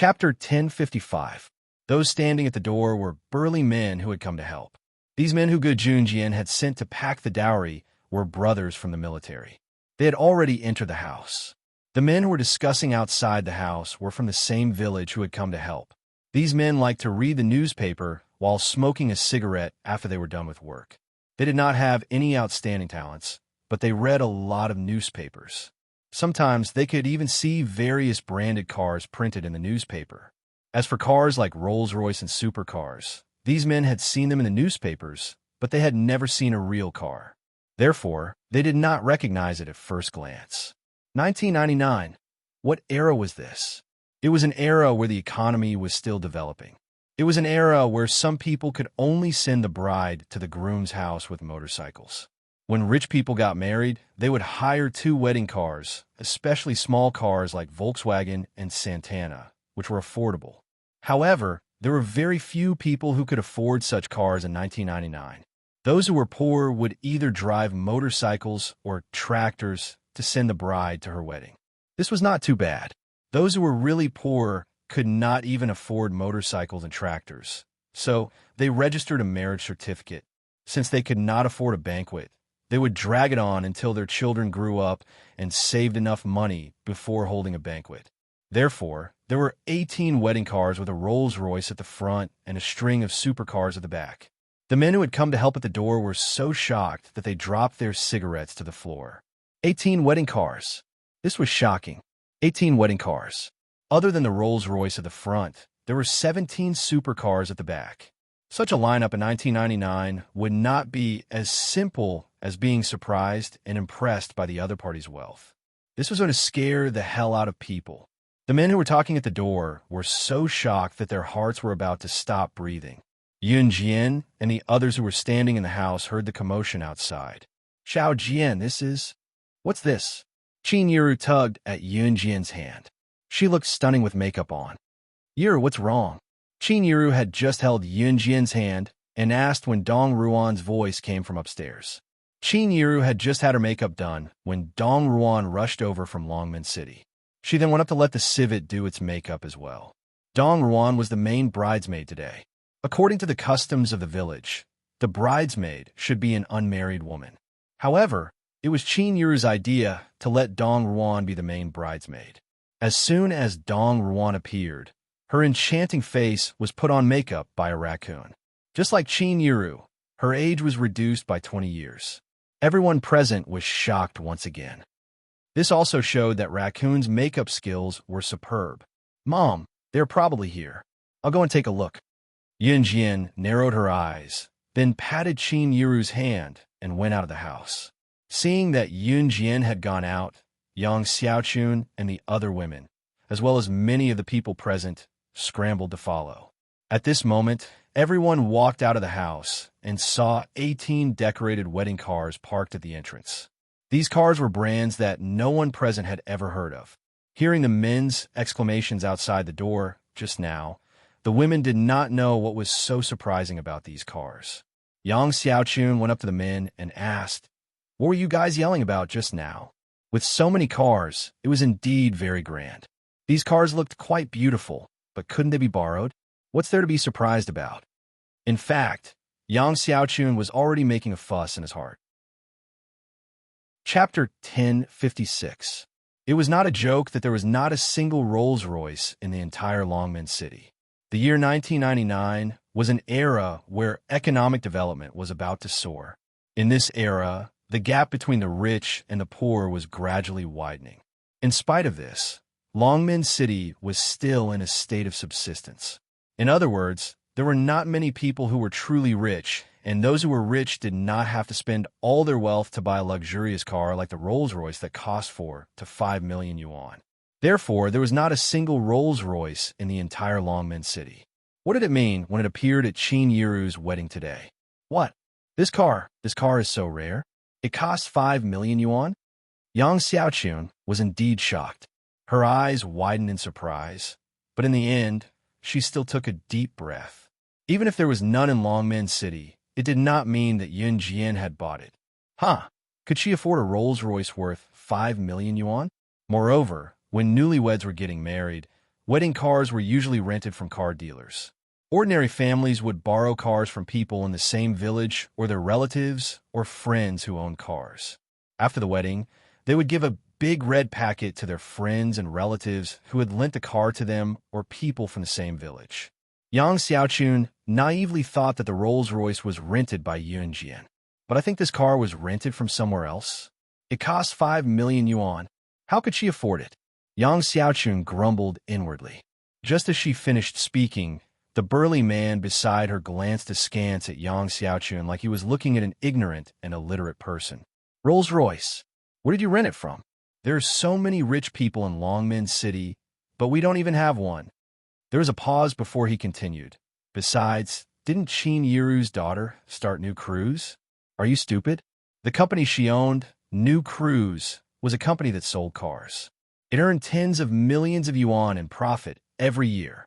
Chapter 1055. Those standing at the door were burly men who had come to help. These men who Gu Junjian had sent to pack the dowry were brothers from the military. They had already entered the house. The men who were discussing outside the house were from the same village who had come to help. These men liked to read the newspaper while smoking a cigarette after they were done with work. They did not have any outstanding talents, but they read a lot of newspapers. Sometimes they could even see various branded cars printed in the newspaper. As for cars like Rolls-Royce and supercars, these men had seen them in the newspapers, but they had never seen a real car. Therefore, they did not recognize it at first glance. 1999. What era was this? It was an era where the economy was still developing. It was an era where some people could only send the bride to the groom's house with motorcycles. When rich people got married, they would hire 2 wedding cars, especially small cars like Volkswagen and Santana, which were affordable. However, there were very few people who could afford such cars in 1999. Those who were poor would either drive motorcycles or tractors to send the bride to her wedding. This was not too bad. Those who were really poor could not even afford motorcycles and tractors, so they registered a marriage certificate. Since they could not afford a banquet, they would drag it on until their children grew up and saved enough money before holding a banquet. Therefore, there were 18 wedding cars with a Rolls-Royce at the front and a string of supercars at the back. The men who had come to help at the door were so shocked that they dropped their cigarettes to the floor. 18 wedding cars. This was shocking. 18 wedding cars. Other than the Rolls-Royce at the front, there were 17 supercars at the back. Such a lineup in 1999 would not be as simple as being surprised and impressed by the other party's wealth. This was going to scare the hell out of people. The men who were talking at the door were so shocked that their hearts were about to stop breathing. Yun Jian and the others who were standing in the house heard the commotion outside. Xiao Jian, this is... What's this? Qin Yiru tugged at Yun Jian's hand. She looked stunning with makeup on. Yiru, what's wrong? Qin Yiru had just held Yun Jian's hand and asked when Dong Ruan's voice came from upstairs. Qin Yiru had just had her makeup done when Dong Ruan rushed over from Longmen City. She then went up to let the civet do its makeup as well. Dong Ruan was the main bridesmaid today. According to the customs of the village, the bridesmaid should be an unmarried woman. However, it was Qin Yiru's idea to let Dong Ruan be the main bridesmaid. As soon as Dong Ruan appeared, her enchanting face was put on makeup by a raccoon. Just like Qin Yiru, her age was reduced by 20 years. Everyone present was shocked once again. This also showed that Raccoon's makeup skills were superb. Mom, they're probably here. I'll go and take a look. Yun Jian narrowed her eyes, then patted Qin Yiru's hand and went out of the house. Seeing that Yun Jian had gone out, Yang Xiaochun and the other women, as well as many of the people present, scrambled to follow. At this moment, everyone walked out of the house and saw 18 decorated wedding cars parked at the entrance. These cars were brands that no one present had ever heard of. Hearing the men's exclamations outside the door just now, the women did not know what was so surprising about these cars. Yang Xiaochun went up to the men and asked, "What were you guys yelling about just now?" With so many cars, it was indeed very grand. These cars looked quite beautiful, but couldn't they be borrowed? What's there to be surprised about? In fact, Yang Xiaochun was already making a fuss in his heart. Chapter 1056. It was not a joke that there was not a single Rolls-Royce in the entire Longmen City. The year 1999 was an era where economic development was about to soar. In this era, the gap between the rich and the poor was gradually widening. In spite of this, Longmen City was still in a state of subsistence. In other words, there were not many people who were truly rich, and those who were rich did not have to spend all their wealth to buy a luxurious car like the Rolls-Royce that cost 4 to 5 million yuan. Therefore, there was not a single Rolls-Royce in the entire Longmen City. What did it mean when it appeared at Qin Yiru's wedding today? What? This car is so rare. It costs 5 million yuan? Yang Xiaochun was indeed shocked. Her eyes widened in surprise, but in the end, she still took a deep breath. Even if there was none in Longmen City, it did not mean that Yun Jian had bought it. Could she afford a Rolls-Royce worth 5 million yuan? Moreover, when newlyweds were getting married, Wedding cars were usually rented from car dealers. Ordinary families would borrow cars from people in the same village or their relatives or friends who owned cars. After the wedding, they would give a big red packet to their friends and relatives who had lent a car to them or people from the same village. Yang Xiaochun naively thought that the Rolls-Royce was rented by Yun Jian. But I think this car was rented from somewhere else. It cost 5 million yuan. How could she afford it? Yang Xiaochun grumbled inwardly. Just as she finished speaking, the burly man beside her glanced askance at Yang Xiaochun like he was looking at an ignorant and illiterate person. Rolls-Royce. Where did you rent it from? There are so many rich people in Longmen City, but we don't even have one. There was a pause before he continued. Besides, didn't Qin Yiru's daughter start New Cruise? Are you stupid? The company she owned, New Cruise, was a company that sold cars. It earned tens of millions of yuan in profit every year.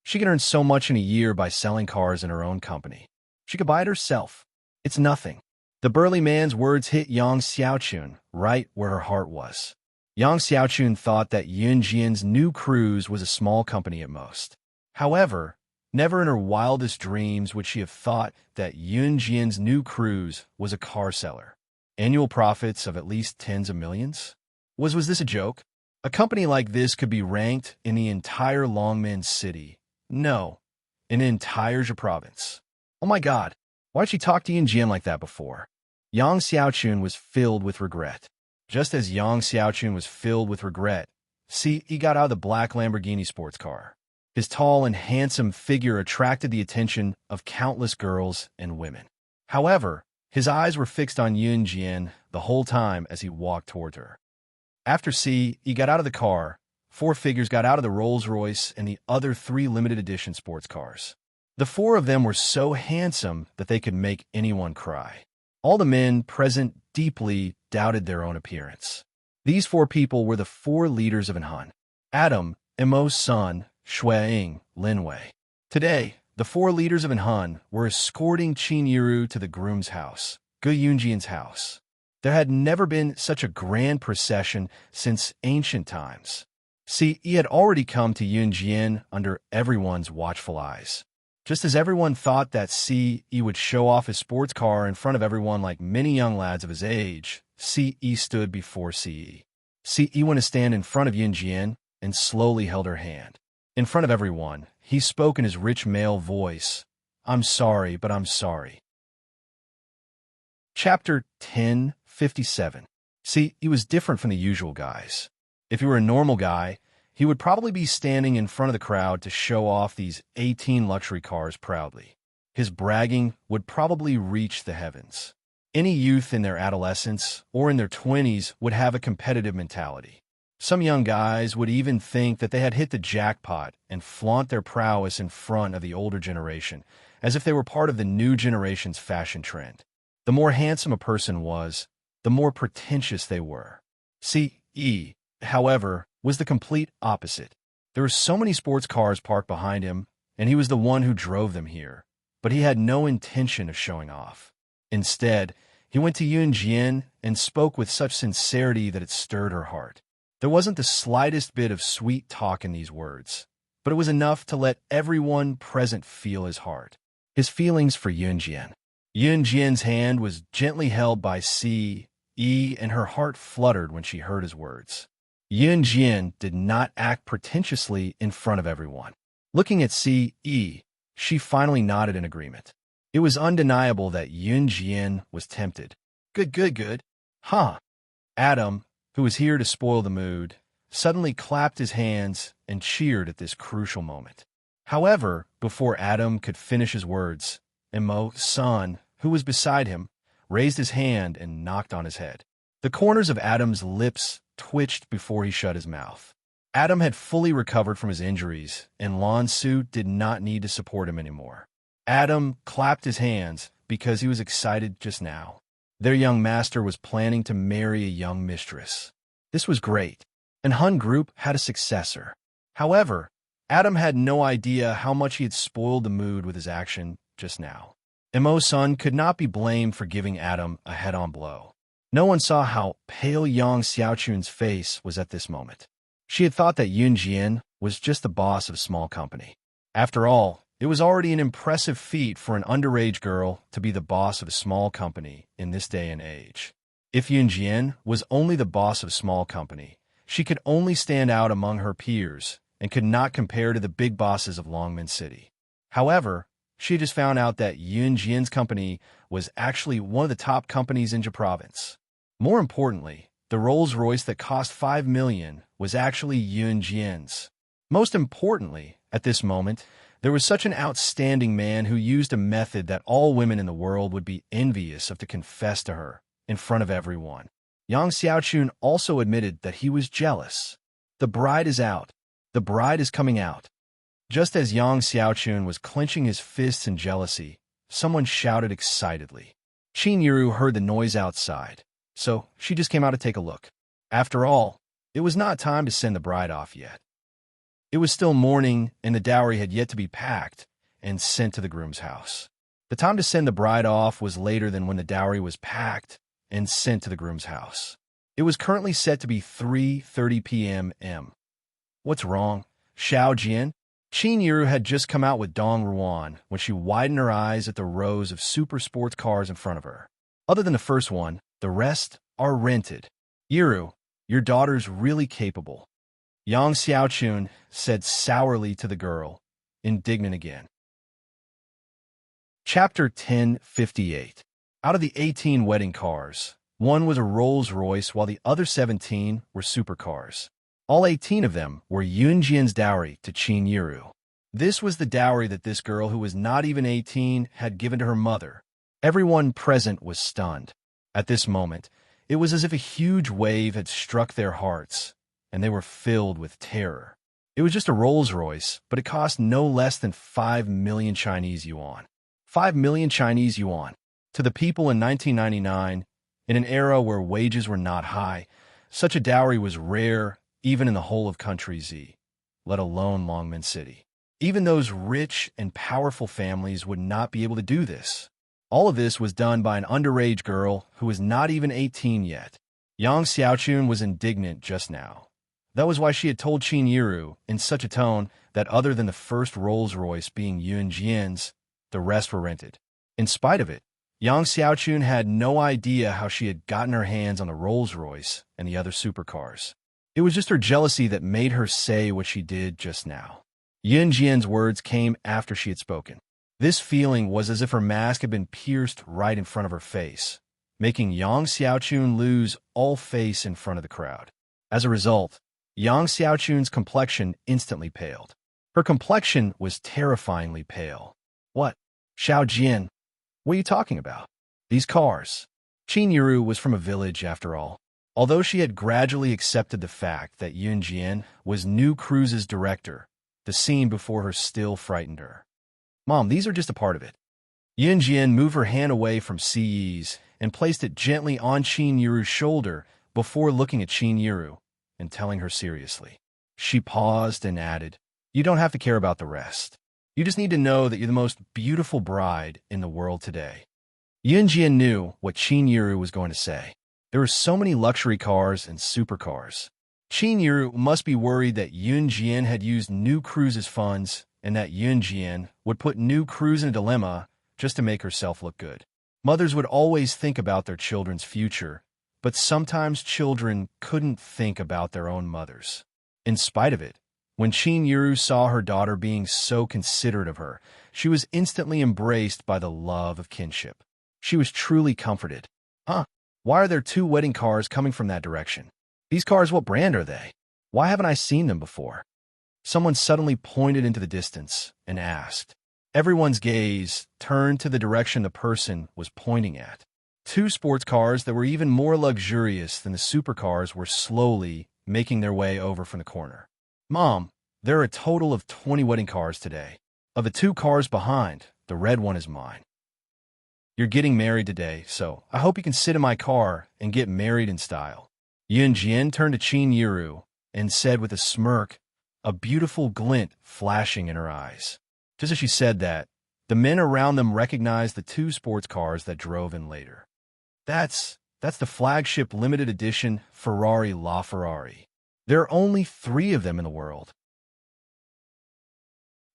She could earn so much in a year by selling cars in her own company. She could buy it herself. It's nothing. The burly man's words hit Yang Xiaochun right where her heart was. Yang Xiaochun thought that Yun Jian's New Cruise was a small company at most. However, never in her wildest dreams would she have thought that Yun Jian's New Cruise was a car seller. Annual profits of at least tens of millions? Was this a joke? A company like this could be ranked in the entire Longmen City. No, in the entire Zhe province. Oh my God, why'd she talk to Yun Jian like that before? Yang Xiaochun was filled with regret. Just as Yang Xiaochun was filled with regret, he got out of the black Lamborghini sports car. His tall and handsome figure attracted the attention of countless girls and women. However, his eyes were fixed on Yun Jian the whole time as he walked toward her. After he got out of the car, 4 figures got out of the Rolls-Royce and the other 3 limited edition sports cars. The 4 of them were so handsome that they could make anyone cry. All the men present deeply doubted their own appearance. These 4 people were the 4 leaders of Enhan. Adam, Immerse's son, Shuiying, Linwei. Today, the 4 leaders of Enhan were escorting Qin Yiru to the groom's house, Gu Yunjian's house. There had never been such a grand procession since ancient times. He had already come to Yun Jian under everyone's watchful eyes. Just as everyone thought that he would show off his sports car in front of everyone like many young lads of his age, he stood before Ce. Ce went to stand in front of Yun Jian and slowly held her hand. In front of everyone, he spoke in his rich male voice, "I'm sorry, but I'm sorry." Chapter 10:57. He was different from the usual guys. If he were a normal guy, he would probably be standing in front of the crowd to show off these 18 luxury cars proudly. His bragging would probably reach the heavens. Any youth in their adolescence or in their 20s would have a competitive mentality. Some young guys would even think that they had hit the jackpot and flaunt their prowess in front of the older generation, as if they were part of the new generation's fashion trend. The more handsome a person was, the more pretentious they were. Ce, however, was the complete opposite. There were so many sports cars parked behind him, and he was the one who drove them here. But he had no intention of showing off. Instead, he went to Yun Jian and spoke with such sincerity that it stirred her heart. There wasn't the slightest bit of sweet talk in these words, but it was enough to let everyone present feel his heart. His feelings for Yun Jian. Yun Jian's hand was gently held by Ce, and her heart fluttered when she heard his words. Yun Jian did not act pretentiously in front of everyone. Looking at Ce, she finally nodded in agreement. It was undeniable that Yun Jian was tempted. Good. Huh. Adam, who was here to spoil the mood, suddenly clapped his hands and cheered at this crucial moment. However, before Adam could finish his words, Immerse's son, who was beside him, raised his hand and knocked on his head. The corners of Adam's lips twitched before he shut his mouth. Adam had fully recovered from his injuries, and Lan Su did not need to support him anymore. Adam clapped his hands because he was excited just now. Their young master was planning to marry a young mistress. This was great, and Hun Group had a successor. However, Adam had no idea how much he had spoiled the mood with his action just now. Immerse's son could not be blamed for giving Adam a head-on blow. No one saw how pale Yang Xiaochun's face was at this moment. She had thought that Yun Jian was just the boss of a small company. After all, it was already an impressive feat for an underage girl to be the boss of a small company in this day and age. If Yun Jian was only the boss of a small company, she could only stand out among her peers and could not compare to the big bosses of Longmen City. However, she just found out that Yun Jian's company was actually one of the top companies in Jia province. More importantly, the Rolls-Royce that cost 5 million was actually Yun Jian's. Most importantly, at this moment, there was such an outstanding man who used a method that all women in the world would be envious of to confess to her in front of everyone. Yang Xiaochun also admitted that he was jealous. The bride is out. The bride is coming out. Just as Yang Xiaochun was clenching his fists in jealousy, someone shouted excitedly. Qin Yiru heard the noise outside, so she just came out to take a look. After all, it was not time to send the bride off yet. It was still morning, and the dowry had yet to be packed and sent to the groom's house. The time to send the bride off was later than when the dowry was packed and sent to the groom's house. It was currently set to be 3:30 p.m. What's wrong? Xiao Jian? Qin Yiru had just come out with Dong Ruan when she widened her eyes at the rows of super sports cars in front of her. Other than the first one, the rest are rented. Yiru, your daughter's really capable. Yang Xiaochun said sourly to the girl, indignant again. Chapter 1058. Out of the 18 wedding cars, one was a Rolls-Royce while the other 17 were supercars. All 18 of them were Yun Jian's dowry to Qin Yiru. This was the dowry that this girl, who was not even 18, had given to her mother. Everyone present was stunned. At this moment, it was as if a huge wave had struck their hearts, and they were filled with terror. It was just a Rolls-Royce, but it cost no less than 5 million Chinese yuan. 5 million Chinese yuan. To the people in 1999, in an era where wages were not high, such a dowry was rare even in the whole of Country Z, let alone Longmen City. Even those rich and powerful families would not be able to do this. All of this was done by an underage girl who was not even 18 yet. Yang Xiaochun was indignant just now. That was why she had told Qin Yiru in such a tone that other than the first Rolls-Royce being Yun Jian's, the rest were rented. In spite of it, Yang Xiaochun had no idea how she had gotten her hands on the Rolls-Royce and the other supercars. It was just her jealousy that made her say what she did just now. Yun Jian's words came after she had spoken. This feeling was as if her mask had been pierced right in front of her face, making Yang Xiaochun lose all face in front of the crowd. As a result, Yang Xiaochun's complexion instantly paled. Her complexion was terrifyingly pale. What? Xiao Jian? What are you talking about? These cars. Qin Yiru was from a village after all. Although she had gradually accepted the fact that Yun Jian was New Cruise's director, the scene before her still frightened her. Mom, these are just a part of it. Yun Jian moved her hand away from Siyi's and placed it gently on Qin Yiru's shoulder before looking at Qin Yiru and telling her seriously. She paused and added, "You don't have to care about the rest. You just need to know that you're the most beautiful bride in the world today." Yun Jian knew what Qin Yiru was going to say. There were so many luxury cars and supercars. Qin Yiru must be worried that Yun Jian had used New Cruise's funds and that Yun Jian would put New Cruise in a dilemma just to make herself look good. Mothers would always think about their children's future, but sometimes children couldn't think about their own mothers. In spite of it, when Qin Yiru saw her daughter being so considerate of her, she was instantly embraced by the love of kinship. She was truly comforted. Huh? Why are there 2 wedding cars coming from that direction? These cars, what brand are they? Why haven't I seen them before? Someone suddenly pointed into the distance and asked. Everyone's gaze turned to the direction the person was pointing at. 2 sports cars that were even more luxurious than the supercars were slowly making their way over from the corner. Mom, there are a total of 20 wedding cars today. Of the 2 cars behind, the red one is mine. You're getting married today, so I hope you can sit in my car and get married in style. Yun Jian turned to Qin Yiru and said with a smirk, a beautiful glint flashing in her eyes. Just as she said that, the men around them recognized the 2 sports cars that drove in later. That's the flagship limited edition Ferrari LaFerrari. There are only 3 of them in the world.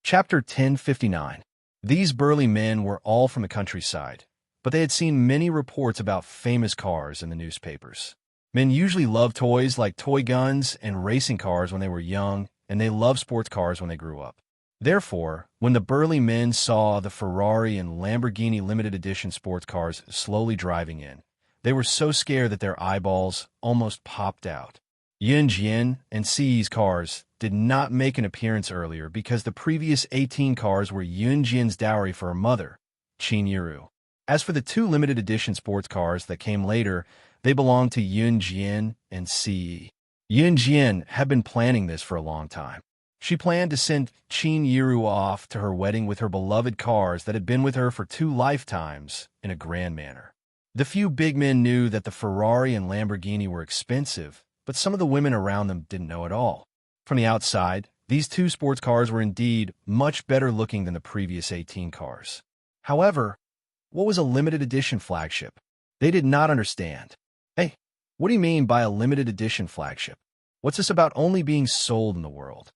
Chapter 1059. These burly men were all from the countryside, but they had seen many reports about famous cars in the newspapers. Men usually loved toys like toy guns and racing cars when they were young, and they loved sports cars when they grew up. Therefore, when the burly men saw the Ferrari and Lamborghini limited edition sports cars slowly driving in, they were so scared that their eyeballs almost popped out. Yun Jian and Si's cars did not make an appearance earlier because the previous 18 cars were Yun Jian's dowry for her mother, Qin Yiru. As for the 2 limited edition sports cars that came later, they belonged to Yun Jian and Si. Yun Jian had been planning this for a long time. She planned to send Qin Yiru off to her wedding with her beloved cars that had been with her for 2 lifetimes in a grand manner. The few big men knew that the Ferrari and Lamborghini were expensive, but some of the women around them didn't know at all. From the outside, these 2 sports cars were indeed much better looking than the previous 18 cars. However, what was a limited edition flagship? They did not understand. Hey, what do you mean by a limited edition flagship? What's this about only being sold in the world?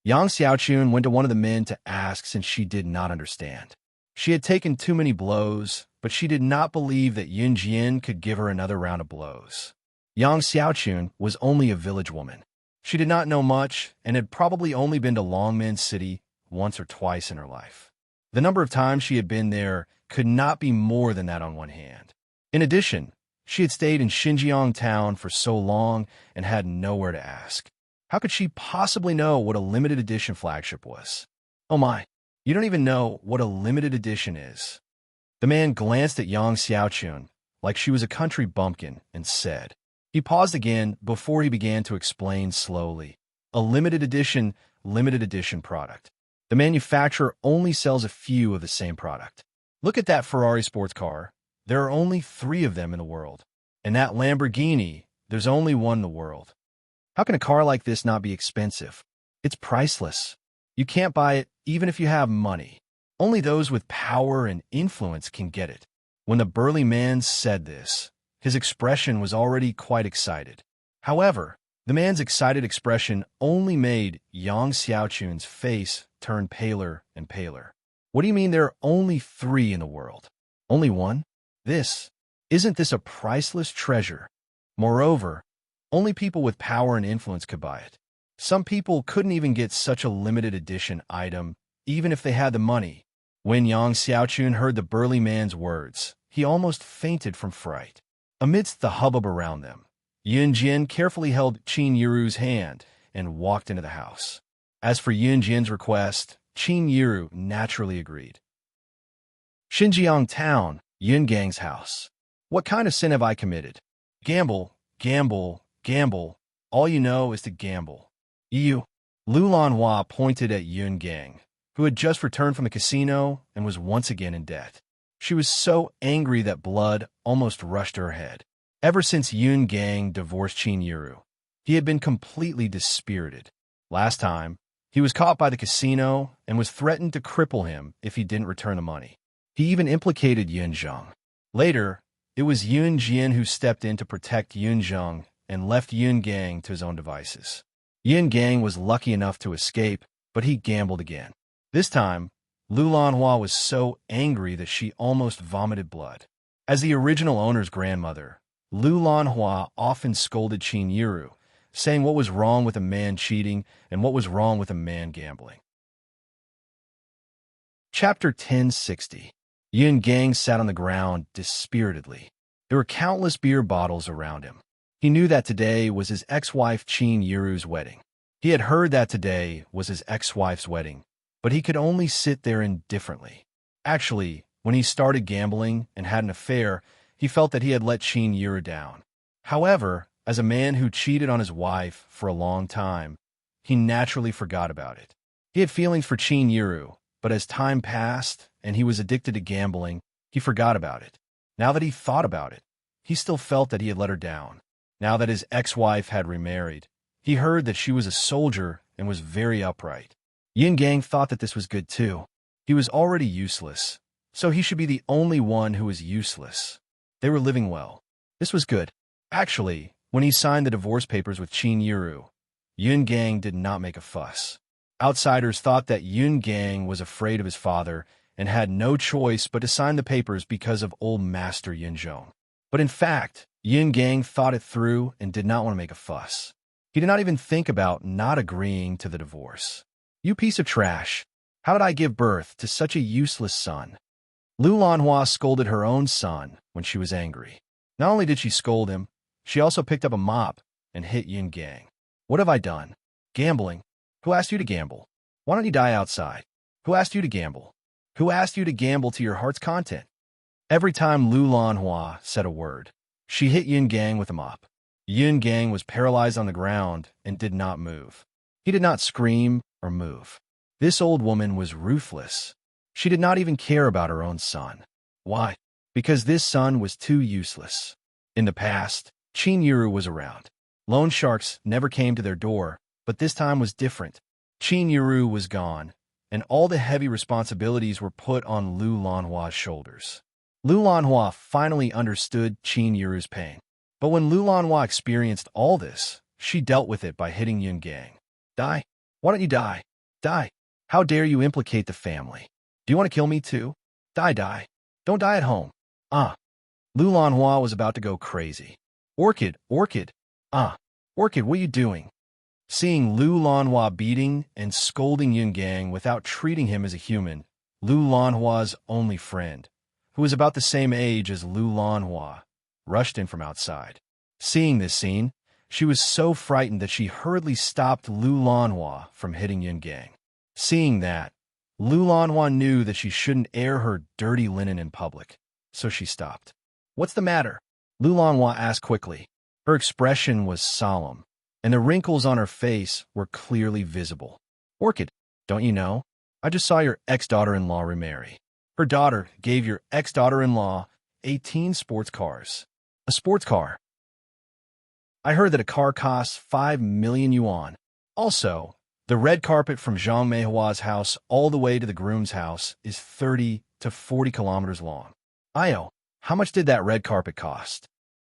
Yang Xiaochun went to one of the men to ask since she did not understand. She had taken too many blows, but she did not believe that Yun Jian could give her another round of blows. Yang Xiaochun was only a village woman. She did not know much and had probably only been to Longmen City once or twice in her life. The number of times she had been there could not be more than that on one hand. In addition, she had stayed in Xinjiang town for so long and had nowhere to ask. How could she possibly know what a limited edition flagship was? Oh my, you don't even know what a limited edition is. The man glanced at Yang Xiaochun like she was a country bumpkin and said. He paused again before he began to explain slowly. A limited edition product. The manufacturer only sells a few of the same product. Look at that Ferrari sports car. There are only 3 of them in the world. And that Lamborghini, there's only 1 in the world. How can a car like this not be expensive? It's priceless. You can't buy it even if you have money. Only those with power and influence can get it. When the burly man said this, his expression was already quite excited. However, the man's excited expression only made Yang Xiaochun's face turn paler and paler. What do you mean there are only 3 in the world? Only 1? Isn't this a priceless treasure? Moreover, only people with power and influence could buy it. Some people couldn't even get such a limited edition item, even if they had the money. When Yang Xiaochun heard the burly man's words, he almost fainted from fright. Amidst the hubbub around them, Yun Jian carefully held Qin Yiru's hand and walked into the house. As for Yun Jian's request, Qin Yiru naturally agreed. Xinjiang town, Yun Gang's house. What kind of sin have I committed? Gamble, gamble, gamble. All you know is to gamble. You. Lu Lanhua pointed at Yun Gang, who had just returned from the casino and was once again in debt. She was so angry that blood almost rushed to her head. Ever since Yun Gang divorced Qin Yiru, he had been completely dispirited. Last time, he was caught by the casino and was threatened to cripple him if he didn't return the money. He even implicated Yun Zheng. Later, it was Yun Jian who stepped in to protect Yun Zheng and left Yun Gang to his own devices. Yun Gang was lucky enough to escape, but he gambled again. This time, Lu Lanhua was so angry that she almost vomited blood. As the original owner's grandmother, Lu Lanhua often scolded Qin Yiru, saying what was wrong with a man cheating and what was wrong with a man gambling. Chapter 1060. Yun Gang sat on the ground dispiritedly. There were countless beer bottles around him. He knew that today was his ex-wife Qin Yiru's wedding. He had heard that today was his ex-wife's wedding, but he could only sit there indifferently. Actually, when he started gambling and had an affair, he felt that he had let Qin Yiru down. However, as a man who cheated on his wife for a long time, he naturally forgot about it. He had feelings for Qin Yiru, but as time passed and he was addicted to gambling, he forgot about it. Now that he thought about it, he still felt that he had let her down. Now that his ex-wife had remarried, he heard that she was a soldier and was very upright. Yun Gang thought that this was good too. He was already useless, so he should be the only one who was useless. They were living well. This was good. Actually, when he signed the divorce papers with Qin Yiru, Yun Gang did not make a fuss. Outsiders thought that Yun Gang was afraid of his father and had no choice but to sign the papers because of old Master Yun Zhong. But in fact, Yun Gang thought it through and did not want to make a fuss. He did not even think about not agreeing to the divorce. "You piece of trash! How did I give birth to such a useless son?" Lu Lanhua scolded her own son when she was angry. Not only did she scold him, she also picked up a mop and hit Yun Gang. "What have I done? Gambling? Who asked you to gamble? Why don't you die outside? Who asked you to gamble? Who asked you to gamble to your heart's content?" Every time Lu Lanhua said a word, she hit Yun Gang with a mop. Yun Gang was paralyzed on the ground and did not move. He did not scream or move. This old woman was ruthless. She did not even care about her own son. Why? Because this son was too useless. In the past, Qin Yuru was around. Loan sharks never came to their door, but this time was different. Qin Yuru was gone, and all the heavy responsibilities were put on Lu Lanhua's shoulders. Lu Lanhua finally understood Qin Yuru's pain. But when Lu Lanhua experienced all this, she dealt with it by hitting Yun Gang. "Die? Why don't you die? Die! How dare you implicate the family? Do you want to kill me too? Die. Don't die at home. Lu Lanhua was about to go crazy. Orchid! Orchid, what are you doing?" Seeing Lu Lanhua beating and scolding Yun Gang without treating him as a human, Lu Lanhua's only friend, who was about the same age as Lu Lanhua, rushed in from outside. Seeing this scene, she was so frightened that she hurriedly stopped Lu Lanhua from hitting Yun Gang. Seeing that, Lu Lanhua knew that she shouldn't air her dirty linen in public, so she stopped. "What's the matter?" Lu Lanhua asked quickly. Her expression was solemn, and the wrinkles on her face were clearly visible. "Orchid, don't you know? I just saw your ex-daughter-in-law remarry. Her daughter gave your ex-daughter-in-law 18 sports cars. A sports car. I heard that a car costs 5 million yuan. Also, the red carpet from Zhang Meihua's house all the way to the groom's house is 30 to 40 kilometers long. Io, how much did that red carpet cost?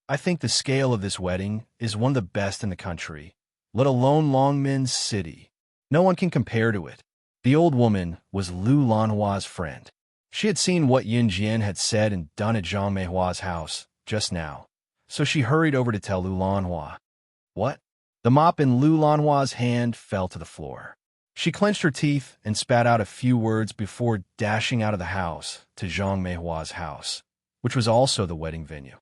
I think the scale of this wedding is one of the best in the country, let alone Longmin's city. No one can compare to it." The old woman was Lu Lanhua's friend. She had seen what Yin Jian had said and done at Zhang Meihua's house just now, so she hurried over to tell Lu Lanhua. "What?" The mop in Lu Lanhua's hand fell to the floor. She clenched her teeth and spat out a few words before dashing out of the house to Zhang Meihua's house, which was also the wedding venue.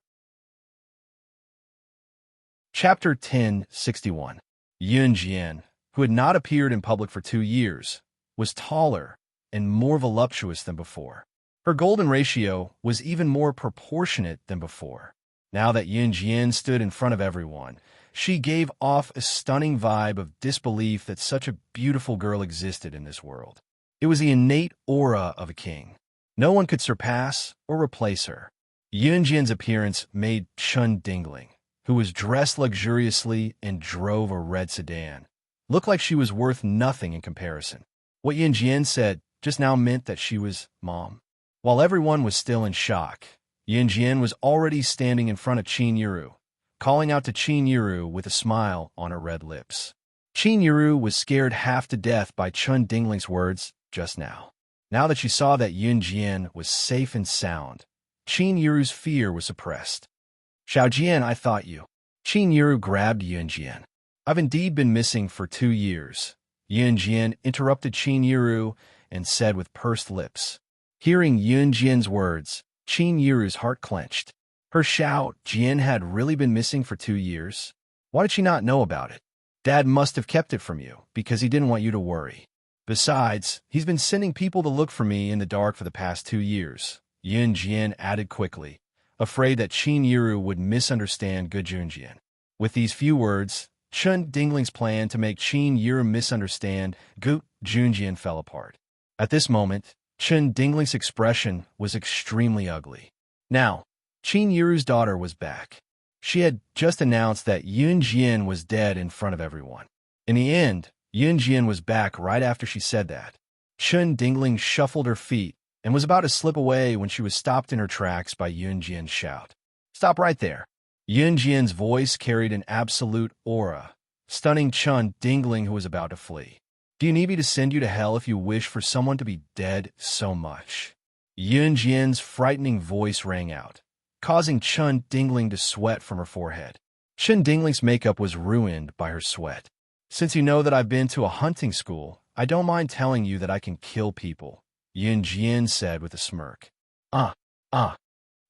Chapter 1061. Yun Jian, who had not appeared in public for 2 years, was taller and more voluptuous than before. Her golden ratio was even more proportionate than before. Now that Yun Jian stood in front of everyone, she gave off a stunning vibe of disbelief that such a beautiful girl existed in this world. It was the innate aura of a king. No one could surpass or replace her. Yun Jian's appearance made Chun Dingling, who was dressed luxuriously and drove a red sedan, look like she was worth nothing in comparison. What Yun Jian said just now meant that she was mom. While everyone was still in shock, Yun Jian was already standing in front of Qin Yuru, calling out to Qin Yuru with a smile on her red lips. Qin Yuru was scared half to death by Chun Dingling's words just now. Now that she saw that Yun Jian was safe and sound, Qin Yuru's fear was suppressed. "Xiao Jian, I thought you." Qin Yuru grabbed Yun Jian. "I've indeed been missing for 2 years." Yun Jian interrupted Qin Yuru and said with pursed lips. Hearing Yun Jian's words, Qin Yuru's heart clenched. Her Xiao Jian had really been missing for 2 years? Why did she not know about it? Dad must have kept it from you because he didn't want you to worry. Besides, he's been sending people to look for me in the dark for the past 2 years, Yun Jian added quickly, afraid that Qin Yuru would misunderstand good Yun Jian. With these few words, Chun Dingling's plan to make Qin Yuru misunderstand Gu Junjian fell apart. At this moment, Chun Dingling's expression was extremely ugly. Now, Qin Yuru's daughter was back. She had just announced that Yun Jian was dead in front of everyone. In the end, Yun Jian was back right after she said that. Chun Dingling shuffled her feet and was about to slip away when she was stopped in her tracks by Yun Jian's shout. "Stop right there." Yun Jian's voice carried an absolute aura, stunning Chun Dingling, who was about to flee. Do you need me to send you to hell if you wish for someone to be dead so much? Yun Jian's frightening voice rang out, causing Chun Dingling to sweat from her forehead. Chun Dingling's makeup was ruined by her sweat. Since you know that I've been to a hunting school, I don't mind telling you that I can kill people, Yun Jian said with a smirk.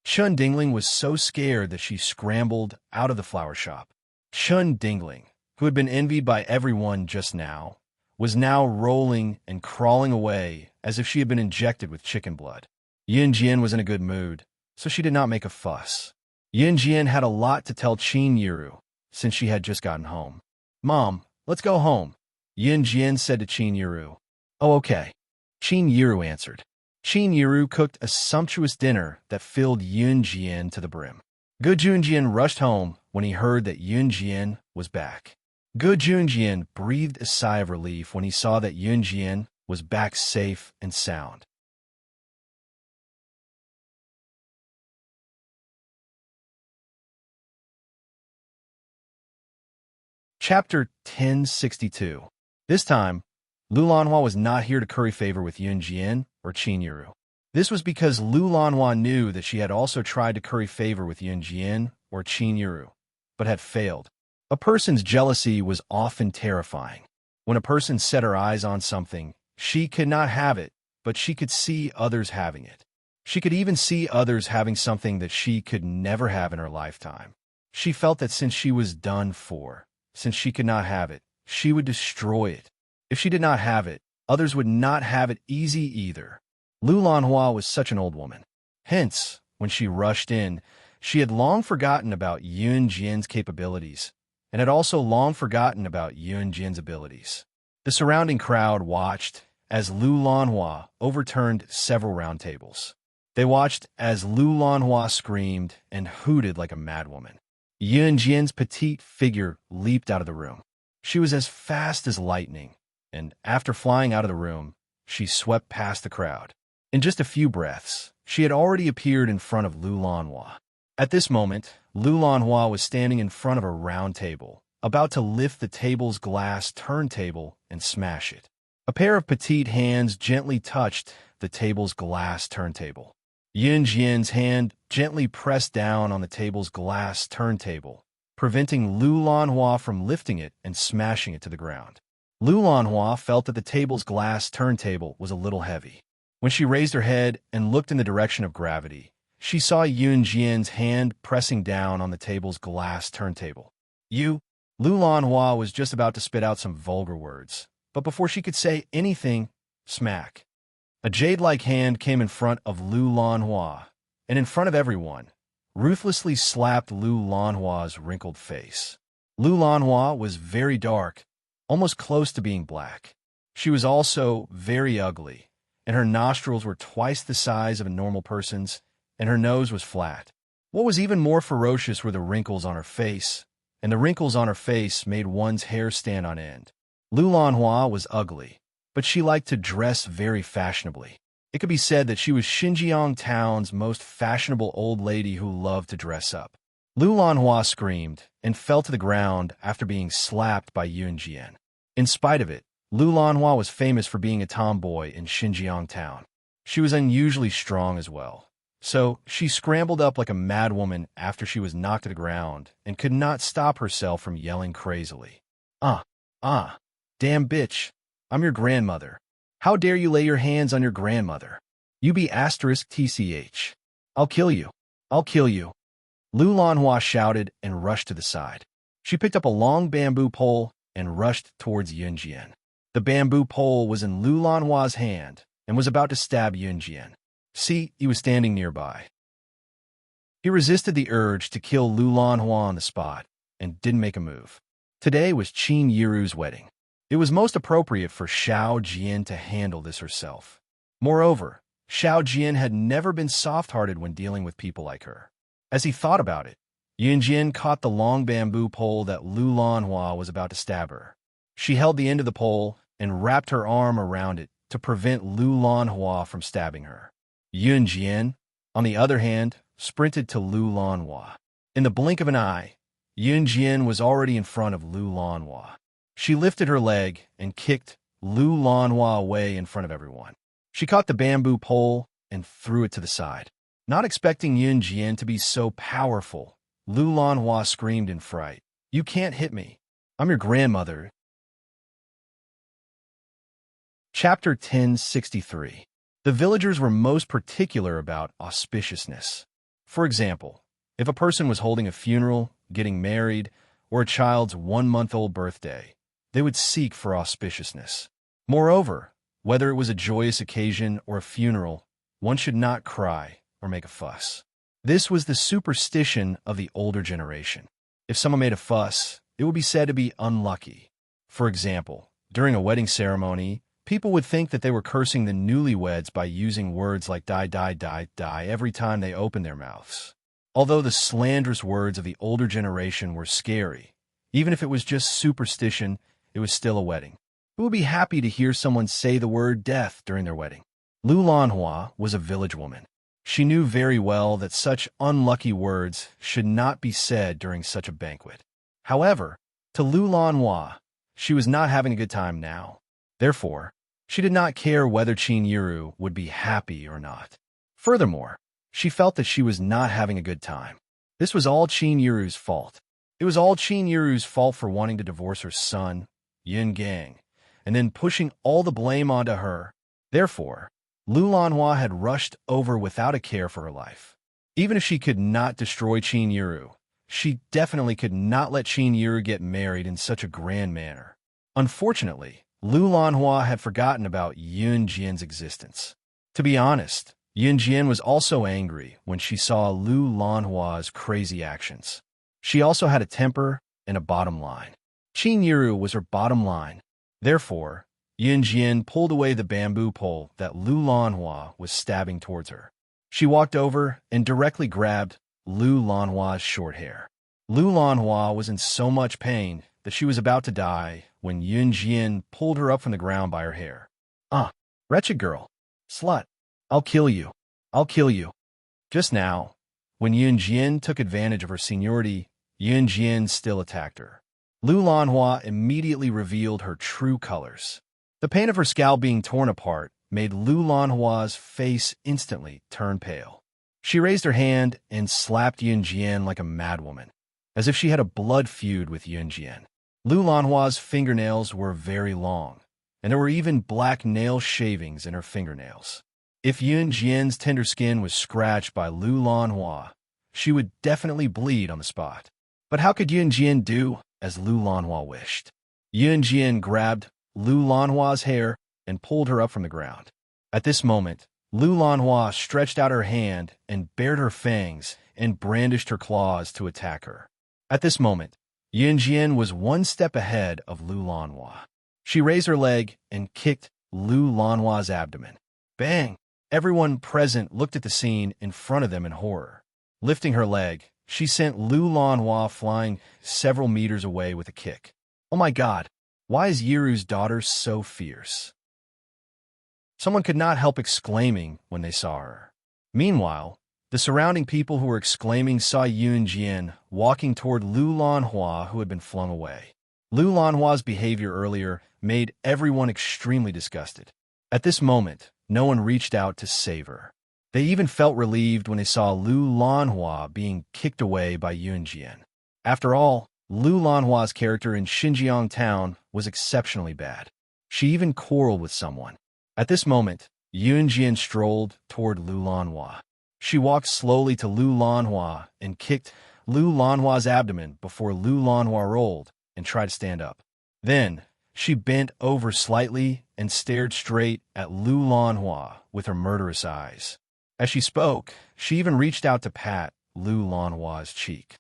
Chun Dingling was so scared that she scrambled out of the flower shop. Chun Dingling, who had been envied by everyone just now, was now rolling and crawling away as if she had been injected with chicken blood. Yun Jian was in a good mood, so she did not make a fuss. Yun Jian had a lot to tell Qin Yiru, since she had just gotten home. Mom, let's go home, Yun Jian said to Qin Yiru. Oh, okay, Qin Yiru answered. Qin Yiru cooked a sumptuous dinner that filled Yun Jian to the brim. Ge Junjian rushed home when he heard that Yun Jian was back. Ge Junjian breathed a sigh of relief when he saw that Yun Jian was back safe and sound. Chapter 1062. This time, Lu Lanhua was not here to curry favor with Yun Jian or Qin Yiru. This was because Lu Lanhua knew that she had also tried to curry favor with Yun Jian or Qin Yiru, but had failed. A person's jealousy was often terrifying. When a person set her eyes on something, she could not have it, but she could see others having it. She could even see others having something that she could never have in her lifetime. She felt that since she was done for, since she could not have it, she would destroy it. If she did not have it, others would not have it easy either. Lu Lanhua was such an old woman. Hence, when she rushed in, she had long forgotten about Yun Jian's capabilities, and had also long forgotten about Yun Jian's abilities. The surrounding crowd watched as Lu Lanhua overturned several round tables. They watched as Lu Lanhua screamed and hooted like a madwoman. Yun Jian's petite figure leaped out of the room. She was as fast as lightning, and after flying out of the room, she swept past the crowd. In just a few breaths, she had already appeared in front of Lu Lanhua. At this moment, Lu Lanhua was standing in front of a round table, about to lift the table's glass turntable and smash it. A pair of petite hands gently touched the table's glass turntable. Yun Jian's hand gently pressed down on the table's glass turntable, preventing Lu Lanhua from lifting it and smashing it to the ground. Lu Lanhua felt that the table's glass turntable was a little heavy. When she raised her head and looked in the direction of gravity, she saw Yun Jian's hand pressing down on the table's glass turntable. Lu Lanhua was just about to spit out some vulgar words, but before she could say anything, smack. A jade-like hand came in front of Lu Lanhua, and in front of everyone, ruthlessly slapped Lu Lanhua's wrinkled face. Lu Lanhua was very dark, almost close to being black. She was also very ugly, and her nostrils were twice the size of a normal person's, and her nose was flat. What was even more ferocious were the wrinkles on her face, and the wrinkles on her face made one's hair stand on end. Lu Lanhua was ugly, but she liked to dress very fashionably. It could be said that she was Xinjiang town's most fashionable old lady who loved to dress up. Lu Lanhua screamed and fell to the ground after being slapped by Yun Jian. In spite of it, Lu Lanhua was famous for being a tomboy in Xinjiang town. She was unusually strong as well. So she scrambled up like a madwoman after she was knocked to the ground and could not stop herself from yelling crazily. Damn bitch, I'm your grandmother. How dare you lay your hands on your grandmother? You be *TCH. I'll kill you. I'll kill you. Lu Lanhua shouted and rushed to the side. She picked up a long bamboo pole and rushed towards Yun Jian. The bamboo pole was in Lu Lanhua's hand and was about to stab Yun Jian. See, he was standing nearby. He resisted the urge to kill Lu Lanhua on the spot and didn't make a move. Today was Qin Yiru's wedding. It was most appropriate for Xiao Jian to handle this herself. Moreover, Xiao Jian had never been soft-hearted when dealing with people like her. As he thought about it, Yun Jian caught the long bamboo pole that Lu Lanhua was about to stab her. She held the end of the pole and wrapped her arm around it to prevent Lu Lanhua from stabbing her. Yun Jian, on the other hand, sprinted to Lu Lanhua. In the blink of an eye, Yun Jian was already in front of Lu Lanhua. She lifted her leg and kicked Lu Lanhua away in front of everyone. She caught the bamboo pole and threw it to the side. Not expecting Yun Jian to be so powerful, Lu Lanhua screamed in fright. "You can't hit me. I'm your grandmother." Chapter 1063. The villagers were most particular about auspiciousness. For example, if a person was holding a funeral, getting married, or a child's 1-month-old birthday, they would seek for auspiciousness. Moreover, whether it was a joyous occasion or a funeral, one should not cry or make a fuss. This was the superstition of the older generation. If someone made a fuss, it would be said to be unlucky. For example, during a wedding ceremony, people would think that they were cursing the newlyweds by using words like die, die, die, die every time they opened their mouths. Although the slanderous words of the older generation were scary, even if it was just superstition, it was still a wedding. Who would be happy to hear someone say the word death during their wedding? Lu Lanhua was a village woman. She knew very well that such unlucky words should not be said during such a banquet. However, to Lu Lanhua, she was not having a good time now. Therefore, she did not care whether Qin Yiru would be happy or not. Furthermore, she felt that she was not having a good time. This was all Qin Yiru's fault. It was all Qin Yiru's fault for wanting to divorce her son, Yin Gang, and then pushing all the blame onto her. Therefore, Lu Lanhua had rushed over without a care for her life. Even if she could not destroy Qin Yiru, she definitely could not let Qin Yiru get married in such a grand manner. Unfortunately, Lu Lanhua had forgotten about Yun Jian's existence. To be honest, Yun Jian was also angry when she saw Lu Lanhua's crazy actions. She also had a temper and a bottom line. Qin Yiru was her bottom line. Therefore, Yun Jian pulled away the bamboo pole that Lu Lanhua was stabbing towards her. She walked over and directly grabbed Lu Lanhua's short hair. Lu Lanhua was in so much pain that she was about to die when Yun Jian pulled her up from the ground by her hair. Wretched girl. Slut. I'll kill you. I'll kill you." Just now, when Yun Jian took advantage of her seniority, Yun Jian still attacked her. Lu Lanhua immediately revealed her true colors. The pain of her scalp being torn apart made Lu Lanhua's face instantly turn pale. She raised her hand and slapped Yun Jian like a madwoman, as if she had a blood feud with Yun Jian. Lu Lanhua's fingernails were very long, and there were even black nail shavings in her fingernails. If Yun Jian's tender skin was scratched by Lu Lanhua, she would definitely bleed on the spot. But how could Yun Jian do as Lu Lanhua wished? Yun Jian grabbed Lu Lanhua's hair and pulled her up from the ground. At this moment, Lu Lanhua stretched out her hand and bared her fangs and brandished her claws to attack her. At this moment, Yun Jian was one step ahead of Lu Lanhua. She raised her leg and kicked Lu Lanhua's abdomen. Bang! Everyone present looked at the scene in front of them in horror. Lifting her leg, she sent Lu Lanhua flying several meters away with a kick. Oh my God! Why is Yiru's daughter so fierce? Someone could not help exclaiming when they saw her. Meanwhile, the surrounding people who were exclaiming saw Yun Jian walking toward Lu Lanhua, who had been flung away. Lu Lanhua's behavior earlier made everyone extremely disgusted. At this moment, no one reached out to save her. They even felt relieved when they saw Lu Lanhua being kicked away by Yun Jian. After all, Lu Lanhua's character in Xinjiang town was exceptionally bad. She even quarreled with someone. At this moment, Yun Jian strolled toward Lu Lanhua. She walked slowly to Lu Lanhua and kicked Lu Lanhua's abdomen before Lu Lanhua rolled and tried to stand up. Then, she bent over slightly and stared straight at Lu Lanhua with her murderous eyes. As she spoke, she even reached out to pat Lu Lanhua's cheek.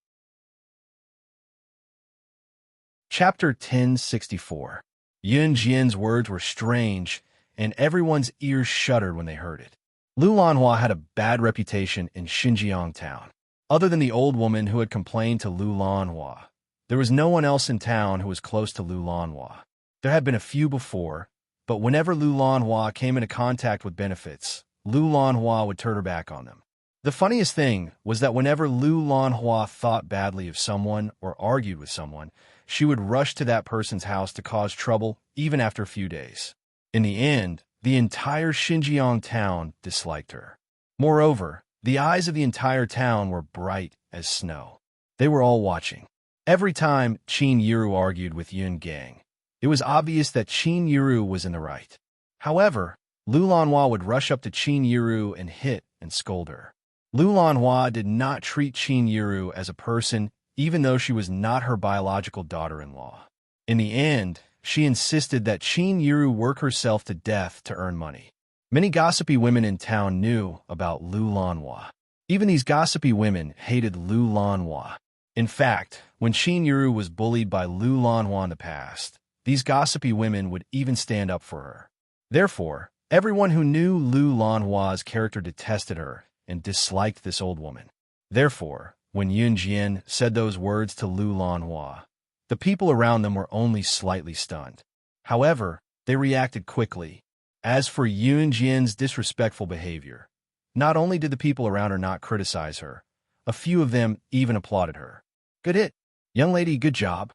Chapter 1064. Yun Jian's words were strange, and everyone's ears shuddered when they heard it. Lu Lanhua had a bad reputation in Xinjiang town. Other than the old woman who had complained to Lu Lanhua, there was no one else in town who was close to Lu Lanhua. There had been a few before, but whenever Lu Lanhua came into contact with benefits, Lu Lanhua would turn her back on them. The funniest thing was that whenever Lu Lanhua thought badly of someone or argued with someone, she would rush to that person's house to cause trouble even after a few days. In the end, the entire Xinjiang town disliked her. Moreover, the eyes of the entire town were bright as snow. They were all watching. Every time Qin Yiru argued with Yun Gang, it was obvious that Qin Yiru was in the right. However, Lu Lanhua would rush up to Qin Yiru and hit and scold her. Lu Lanhua did not treat Qin Yiru as a person, even though she was not her biological daughter-in-law. In the end, she insisted that Qin Yiru work herself to death to earn money. Many gossipy women in town knew about Lu Lanhua. Even these gossipy women hated Lu Lanhua. In fact, when Qin Yiru was bullied by Lu Lanhua in the past, these gossipy women would even stand up for her. Therefore, everyone who knew Lu Lanhua's character detested her and disliked this old woman. Therefore, when Yun Jian said those words to Lu Lanhua, the people around them were only slightly stunned. However, they reacted quickly. As for Yun Jian's disrespectful behavior, not only did the people around her not criticize her, a few of them even applauded her. Good hit. Young lady, good job.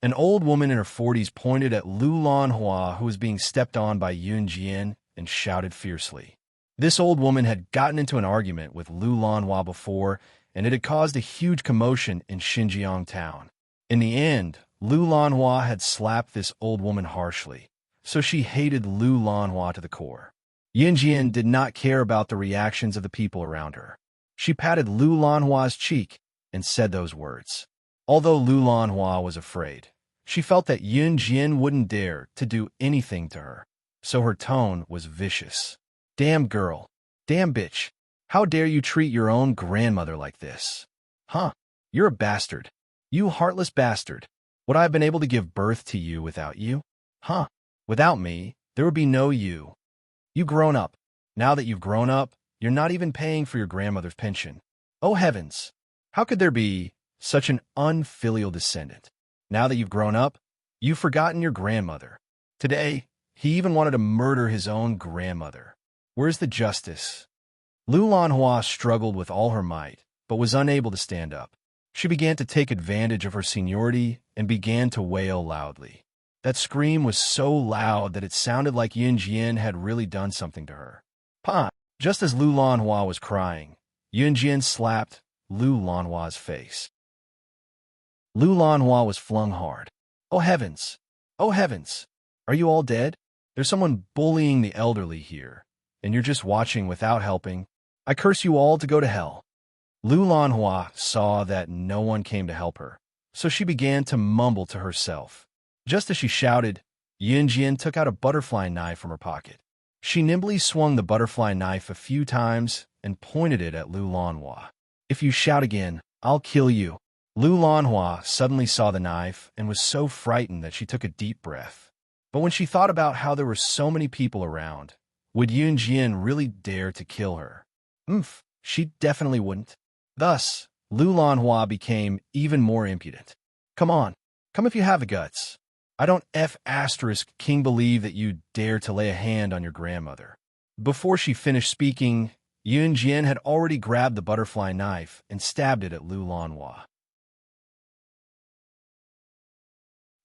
An old woman in her 40s pointed at Lu Lanhua, who was being stepped on by Yun Jian, and shouted fiercely. This old woman had gotten into an argument with Lu Lanhua before, and it had caused a huge commotion in Xinjiang town. In the end, Lu Lanhua had slapped this old woman harshly, so she hated Lu Lanhua to the core. Yun Jian did not care about the reactions of the people around her. She patted Lu Lanhua's cheek and said those words. Although Lu Lanhua was afraid, she felt that Yun Jian wouldn't dare to do anything to her, so her tone was vicious. Damn girl. Damn bitch. How dare you treat your own grandmother like this? Huh? You're a bastard. You heartless bastard. Would I have been able to give birth to you without you? Huh? Without me, there would be no you. You grown up. Now that you've grown up, you're not even paying for your grandmother's pension. Oh heavens! How could there be such an unfilial descendant? Now that you've grown up, you've forgotten your grandmother. Today, he even wanted to murder his own grandmother. Where's the justice? Lu Lanhua struggled with all her might, but was unable to stand up. She began to take advantage of her seniority and began to wail loudly. That scream was so loud that it sounded like Yun Jian had really done something to her. Pa! Just as Lu Lanhua was crying, Yun Jian slapped Lu Lanhua's face. Lu Lanhua was flung hard. Oh heavens! Oh heavens! Are you all dead? There's someone bullying the elderly here, and you're just watching without helping. I curse you all to go to hell. Lu Lanhua saw that no one came to help her, so she began to mumble to herself. Just as she shouted, Yun Jian took out a butterfly knife from her pocket. She nimbly swung the butterfly knife a few times and pointed it at Lu Lanhua. If you shout again, I'll kill you. Lu Lanhua suddenly saw the knife and was so frightened that she took a deep breath. But when she thought about how there were so many people around, would Yun Jian really dare to kill her? She definitely wouldn't. Thus, Lu Lanhua became even more impudent. Come on, come if you have the guts. I don't King believe that you dare to lay a hand on your grandmother. Before she finished speaking, Yun Jian had already grabbed the butterfly knife and stabbed it at Lu Lanhua.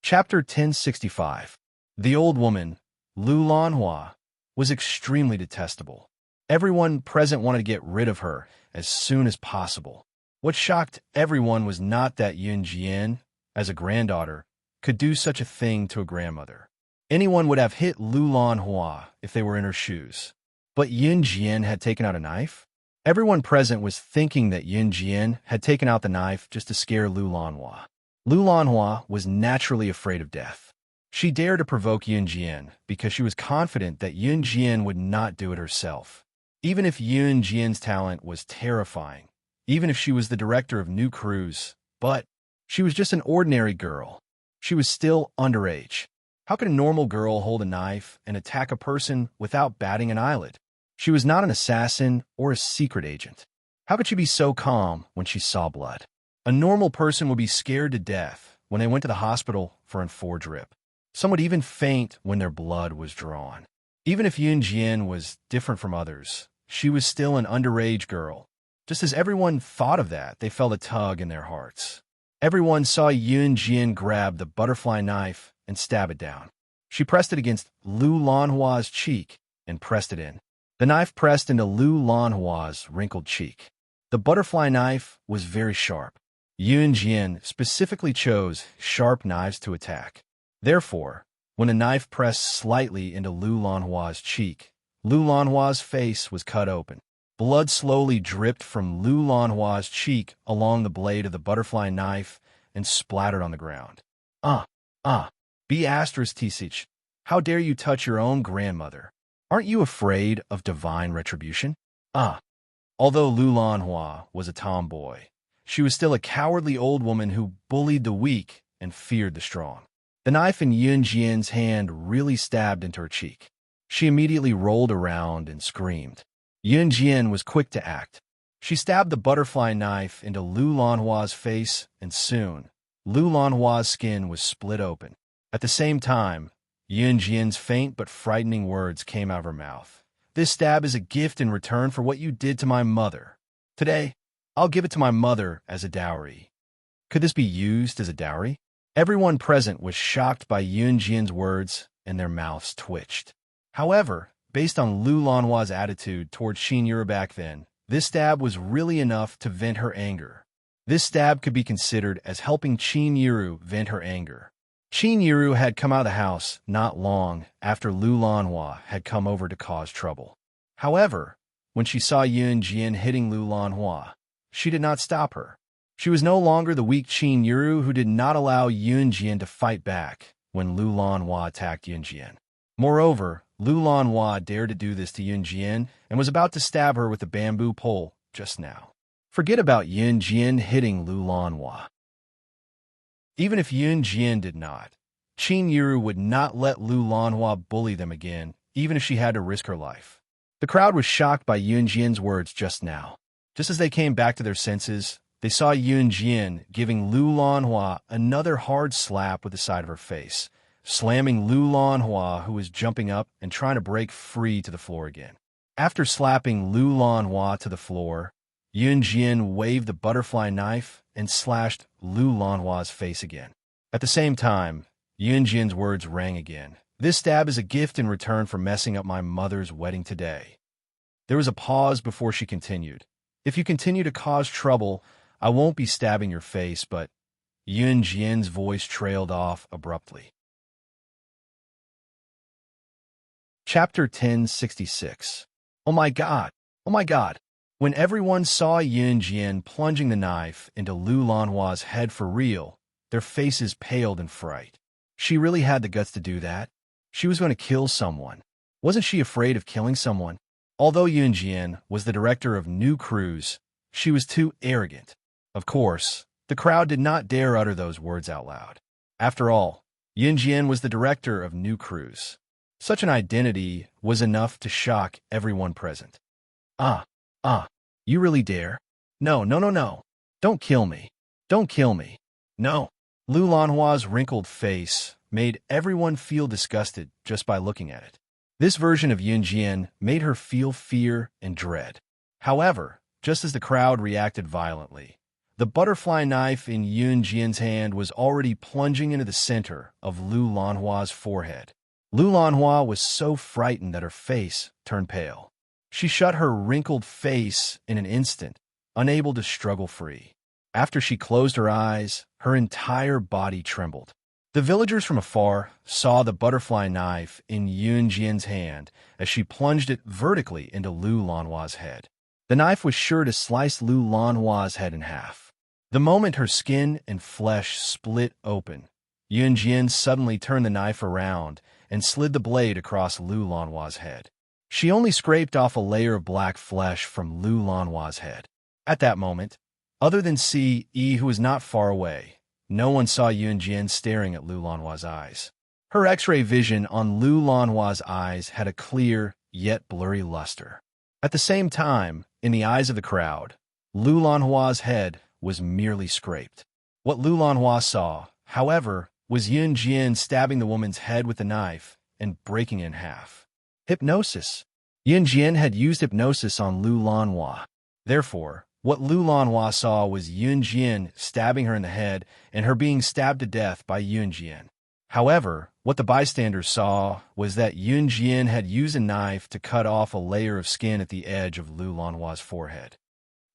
Chapter 1065. The old woman, Lu Lanhua, was extremely detestable. Everyone present wanted to get rid of her as soon as possible. What shocked everyone was not that Yun Jian, as a granddaughter, could do such a thing to a grandmother. Anyone would have hit Lu Lanhua if they were in her shoes. But Yun Jian had taken out a knife? Everyone present was thinking that Yun Jian had taken out the knife just to scare Lu Lanhua. Lu Lanhua was naturally afraid of death. She dared to provoke Yun Jian because she was confident that Yun Jian would not do it herself. Even if Yun Jian's talent was terrifying, even if she was the director of new crews, but she was just an ordinary girl. She was still underage. How could a normal girl hold a knife and attack a person without batting an eyelid? She was not an assassin or a secret agent. How could she be so calm when she saw blood? A normal person would be scared to death when they went to the hospital for a drip. Some would even faint when their blood was drawn. Even if Yun Jian was different from others, she was still an underage girl. Just as everyone thought of that, they felt a tug in their hearts. Everyone saw Yun Jian grab the butterfly knife and stab it down. She pressed it against Lu Lanhua's cheek and pressed it in. The knife pressed into Lu Lanhua's wrinkled cheek. The butterfly knife was very sharp. Yun Jian specifically chose sharp knives to attack. Therefore, when a knife pressed slightly into Lu Lanhua's cheek, Lu Lanhua's face was cut open. Blood slowly dripped from Lu Lanhua's cheek along the blade of the butterfly knife and splattered on the ground. B** Tisich, how dare you touch your own grandmother? Aren't you afraid of divine retribution? Although Lu Lanhua was a tomboy, she was still a cowardly old woman who bullied the weak and feared the strong. The knife in Yun Jian's hand really stabbed into her cheek. She immediately rolled around and screamed. Yun Jian was quick to act. She stabbed the butterfly knife into Lu Lanhua's face, and soon, Lu Lanhua's skin was split open. At the same time, Yun Jian's faint but frightening words came out of her mouth. This stab is a gift in return for what you did to my mother. Today, I'll give it to my mother as a dowry. Could this be used as a dowry? Everyone present was shocked by Yun Jian's words, and their mouths twitched. However, based on Lu Lanhua's attitude toward Qin Yuru back then, this stab was really enough to vent her anger. This stab could be considered as helping Qin Yuru vent her anger. Qin Yuru had come out of the house not long after Lu Lanhua had come over to cause trouble. However, when she saw Yun Jian hitting Lu Lanhua, she did not stop her. She was no longer the weak Qin Yuru who did not allow Yun Jian to fight back when Lu Lanhua attacked Yun Jian. Moreover, Lu Lanhua dared to do this to Yun Jian and was about to stab her with a bamboo pole just now. Forget about Yun Jian hitting Lu Lanhua. Even if Yun Jian did not, Qin Yuru would not let Lu Lanhua bully them again, even if she had to risk her life. The crowd was shocked by Yun Jian's words just now. Just as they came back to their senses, they saw Yun Jian giving Lu Lanhua another hard slap with the side of her face, slamming Lu Lanhua, who was jumping up and trying to break free, to the floor again. After slapping Lu Lanhua to the floor, Yun Jian waved the butterfly knife and slashed Lu Lanhua's face again. At the same time, Yun Jian's words rang again. This stab is a gift in return for messing up my mother's wedding today. There was a pause before she continued. If you continue to cause trouble, I won't be stabbing your face, but Yun Jian's voice trailed off abruptly. Chapter 1066. Oh my God! Oh my God! When everyone saw Yun Jian plunging the knife into Lu Lanhua's head for real, their faces paled in fright. She really had the guts to do that. She was going to kill someone. Wasn't she afraid of killing someone? Although Yun Jian was the director of New Cruise, she was too arrogant. Of course, the crowd did not dare utter those words out loud. After all, Yun Jian was the director of New Cruise. Such an identity was enough to shock everyone present. You really dare? No. Don't kill me. Don't kill me. No. Lu Lanhua's wrinkled face made everyone feel disgusted just by looking at it. This version of Yun Jian made her feel fear and dread. However, just as the crowd reacted violently, the butterfly knife in Yun Jian's hand was already plunging into the center of Lu Lanhua's forehead. Lu Lanhua was so frightened that her face turned pale. She shut her wrinkled face in an instant, unable to struggle free. After she closed her eyes, her entire body trembled. The villagers from afar saw the butterfly knife in Yun Jian's hand as she plunged it vertically into Lu Lanhua's head. The knife was sure to slice Lu Lanhua's head in half. The moment her skin and flesh split open, Yun Jian suddenly turned the knife around and slid the blade across Lu Lanhua's head. She only scraped off a layer of black flesh from Lu Lanhua's head. At that moment, other than Ce, who was not far away, no one saw Yun Jian staring at Lu Lanhua's eyes. Her X-ray vision on Lu Lanhua's eyes had a clear, yet blurry luster. At the same time, in the eyes of the crowd, Lu Lanhua's head was merely scraped. What Lu Lanhua saw, however, was Yun Jian stabbing the woman's head with the knife and breaking it in half. Hypnosis. Yun Jian had used hypnosis on Lu Lanhua. Therefore, What Lu Lanhua saw was Yun Jian stabbing her in the head and her being stabbed to death by Yun Jian. However, what the bystanders saw was that Yun Jian had used a knife to cut off a layer of skin at the edge of Lu Lanhua's forehead.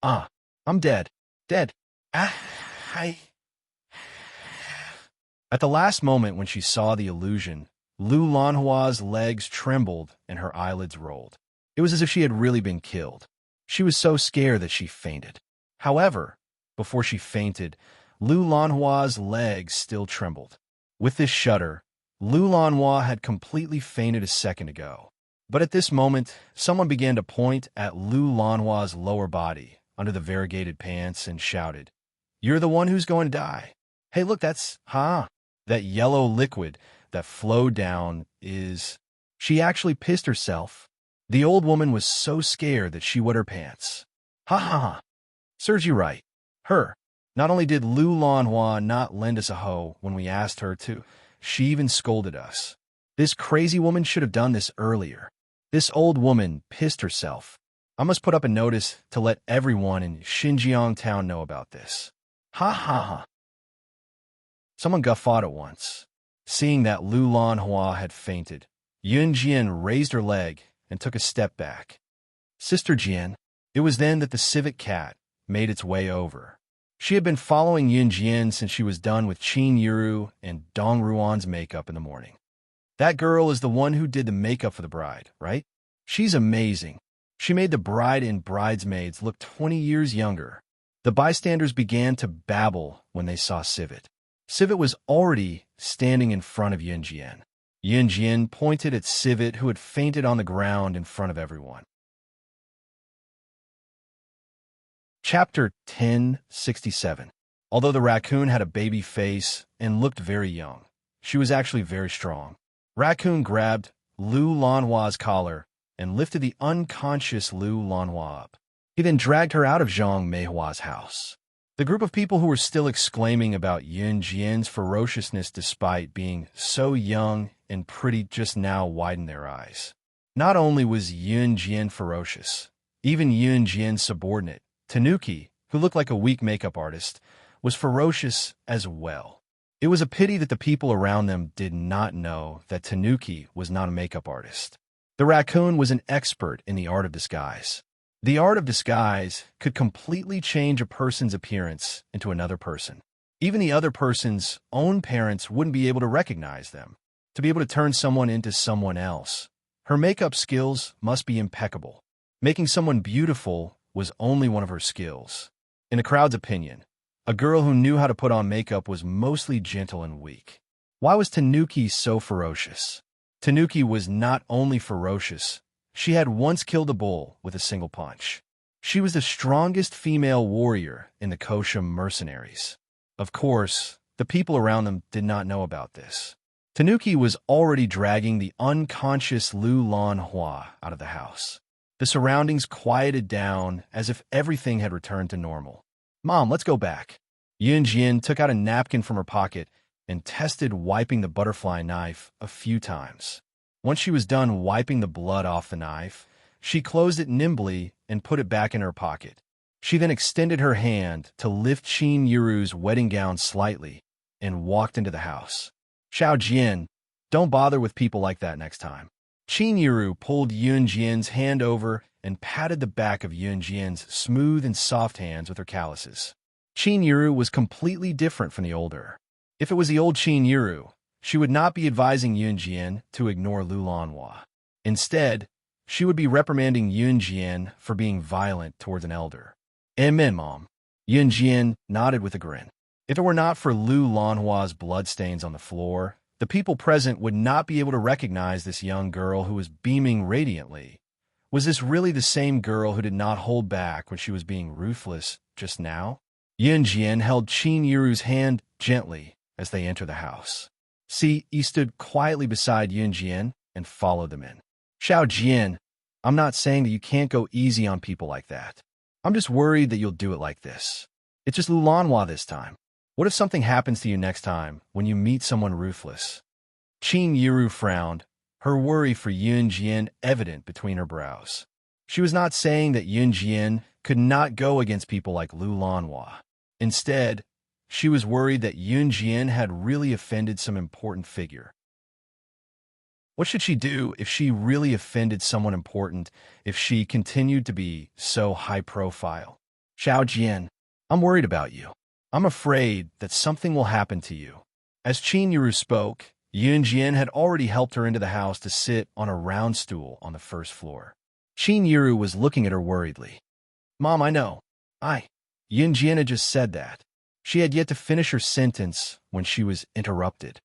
"Ah, I'm dead. Dead. Ah, I..." At the last moment when she saw the illusion, Lu Lanhua's legs trembled and her eyelids rolled. It was as if she had really been killed. She was so scared that she fainted. However, before she fainted, Lu Lanhua's legs still trembled. With this shudder, Lu Lanhua had completely fainted a second ago. But at this moment, someone began to point at Lu Lanhua's lower body under the variegated pants and shouted, "You're the one who's going to die. Hey, look, that's, that yellow liquid that flowed down is..." She actually pissed herself. The old woman was so scared that she wet her pants. Ha ha ha. Serves you right. Her. Not only did Lu Lanhua not lend us a hoe when we asked her to, she even scolded us. This crazy woman should have done this earlier. This old woman pissed herself. I must put up a notice to let everyone in Xinjiang town know about this. Ha ha ha. Someone guffawed at once. Seeing that Lu Lanhua had fainted, Yun Jian raised her leg and took a step back. "Sister Jian." It was then that the civet cat made its way over. She had been following Yun Jian since she was done with Qin Yiru and Dong Ruan's makeup in the morning. That girl is the one who did the makeup for the bride, right? She's amazing. She made the bride and bridesmaids look 20 years younger. The bystanders began to babble when they saw Civet. Civet was already standing in front of Yun Jian. Yun Jian pointed at Civet, who had fainted on the ground in front of everyone. Chapter 1067. Although the raccoon had a baby face and looked very young, she was actually very strong. Raccoon grabbed Lu Lanhua's collar and lifted the unconscious Lu Lanhua up. He then dragged her out of Zhang Meihua's house. The group of people who were still exclaiming about Yun Jian's ferociousness despite being so young and pretty just now widened their eyes. Not only was Yun Jian ferocious, even Yun Jian's subordinate, Tanuki, who looked like a weak makeup artist, was ferocious as well. It was a pity that the people around them did not know that Tanuki was not a makeup artist. The raccoon was an expert in the art of disguise. The art of disguise could completely change a person's appearance into another person. Even the other person's own parents wouldn't be able to recognize them. To be able to turn someone into someone else, her makeup skills must be impeccable. Making someone beautiful was only one of her skills. In the crowd's opinion, a girl who knew how to put on makeup was mostly gentle and weak. Why was Tanuki so ferocious? Tanuki was not only ferocious, she had once killed a bull with a single punch. She was the strongest female warrior in the Kosham mercenaries. Of course, the people around them did not know about this. Tanuki was already dragging the unconscious Lu Lanhua out of the house. The surroundings quieted down as if everything had returned to normal. "Mom, let's go back." Yun Jian took out a napkin from her pocket and tested wiping the butterfly knife a few times. Once she was done wiping the blood off the knife, she closed it nimbly and put it back in her pocket. She then extended her hand to lift Qin Yiru's wedding gown slightly and walked into the house. "Xiao Jian, don't bother with people like that next time." Qin Yiru pulled Yun Jian's hand over and patted the back of Yun Jian's smooth and soft hands with her calluses. Qin Yiru was completely different from the older. If it was the old Qin Yiru, she would not be advising Yun Jian to ignore Lu Lanhua. Instead, she would be reprimanding Yun Jian for being violent towards an elder. "Amen, Mom." Yun Jian nodded with a grin. If it were not for Lu Lanhua's bloodstains on the floor, the people present would not be able to recognize this young girl who was beaming radiantly. Was this really the same girl who did not hold back when she was being ruthless just now? Yun Jian held Qin Yiru's hand gently as they entered the house. He stood quietly beside Yun Jian and followed them in. "Xiao Jian, I'm not saying that you can't go easy on people like that. I'm just worried that you'll do it like this. It's just Lu Lanhua this time. What if something happens to you next time when you meet someone ruthless?" Qin Yiru frowned, her worry for Yun Jian evident between her brows. She was not saying that Yun Jian could not go against people like Lu Lanhua. Instead, she was worried that Yun Jian had really offended some important figure. What should she do if she really offended someone important, if she continued to be so high profile? Xiao Jian, I'm worried about you. I'm afraid that something will happen to you. As Qin Yuru spoke, Yun Jian had already helped her into the house to sit on a round stool on the first floor. Qin Yuru was looking at her worriedly. Mom, I know. Yun Jian had just said that. She had yet to finish her sentence when she was interrupted.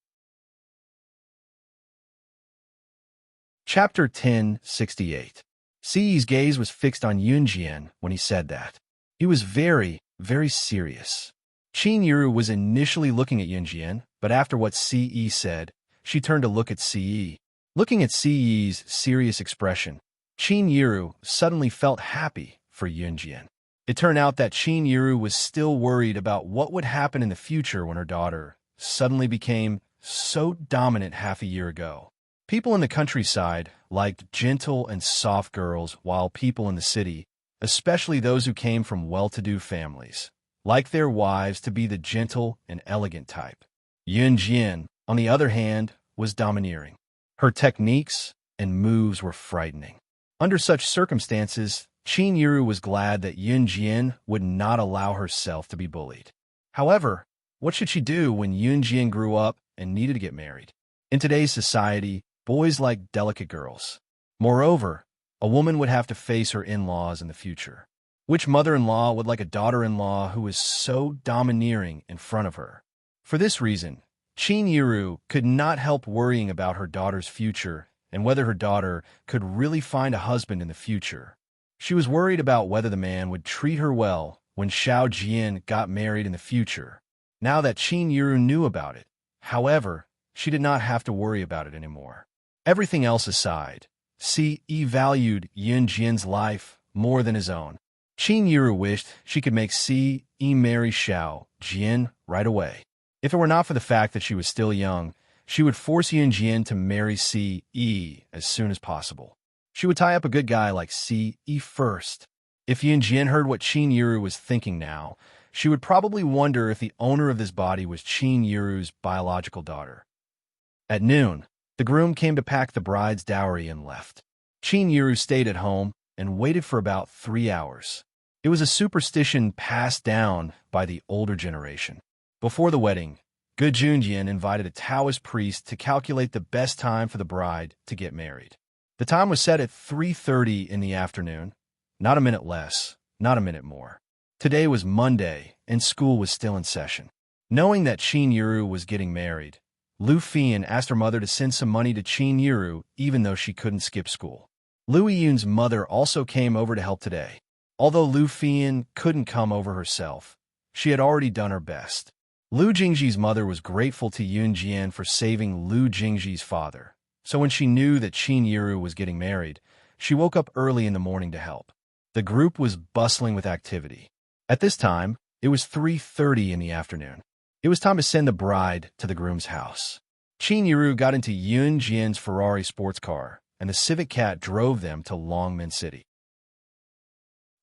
Chapter 1068. Si's gaze was fixed on Yun Jian when he said that. He was very, very serious. Qin Yuru was initially looking at Yun Jian, but after what Ce said, she turned to look at Ce. Looking at Ce's serious expression, Qin Yuru suddenly felt happy for Yun Jian. It turned out that Qin Yuru was still worried about what would happen in the future when her daughter suddenly became so dominant half a year ago. People in the countryside liked gentle and soft girls, while people in the city, especially those who came from well-to-do families, liked their wives to be the gentle and elegant type. Yun Jian, on the other hand, was domineering. Her techniques and moves were frightening. Under such circumstances, Qin Yuru was glad that Yun Jian would not allow herself to be bullied. However, what should she do when Yun Jian grew up and needed to get married? In today's society, boys like delicate girls. Moreover, a woman would have to face her in-laws in the future. Which mother-in-law would like a daughter-in-law who is so domineering in front of her? For this reason, Qin Yuru could not help worrying about her daughter's future and whether her daughter could really find a husband in the future. She was worried about whether the man would treat her well when Xiao Jian got married in the future. Now that Qin Yuru knew about it, however, she did not have to worry about it anymore. Everything else aside, Ce valued Yun Jian's life more than his own. Qin Yuru wished she could make Ce marry Xiao Jian right away. If it were not for the fact that she was still young, she would force Yun Jian to marry Ce as soon as possible. She would tie up a good guy like Ce first. If Yun Jian heard what Qin Yuru was thinking now, she would probably wonder if the owner of this body was Qin Yuru's biological daughter. At noon, the groom came to pack the bride's dowry and left. Qin Yuru stayed at home and waited for about 3 hours. It was a superstition passed down by the older generation. Before the wedding, Ge Junjian invited a Taoist priest to calculate the best time for the bride to get married. The time was set at 3:30 in the afternoon, not a minute less, not a minute more. Today was Monday, and school was still in session. Knowing that Qin Yuru was getting married, Lu Fian asked her mother to send some money to Qin Yuru even though she couldn't skip school. Lu Yun's mother also came over to help today. Although Lu Fian couldn't come over herself, she had already done her best. Lu Jingji's mother was grateful to Yun Jian for saving Lu Jingji's father, so when she knew that Qin Yuru was getting married, she woke up early in the morning to help. The group was bustling with activity. At this time, it was 3:30 in the afternoon. It was time to send the bride to the groom's house. Qin Yuru got into Yun Jian's Ferrari sports car, and the Civic Cat drove them to Longmen City.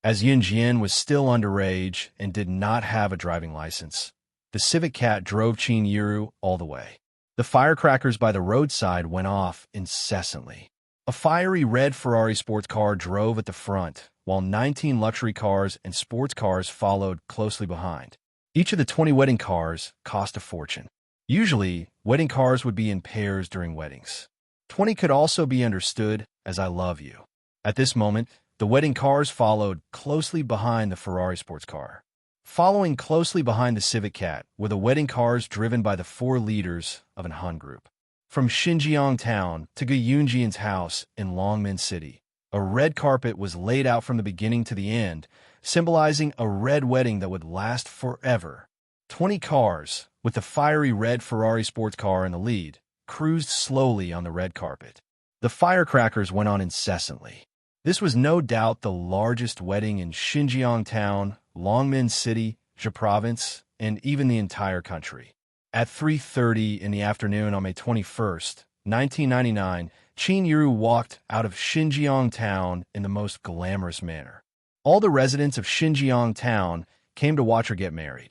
As Yun Jian was still underage and did not have a driving license, the Civic Cat drove Qin Yuru all the way. The firecrackers by the roadside went off incessantly. A fiery red Ferrari sports car drove at the front, while 19 luxury cars and sports cars followed closely behind. Each of the 20 wedding cars cost a fortune. Usually, wedding cars would be in pairs during weddings. 20 could also be understood as I love you. At this moment, the wedding cars followed closely behind the Ferrari sports car. Following closely behind the Civic Cat were the wedding cars driven by the 4 leaders of an Han group. From Xinjiang town to Ge Yunjian's house in Longmen City, a red carpet was laid out from the beginning to the end, symbolizing a red wedding that would last forever. 20 cars, with the fiery red Ferrari sports car in the lead, cruised slowly on the red carpet. The firecrackers went on incessantly. This was no doubt the largest wedding in Xinjiang town, Longmen City, Zhe province, and even the entire country. At 3:30 in the afternoon on May 21st, 1999, Qin Yuru walked out of Xinjiang town in the most glamorous manner. All the residents of Xinjiang town came to watch her get married.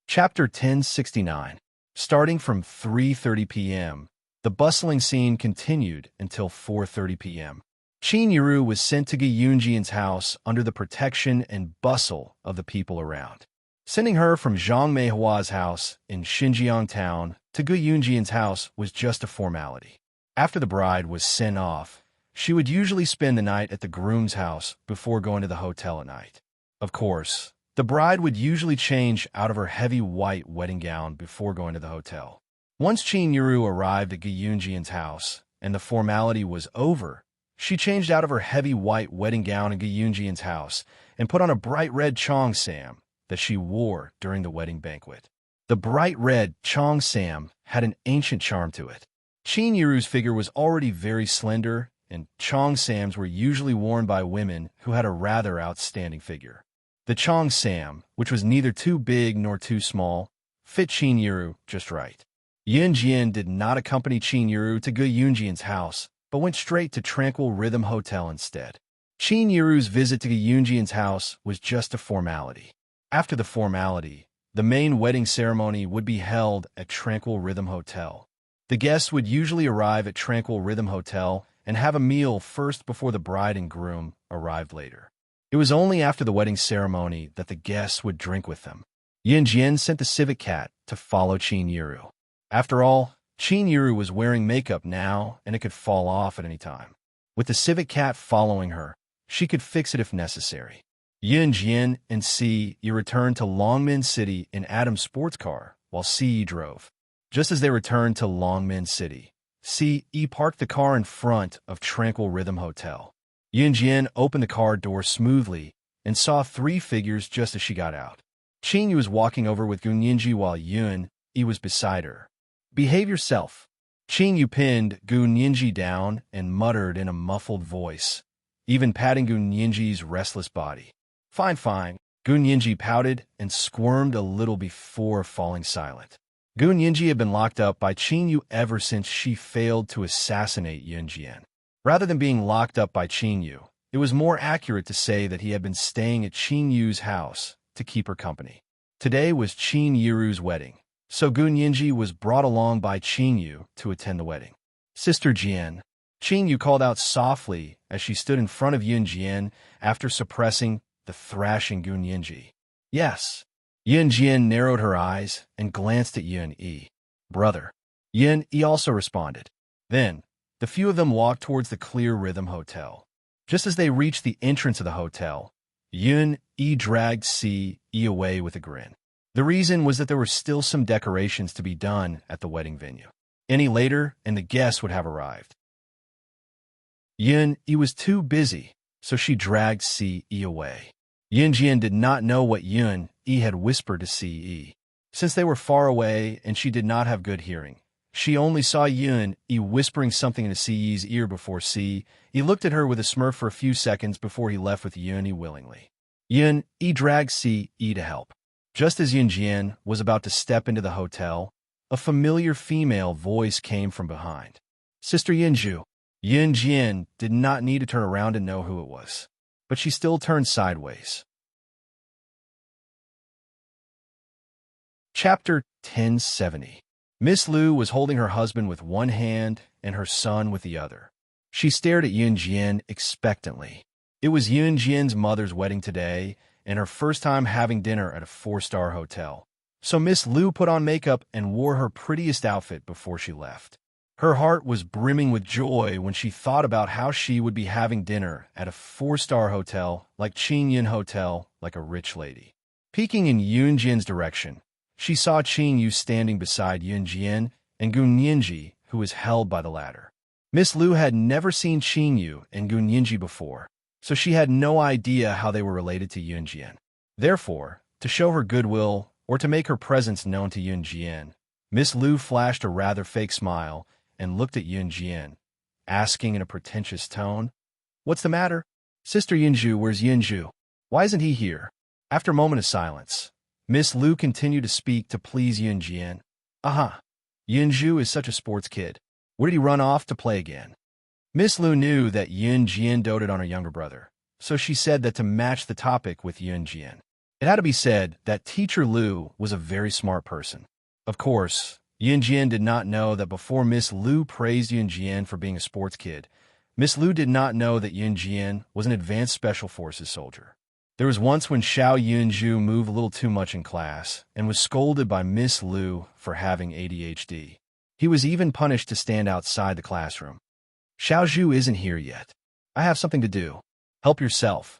Chapter 1069. Starting from 3:30 p.m., the bustling scene continued until 4:30 p.m. Qin Yiru was sent to Gu Yunjian's house under the protection and bustle of the people around. Sending her from Zhang Meihua's house in Xinjiang town to Gu Yunjian's house was just a formality. After the bride was sent off, she would usually spend the night at the groom's house before going to the hotel at night. Of course, the bride would usually change out of her heavy white wedding gown before going to the hotel. Once Qin Yiru arrived at Gu Yunjian's house and the formality was over, she changed out of her heavy white wedding gown in Gu Yunjian's house and put on a bright red cheongsam that she wore during the wedding banquet. The bright red cheongsam had an ancient charm to it. Qin Yiru's figure was already very slender, and cheongsams were usually worn by women who had a rather outstanding figure. The cheongsam, which was neither too big nor too small, fit Qin Yiru just right. Yun Jian did not accompany Qin Yiru to Gu Yunjian's house, but went straight to Tranquil Rhythm Hotel instead. Qin Yiru's visit to Gu Yunjian's house was just a formality. After the formality, the main wedding ceremony would be held at Tranquil Rhythm Hotel. The guests would usually arrive at Tranquil Rhythm Hotel and have a meal first before the bride and groom arrived later. It was only after the wedding ceremony that the guests would drink with them. Yun Jian sent the civet cat to follow Qin Yiru. After all, Qin Yiru was wearing makeup now, and it could fall off at any time. With the civet cat following her, she could fix it if necessary. Yun Jian and Si Yi returned to Longmen City in Adam's sports car, while Si Yi drove. Just as they returned to Longmen City, Si Yi parked the car in front of Tranquil Rhythm Hotel. Yun Jian opened the car door smoothly and saw three figures just as she got out. Qin Yu was walking over with Gun Yinji while Yun Yi was beside her. "Behave yourself." Qin Yu pinned Gun Yinji down and muttered in a muffled voice, even patting Gun Yinji's restless body. "Fine, fine." Gun Yinji pouted and squirmed a little before falling silent. Gun Yinji had been locked up by Qin Yu ever since she failed to assassinate Yun Jian. Rather than being locked up by Qin Yu, it was more accurate to say that he had been staying at Qin Yu's house to keep her company. Today was Qin Yiru's wedding, so Gun Yinji was brought along by Qin Yu to attend the wedding. "Sister Jian," Qin Yu called out softly as she stood in front of Yun Jian after suppressing the thrashing Gun Yinji. "Yes." Yun Jian narrowed her eyes and glanced at Yun Yi. "Brother." Yun Yi also responded. Then, the few of them walked towards the Clear Rhythm Hotel. Just as they reached the entrance of the hotel, Yun Yi dragged Si Yi away with a grin. The reason was that there were still some decorations to be done at the wedding venue. Any later, and the guests would have arrived. Yun Yi was too busy, so she dragged Si Yi away. Yun Jian did not know what Yun Yi had whispered to Si Yi. Since they were far away and she did not have good hearing, she only saw Yun Yi whispering something into Si Yi's ear before Si Yi looked at her with a smirk for a few seconds before he left with Yun Yi willingly. Yun Yi dragged Si Yi to help. Just as Yun Jian was about to step into the hotel, a familiar female voice came from behind. "Sister Yinju." Yun Jian did not need to turn around and know who it was, but she still turned sideways. Chapter 1070. Miss Lu was holding her husband with one hand and her son with the other. She stared at Yun Jian expectantly. It was Yun Jian's mother's wedding today, and her first time having dinner at a 4-star hotel. So Miss Lu put on makeup and wore her prettiest outfit before she left. Her heart was brimming with joy when she thought about how she would be having dinner at a 4-star hotel like Qin Yun Hotel, like a rich lady. Peeking in Yun Jian's direction, she saw Qin Yu standing beside Yun Jian and Gun Yinji, who was held by the latter. Miss Lu had never seen Qin Yu and Gun Yinji before, so she had no idea how they were related to Yun Jian. Therefore, to show her goodwill or to make her presence known to Yun Jian, Miss Lu flashed a rather fake smile and looked at Yun Jian, asking in a pretentious tone, "What's the matter? Sister Yinju, where's Yinju? Why isn't he here?" After a moment of silence, Miss Lu continued to speak to please Yun Jian. "Yinju is such a sports kid. Where did he run off to play again?" Miss Lu knew that Yun Jian doted on her younger brother, so she said that to match the topic with Yun Jian. It had to be said that Teacher Lu was a very smart person. Of course, Yun Jian did not know that before Miss Lu praised Yun Jian for being a sports kid, Miss Lu did not know that Yun Jian was an advanced special forces soldier. There was once when Xiao Yunju moved a little too much in class and was scolded by Miss Lu for having ADHD. He was even punished to stand outside the classroom. Xiao Zhu isn't here yet. I have something to do. Help yourself.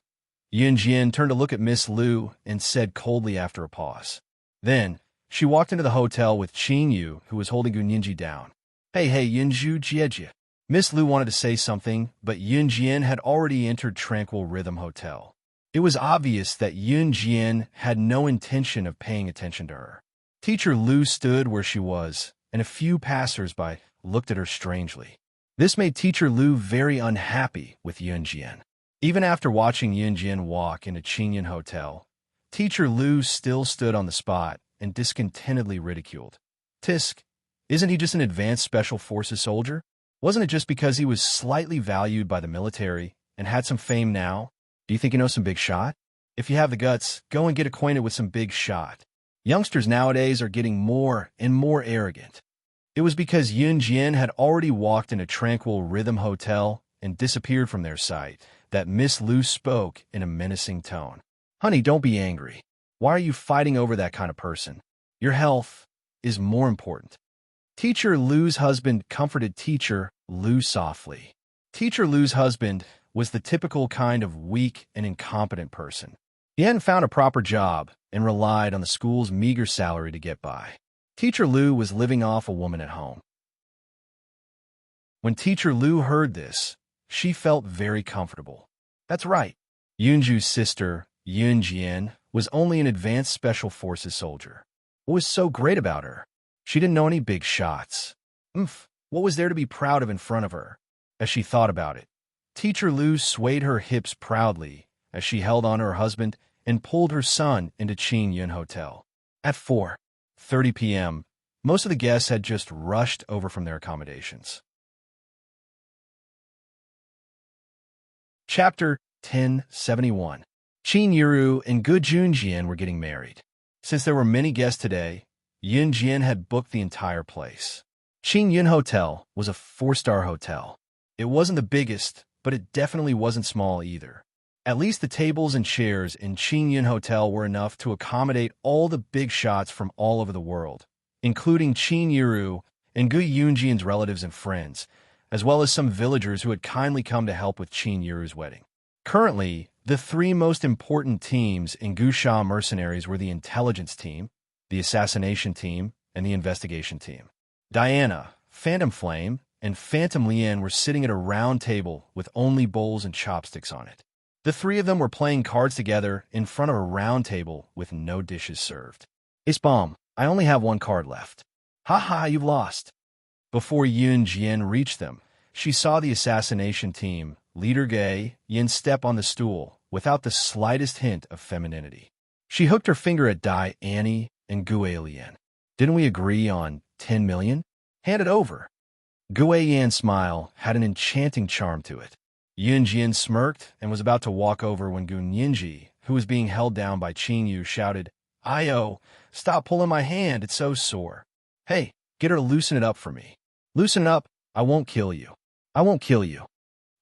Yun Jian turned to look at Miss Lu and said coldly after a pause. Then, she walked into the hotel with Qin Yu, who was holding Gunyinji down. Hey, Yunju Jiejie. Miss Lu wanted to say something, but Yun Jian had already entered Tranquil Rhythm Hotel. It was obvious that Yun Jian had no intention of paying attention to her. Teacher Lu stood where she was, and a few passers-by looked at her strangely. This made Teacher Lu very unhappy with Yun Jian. Even after watching Yun Jian walk into Qingyun Hotel, Teacher Lu still stood on the spot and discontentedly ridiculed. Tisk, isn't he just an advanced special forces soldier? Wasn't it just because he was slightly valued by the military and had some fame now? Do you think you know some big shot? If you have the guts, go and get acquainted with some big shot. Youngsters nowadays are getting more and more arrogant. It was because Yun Jian had already walked into Tranquil Rhythm Hotel and disappeared from their sight that Miss Lu spoke in a menacing tone. Honey, don't be angry. Why are you fighting over that kind of person? Your health is more important. Teacher Lu's husband comforted Teacher Lu softly. Teacher Lu's husband was the typical kind of weak and incompetent person. He hadn't found a proper job and relied on the school's meager salary to get by. Teacher Lu was living off a woman at home. When Teacher Lu heard this, she felt very comfortable. That's right. Yunju's sister, Yun Jian, was only an advanced special forces soldier. What was so great about her? She didn't know any big shots. What was there to be proud of in front of her? As she thought about it, Teacher Lu swayed her hips proudly as she held on to her husband and pulled her son into Qingyun Hotel. At 4:30 p.m., most of the guests had just rushed over from their accommodations. Chapter 1071. Qin Yiru and Gu Junjian were getting married. Since there were many guests today, Yun Jian had booked the entire place. Qingyun Hotel was a 4-star hotel. It wasn't the biggest, but it definitely wasn't small either. At least the tables and chairs in Qingyun Hotel were enough to accommodate all the big shots from all over the world, including Qin Yiru and Gu Yunjian's relatives and friends, as well as some villagers who had kindly come to help with Qin Yiru's wedding. Currently, the three most important teams in Gusha mercenaries were the intelligence team, the assassination team, and the investigation team. Diana, Phantom Flame, and Phantom Lian were sitting at a round table with only bowls and chopsticks on it. The three of them were playing cards together in front of a round table with no dishes served. It's bomb. I only have one card left. Ha, you've lost. Before Yun Jian reached them, she saw the assassination team, leader Gay, Yin step on the stool without the slightest hint of femininity. She hooked her finger at Dai Annie and Gue Lian. Didn't we agree on 10 million? Hand it over. Gue Yan's smile had an enchanting charm to it. Yun Jian smirked and was about to walk over when Gun Yinji, who was being held down by Qin Yu, shouted, Ayo, stop pulling my hand, it's so sore. Hey, get her to loosen it up for me. Loosen it up, I won't kill you. I won't kill you.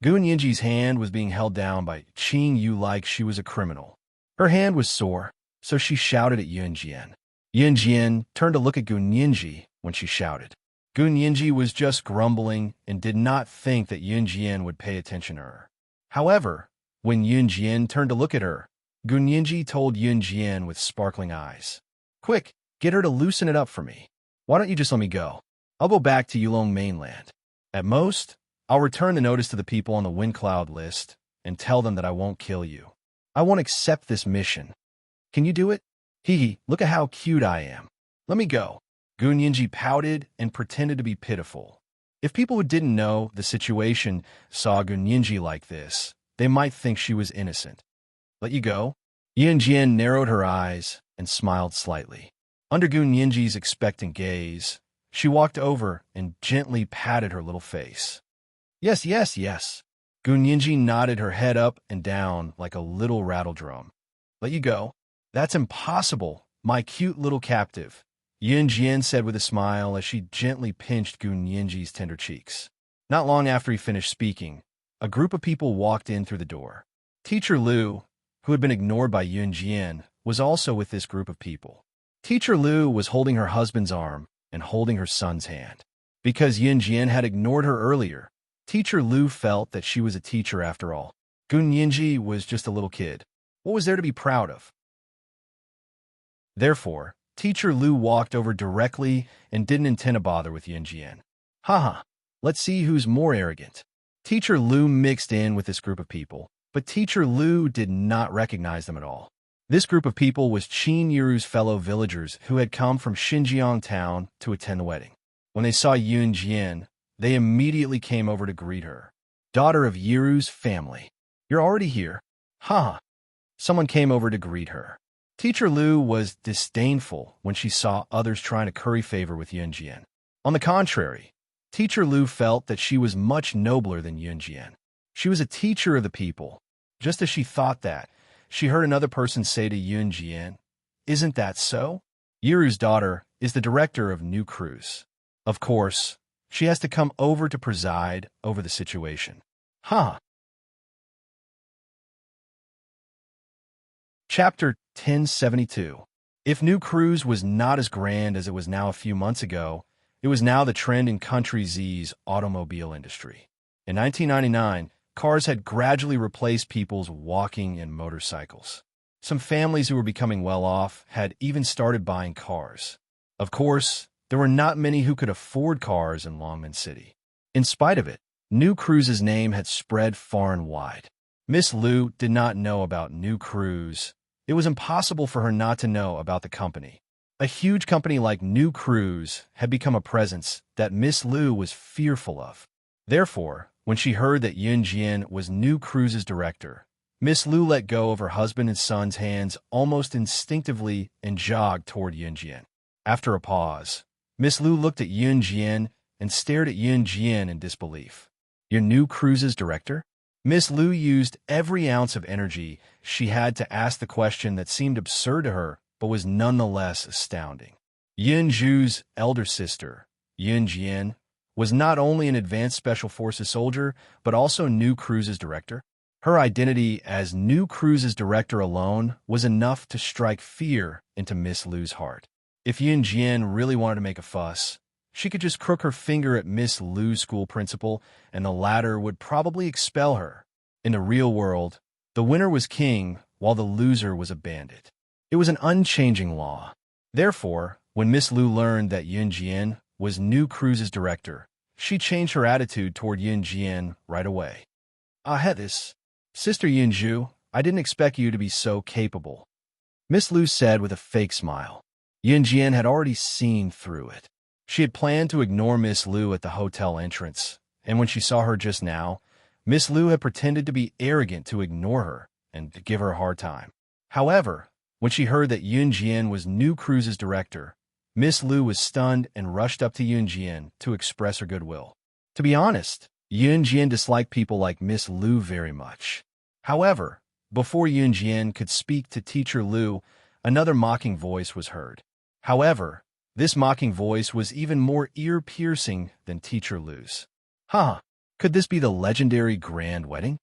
Gun Yinji's hand was being held down by Qin Yu like she was a criminal. Her hand was sore, so she shouted at Yun Jian. Yun Jian turned to look at Gun Yinji when she shouted. Gun Yinji was just grumbling and did not think that Yun Jian would pay attention to her. However, when Yun Jian turned to look at her, Gun Yinji told Yun Jian with sparkling eyes, Quick, get her to loosen it up for me. Why don't you just let me go? I'll go back to Yulong mainland. At most, I'll return the notice to the people on the Wind Cloud list and tell them that I won't kill you. I won't accept this mission. Can you do it? Hee, look at how cute I am. Let me go. Gun Yinji pouted and pretended to be pitiful. If people who didn't know the situation saw Gun Yinji like this, they might think she was innocent. Let you go? Yun Jian narrowed her eyes and smiled slightly. Under Gun Yinji's expectant gaze, she walked over and gently patted her little face. Yes, yes, yes. Gu Nianji nodded her head up and down like a little rattle drum. Let you go? That's impossible, my cute little captive, Yun Jian said with a smile as she gently pinched Gu Nianji's tender cheeks. Not long after he finished speaking, a group of people walked in through the door. Teacher Liu, who had been ignored by Yun Jian, was also with this group of people. Teacher Liu was holding her husband's arm and holding her son's hand. Because Yun Jian had ignored her earlier, Teacher Liu felt that she was a teacher after all. Gu Nianji was just a little kid. What was there to be proud of? Therefore, Teacher Liu walked over directly and didn't intend to bother with Yun Jian. Haha, let's see who's more arrogant. Teacher Liu mixed in with this group of people, but Teacher Liu did not recognize them at all. This group of people was Qin Yiru's fellow villagers who had come from Xinjiang town to attend the wedding. When they saw Yun Jian, they immediately came over to greet her. Daughter of Yiru's family. You're already here? Haha. Someone came over to greet her. Teacher Liu was disdainful when she saw others trying to curry favor with Yun Jian. On the contrary, Teacher Liu felt that she was much nobler than Yun Jian. She was a teacher of the people. Just as she thought that, she heard another person say to Yun Jian, "Isn't that so? Yiru's daughter is the director of new cruise. Of course, she has to come over to preside over the situation." Huh. Chapter 1072. If New Cruise was not as grand as it was now a few months ago, it was now the trend in Country Z's automobile industry. In 1999, cars had gradually replaced people's walking and motorcycles. Some families who were becoming well-off had even started buying cars. Of course, there were not many who could afford cars in Longmen City. In spite of it, New Cruise's name had spread far and wide. Miss Liu did not know about New Cruise. It was impossible for her not to know about the company. A huge company like New Cruise had become a presence that Miss Liu was fearful of. Therefore, when she heard that Yun Jian was New Cruise's director, Miss Liu let go of her husband and son's hands almost instinctively and jogged toward Yun Jian. After a pause, Miss Liu looked at Yun Jian and stared at Yun Jian in disbelief. Your New Cruise's director? Miss Liu used every ounce of energy she had to ask the question that seemed absurd to her, but was nonetheless astounding. Yun Zhu's elder sister, Yun Jian, was not only an advanced Special Forces soldier, but also New Cruise's director. Her identity as New Cruise's director alone was enough to strike fear into Miss Liu's heart. If Yun Jian really wanted to make a fuss, she could just crook her finger at Miss Liu's school principal, and the latter would probably expel her. In the real world, the winner was king, while the loser was a bandit. It was an unchanging law. Therefore, when Miss Liu learned that Yun Jian was New Cruise's director, she changed her attitude toward Yun Jian right away. This, Sister Yun Zhu, I didn't expect you to be so capable, Miss Liu said with a fake smile. Yun Jian had already seen through it. She had planned to ignore Miss Liu at the hotel entrance, and when she saw her just now, Miss Liu had pretended to be arrogant to ignore her and to give her a hard time. However, when she heard that Yun Jian was New Cruise's director, Miss Liu was stunned and rushed up to Yun Jian to express her goodwill. To be honest, Yun Jian disliked people like Miss Liu very much. However, before Yun Jian could speak to Teacher Liu, another mocking voice was heard. However, this mocking voice was even more ear-piercing than Teacher Liu's. Could this be the legendary Grand Wedding?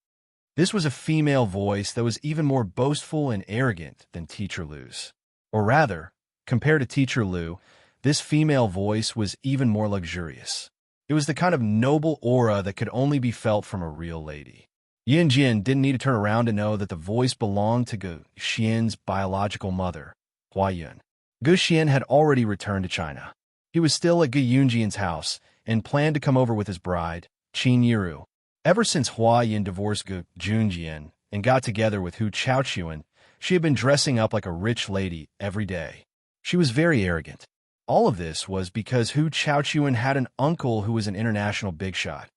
This was a female voice that was even more boastful and arrogant than Teacher Liu's. Or rather, compared to Teacher Liu, this female voice was even more luxurious. It was the kind of noble aura that could only be felt from a real lady. Yun Jian didn't need to turn around to know that the voice belonged to Gu Xian's biological mother, Hua Yun. Gu Xian had already returned to China. He was still at Gu Yunjian's house and planned to come over with his bride, Qin Yiru. Ever since Hua Yun divorced Gu Junjian and got together with Hu Chaochuan, she had been dressing up like a rich lady every day. She was very arrogant. All of this was because Hu Chaochuan had an uncle who was an international big shot.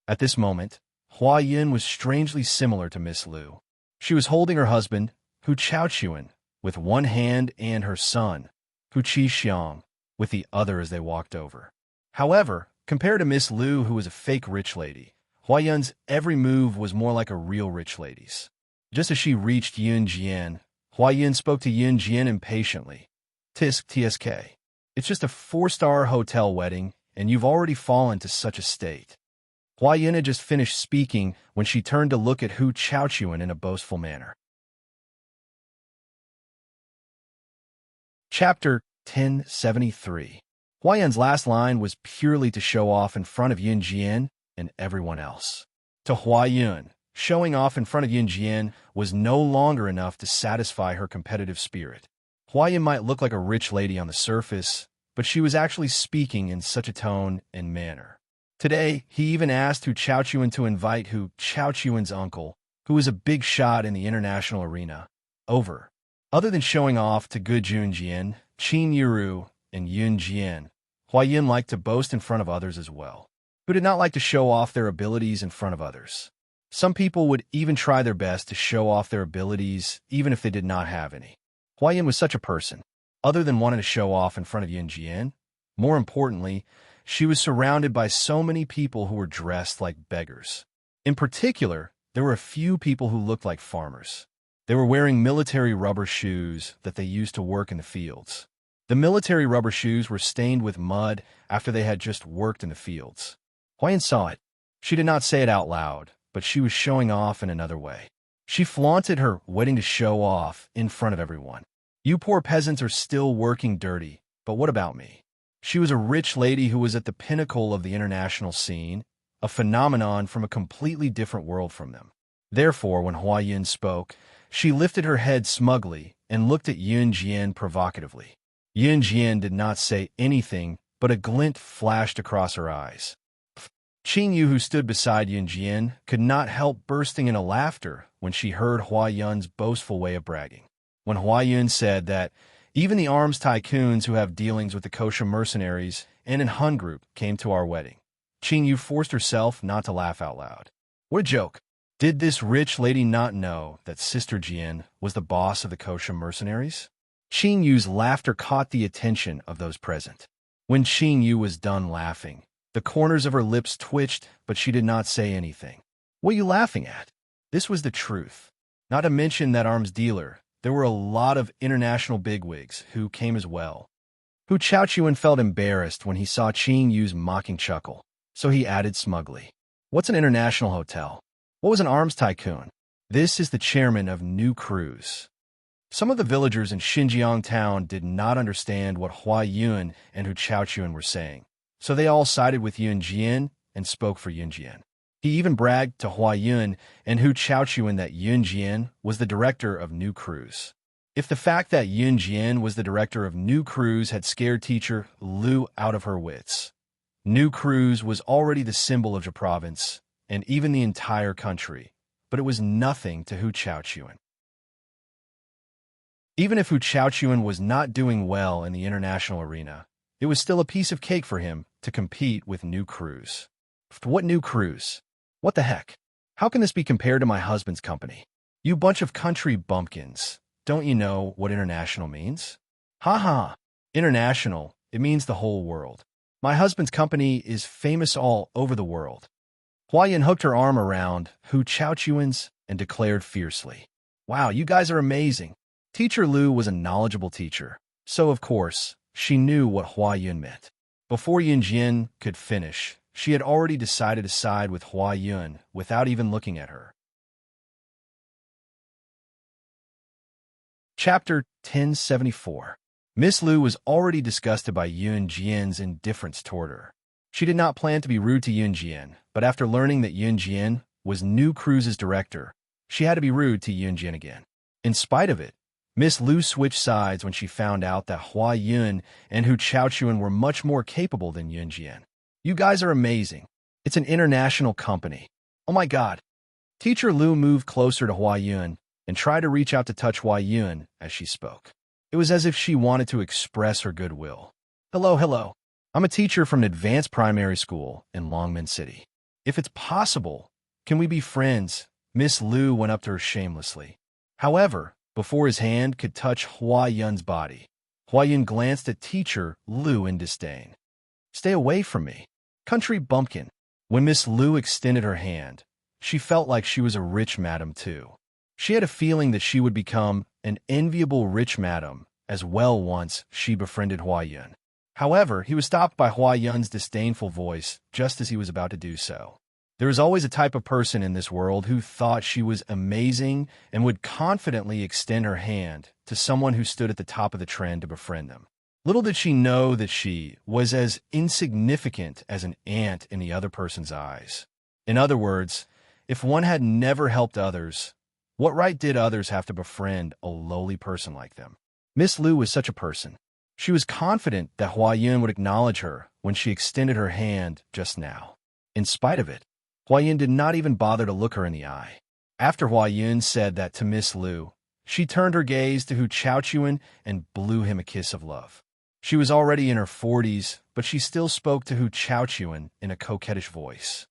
At this moment, Hua Yun was strangely similar to Miss Liu. She was holding her husband, Hu Chaochuan, with one hand and her son, Hu Qixiang, with the other as they walked over. However, Compared to Miss Lu, who was a fake rich lady, Hua Yun's every move was more like a real rich lady's. Just as she reached Yun Jian, Hua Yun spoke to Yun Jian impatiently. Tisk TSK. It's just a 4-star hotel wedding, and you've already fallen to such a state. Hua Yun had just finished speaking when she turned to look at Hu Chaochuan in a boastful manner. Chapter 1073. Hua Yun's last line was purely to show off in front of Yun Jian and everyone else. To Hua Yun, showing off in front of Yun Jian was no longer enough to satisfy her competitive spirit. Hua Yun might look like a rich lady on the surface, but she was actually speaking in such a tone and manner. Today, he even asked Hu Chaochuan to invite Hu Chaochuan's uncle, who was a big shot in the international arena, over. Other than showing off to Gu Junjian, Qin Yiru, and Yun Jian, Hua Yun liked to boast in front of others as well, who did not like to show off their abilities in front of others. Some people would even try their best to show off their abilities even if they did not have any. Hua Yun was such a person. Other than wanting to show off in front of Yun Jian, more importantly, she was surrounded by so many people who were dressed like beggars. In particular, there were a few people who looked like farmers. They were wearing military rubber shoes that they used to work in the fields. The military rubber shoes were stained with mud after they had just worked in the fields. Hua Yun saw it. She did not say it out loud, but she was showing off in another way. She flaunted her wedding to show off in front of everyone. You poor peasants are still working dirty, but what about me? She was a rich lady who was at the pinnacle of the international scene, a phenomenon from a completely different world from them. Therefore, when Hua Yun spoke, she lifted her head smugly and looked at Yun Jian provocatively. Yun Jian did not say anything, but a glint flashed across her eyes. Qin Yu, who stood beside Yun Jian, could not help bursting into laughter when she heard Hua Yun's boastful way of bragging. When Hua Yun said that even the arms tycoons who have dealings with the kosher mercenaries and in Hun Group came to our wedding, Qin Yu forced herself not to laugh out loud. What a joke! Did this rich lady not know that Sister Jian was the boss of the kosher mercenaries? Qin Yu's laughter caught the attention of those present. When Qin Yu was done laughing, the corners of her lips twitched, but she did not say anything. What are you laughing at? This was the truth. Not to mention that arms dealer, there were a lot of international bigwigs who came as well. Hu Chaochuan felt embarrassed when he saw Qin Yu's mocking chuckle, so he added smugly, "What's an international hotel? What was an arms tycoon? This is the chairman of New Cruise." Some of the villagers in Xinjiang town did not understand what Hua Yun and Hu Chaochuan were saying, so they all sided with Yun Jian and spoke for Yun Jian. He even bragged to Hua Yun and Hu Chaochuan that Yun Jian was the director of New Cruise. If the fact that Yun Jian was the director of New Cruise had scared teacher Lu out of her wits, New Cruise was already the symbol of the province and even the entire country, but it was nothing to Hu Chaochuan. Even if Hu Chaochuan was not doing well in the international arena, it was still a piece of cake for him to compete with New Cruise. What New Cruise? What the heck? How can this be compared to my husband's company? You bunch of country bumpkins. Don't you know what international means? Ha ha. International, it means the whole world. My husband's company is famous all over the world. Hua Yun hooked her arm around Hu Chaochuan's and declared fiercely, "Wow, you guys are amazing." Teacher Lu was a knowledgeable teacher, so of course, she knew what Hua Yun meant. Before Yun Jian could finish, she had already decided to side with Hua Yun without even looking at her. Chapter 1074. Miss Lu was already disgusted by Yun Jian's indifference toward her. She did not plan to be rude to Yun Jian, but after learning that Yun Jian was New Cruise's director, she had to be rude to Yun Jian again. In spite of it, Miss Lu switched sides when she found out that Hua Yun and Hu Chaochuan were much more capable than Yun Jian. You guys are amazing. It's an international company. Oh my god. Teacher Lu moved closer to Hua Yun and tried to reach out to touch Hua Yun as she spoke. It was as if she wanted to express her goodwill. Hello. I'm a teacher from an advanced primary school in Longmen City. If it's possible, can we be friends? Miss Lu went up to her shamelessly. However, before his hand could touch Hua Yun's body, Hua Yun glanced at teacher Lu in disdain. Stay away from me. Country bumpkin. When Miss Lu extended her hand, she felt like she was a rich madam too. She had a feeling that she would become an enviable rich madam as well once she befriended Hua Yun. However, he was stopped by Hua Yun's disdainful voice just as he was about to do so. There is always a type of person in this world who thought she was amazing and would confidently extend her hand to someone who stood at the top of the trend to befriend them. Little did she know that she was as insignificant as an ant in the other person's eyes. In other words, if one had never helped others, what right did others have to befriend a lowly person like them? Miss Lu was such a person. She was confident that Hua Yun would acknowledge her when she extended her hand just now. In spite of it, Hua Yun did not even bother to look her in the eye. After Hua Yun said that to Miss Lu, she turned her gaze to Hu Chaochuan and blew him a kiss of love. She was already in her 40s, but she still spoke to Hu Chaochuan in a coquettish voice.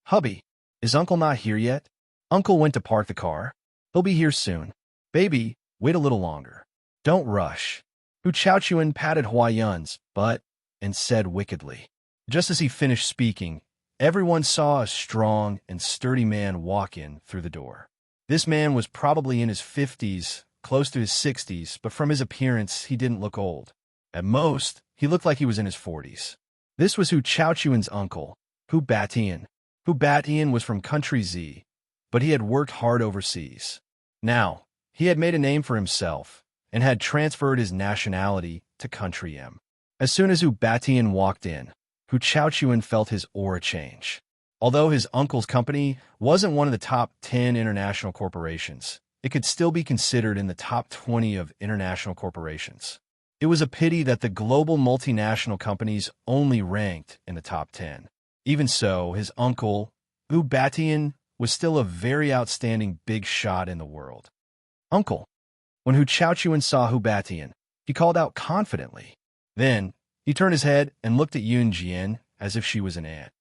"Hubby, is Uncle not here yet? Uncle went to park the car. He'll be here soon. Baby, wait a little longer. Don't rush." Hu Chaochuan patted Hua Yun's butt and said wickedly. Just as he finished speaking, everyone saw a strong and sturdy man walk in through the door. This man was probably in his 50s, close to his 60s, but from his appearance, he didn't look old. At most, he looked like he was in his 40s. This was Hu Chaochuan's uncle, Hu Batian. Hu Batian was from Country Z, but he had worked hard overseas. Now, he had made a name for himself and had transferred his nationality to Country M. As soon as Hu Batian walked in, Hu Chaochuan felt his aura change. Although his uncle's company wasn't one of the top 10 international corporations, it could still be considered in the top 20 of international corporations. It was a pity that the global multinational companies only ranked in the top 10. Even so, his uncle, Hu Batian, was still a very outstanding big shot in the world. "Uncle." When Hu Chaochuan saw Hu Batian, he called out confidently. Then, he turned his head and looked at Yun Jian as if she was an ant.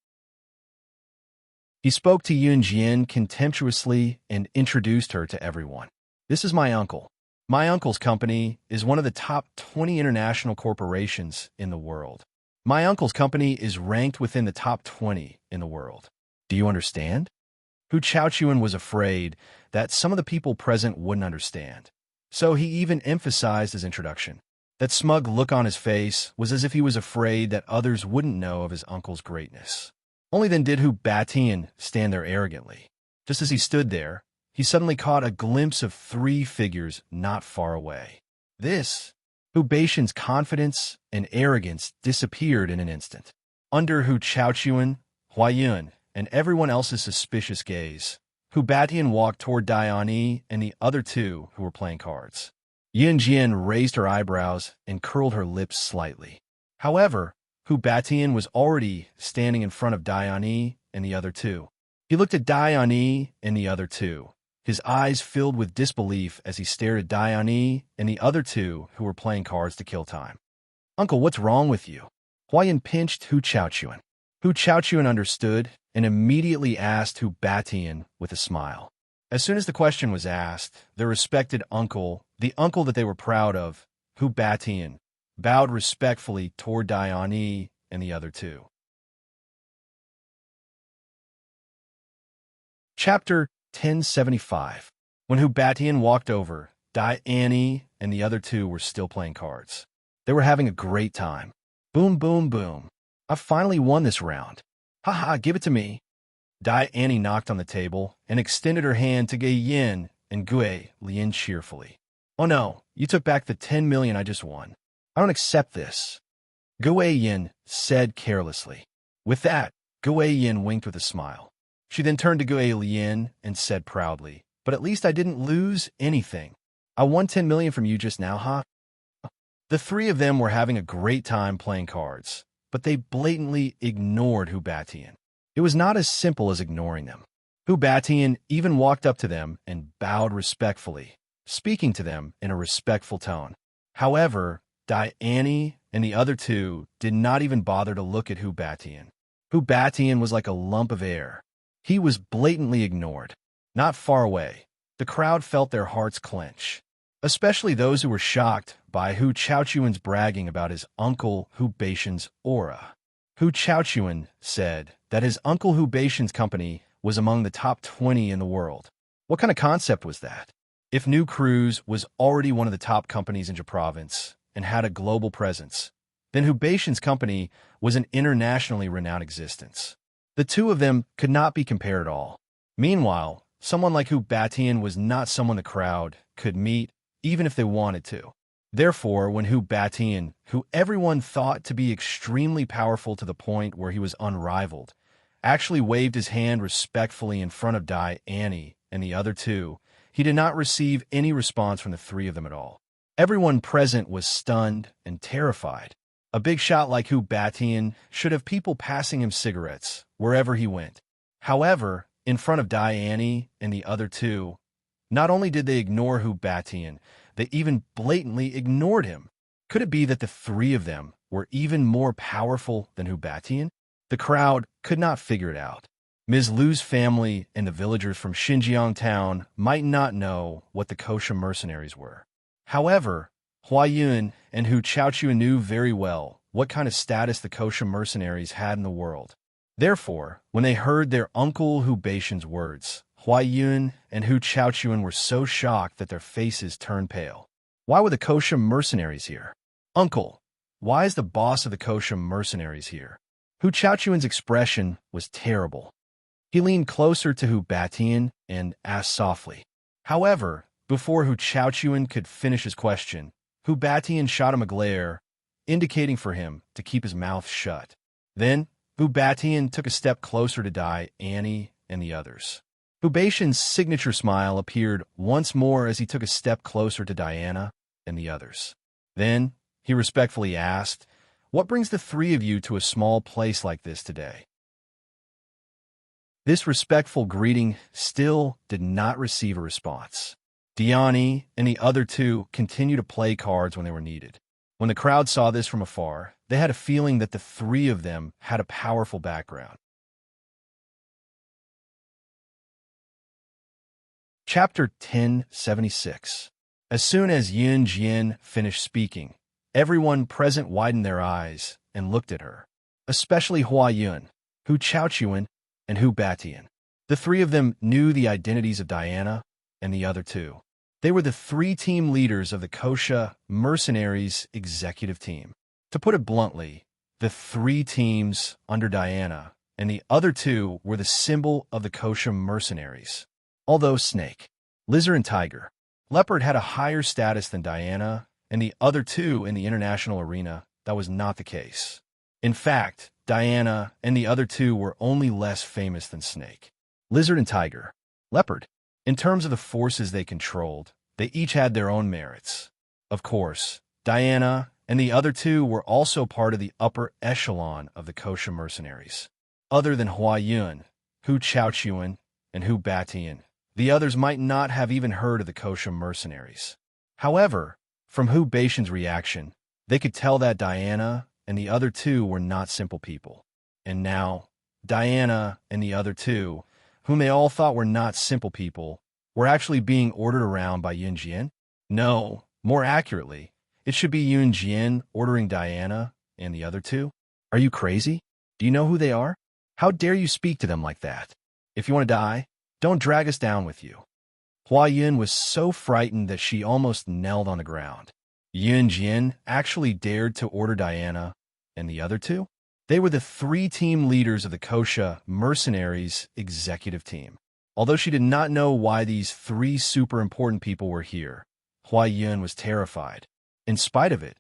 He spoke to Yun Jian contemptuously and introduced her to everyone. "This is my uncle. My uncle's company is one of the top 20 international corporations in the world. My uncle's company is ranked within the top 20 in the world. Do you understand?" Hu Chaochuan was afraid that some of the people present wouldn't understand. So he even emphasized his introduction. That smug look on his face was as if he was afraid that others wouldn't know of his uncle's greatness. Only then did Hu Batian stand there arrogantly. Just as he stood there, he suddenly caught a glimpse of 3 figures not far away. Hu Batian's confidence and arrogance disappeared in an instant. Under Hu Chaochuan, Hua Yun, and everyone else's suspicious gaze, Hu Batian walked toward Diani and the other 2 who were playing cards. Yun Jian raised her eyebrows and curled her lips slightly. However, Hu Batian was already standing in front of Diani and the other 2. He looked at Diani and the other 2. His eyes filled with disbelief as he stared at Diani and the other 2 who were playing cards to kill time. "Uncle, what's wrong with you?" Hua Yun pinched Hu Chaochuan. Hu Chaochuan understood and immediately asked Hu Batian with a smile. As soon as the question was asked, their respected uncle, the uncle that they were proud of, Hu Batian, bowed respectfully toward Diani and the other 2. Chapter 1075. When Hu Batian walked over, Diani and the other 2 were still playing cards. They were having a great time. "Boom, boom, boom. I finally won this round. Haha, give it to me." Diani knocked on the table and extended her hand to Gai Yin and Gui Lien cheerfully. "Oh no, you took back the 10 million I just won. I don't accept this," Gui Yin said carelessly. With that, Gui Yin winked with a smile. She then turned to Gui Lien and said proudly, "But at least I didn't lose anything. I won 10 million from you just now, huh?" The 3 of them were having a great time playing cards, but they blatantly ignored Hu Batian. It was not as simple as ignoring them. Hu Batian even walked up to them and bowed respectfully, speaking to them in a respectful tone. However, Diani and the other 2 did not even bother to look at Hu Batian. Hu Batian was like a lump of air. He was blatantly ignored. Not far away, the crowd felt their hearts clench, especially those who were shocked by Hu Chaochuan's bragging about his uncle Hu Batian's aura. Hu Chaochuan said that his uncle Hu Beishan's company was among the top 20 in the world. What kind of concept was that? If New Cruise was already one of the top companies in Jia province and had a global presence, then Hu Beishan's company was an internationally renowned existence. The two of them could not be compared at all. Meanwhile, someone like Hu Batian was not someone the crowd could meet, even if they wanted to. Therefore, when Hu Batian, who everyone thought to be extremely powerful to the point where he was unrivaled, actually waved his hand respectfully in front of Dai Annie and the other two, he did not receive any response from the three of them at all. Everyone present was stunned and terrified. A big shot like Hu Batian should have people passing him cigarettes wherever he went. However, in front of Dai Annie and the other two, not only did they ignore Hu Batian, they even blatantly ignored him. Could it be that the three of them were even more powerful than Hu Batian? The crowd could not figure it out. Ms. Lu's family and the villagers from Xinjiang town might not know what the Kosha mercenaries were. However, Hua Yun and Hu Chaochuan knew very well what kind of status the Kosha mercenaries had in the world. Therefore, when they heard their uncle Hu Beishan's words, Hua Yun and Hu Chaochuan were so shocked that their faces turned pale. Why were the Kosha mercenaries here? Uncle, why is the boss of the Kosha mercenaries here? Hu Chaochuan's expression was terrible. He leaned closer to Hu Batian and asked softly. However, before Hu Chaochuan could finish his question, Hu Batian shot him a glare, indicating for him to keep his mouth shut. Then, Hu Batian took a step closer to Dai Annie and the others. Hu Beishan's signature smile appeared once more as he took a step closer to Diana and the others. Then, he respectfully asked, "What brings the three of you to a small place like this today?" This respectful greeting still did not receive a response. Diani and the other two continued to play cards when they were needed. When the crowd saw this from afar, they had a feeling that the three of them had a powerful background. Chapter 1076. As soon as Yun Jian finished speaking, everyone present widened their eyes and looked at her, especially Hua Yun, Hu Chaochuan, and Hu Batian. The three of them knew the identities of Diana and the other two. They were the three team leaders of the Kosha Mercenaries executive team. To put it bluntly, the three teams under Diana and the other two were the symbol of the Kosha Mercenaries. Although Snake, Lizard and Tiger, Leopard had a higher status than Diana and the other two in the international arena, that was not the case. In fact, Diana and the other two were only less famous than Snake, Lizard and Tiger, Leopard. In terms of the forces they controlled, they each had their own merits. Of course, Diana and the other two were also part of the upper echelon of the Kosha mercenaries. Other than Hua Yun, Hu Chaochuan, and Hu Batian, the others might not have even heard of the Kosha mercenaries. However, from Hu Beishan's reaction, they could tell that Diana and the other two were not simple people. And now, Diana and the other two, whom they all thought were not simple people, were actually being ordered around by Yun Jian? No, more accurately, it should be Yun Jian ordering Diana and the other two. Are you crazy? Do you know who they are? How dare you speak to them like that? If you want to die, don't drag us down with you. Hua Yun was so frightened that she almost knelt on the ground. Yun Jian actually dared to order Diana and the other two? They were the three team leaders of the Kosha Mercenaries executive team. Although she did not know why these three super important people were here, Hua Yun was terrified. In spite of it,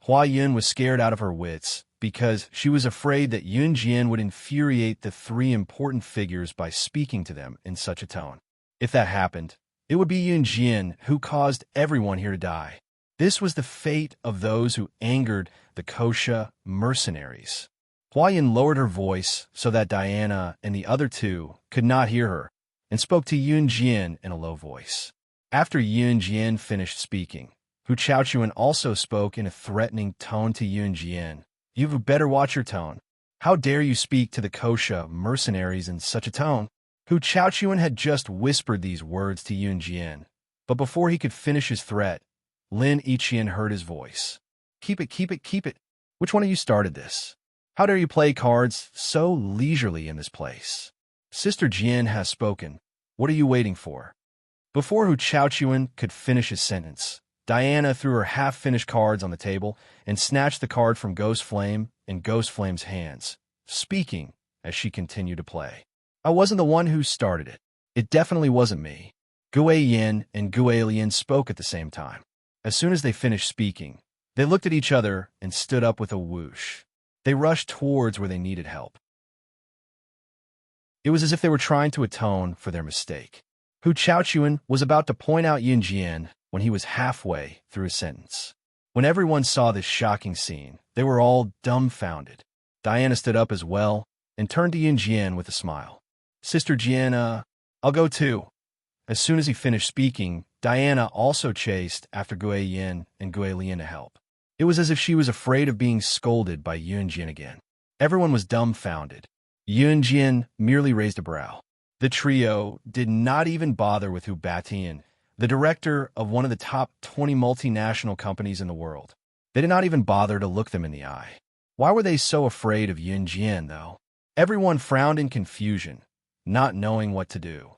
Hua Yun was scared out of her wits because she was afraid that Yun Jian would infuriate the three important figures by speaking to them in such a tone. If that happened, it would be Yun Jian who caused everyone here to die. This was the fate of those who angered the Kosha mercenaries. Hua Yun lowered her voice so that Diana and the other two could not hear her, and spoke to Yun Jian in a low voice. After Yun Jian finished speaking, Hu Chaochuan also spoke in a threatening tone to Yun Jian. You better watch your tone. How dare you speak to the Kosha mercenaries in such a tone? Hu Chaochuan had just whispered these words to Yun Jian, but before he could finish his threat, Lin Yiqian heard his voice. Keep it, keep it, keep it. Which one of you started this? How dare you play cards so leisurely in this place? Sister Jian has spoken. What are you waiting for? Before Hu Chaochuan could finish his sentence, Diana threw her half-finished cards on the table and snatched the card from Ghost Flame in Ghost Flame's hands, speaking as she continued to play. I wasn't the one who started it. It definitely wasn't me. Gue Yin and Gue Lian spoke at the same time. As soon as they finished speaking, they looked at each other and stood up with a whoosh. They rushed towards where they needed help. It was as if they were trying to atone for their mistake. Hu Chaochuan was about to point out Yin Jian when he was halfway through his sentence. When everyone saw this shocking scene, they were all dumbfounded. Diana stood up as well and turned to Yin Jian with a smile. Sister Jian, I'll go too. As soon as he finished speaking, Diana also chased after Gue Yin and Gue Lian to help. It was as if she was afraid of being scolded by Yun Jian again. Everyone was dumbfounded. Yun Jian merely raised a brow. The trio did not even bother with Hu Batian, the director of one of the top 20 multinational companies in the world. They did not even bother to look them in the eye. Why were they so afraid of Yun Jian, though? Everyone frowned in confusion, not knowing what to do.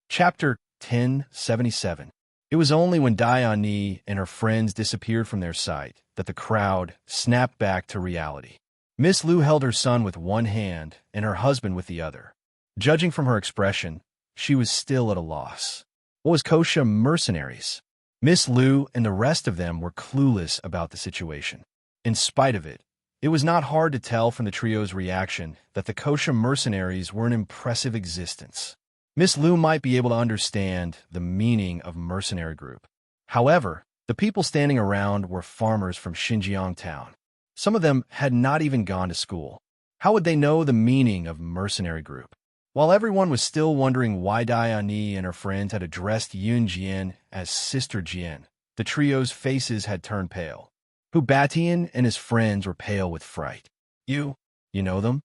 Chapter 1077. It was only when Diane and her friends disappeared from their sight that the crowd snapped back to reality. Miss Lu held her son with one hand and her husband with the other. Judging from her expression, she was still at a loss. What was Kosha mercenaries? Miss Lu and the rest of them were clueless about the situation. In spite of it, it was not hard to tell from the trio's reaction that the Kosha mercenaries were an impressive existence. Miss Lu might be able to understand the meaning of mercenary group. However, the people standing around were farmers from Xinjiang town. Some of them had not even gone to school. How would they know the meaning of mercenary group? While everyone was still wondering why Diane and her friends had addressed Yun Jian as Sister Jian, the trio's faces had turned pale. Hu Batian and his friends were pale with fright. You know them?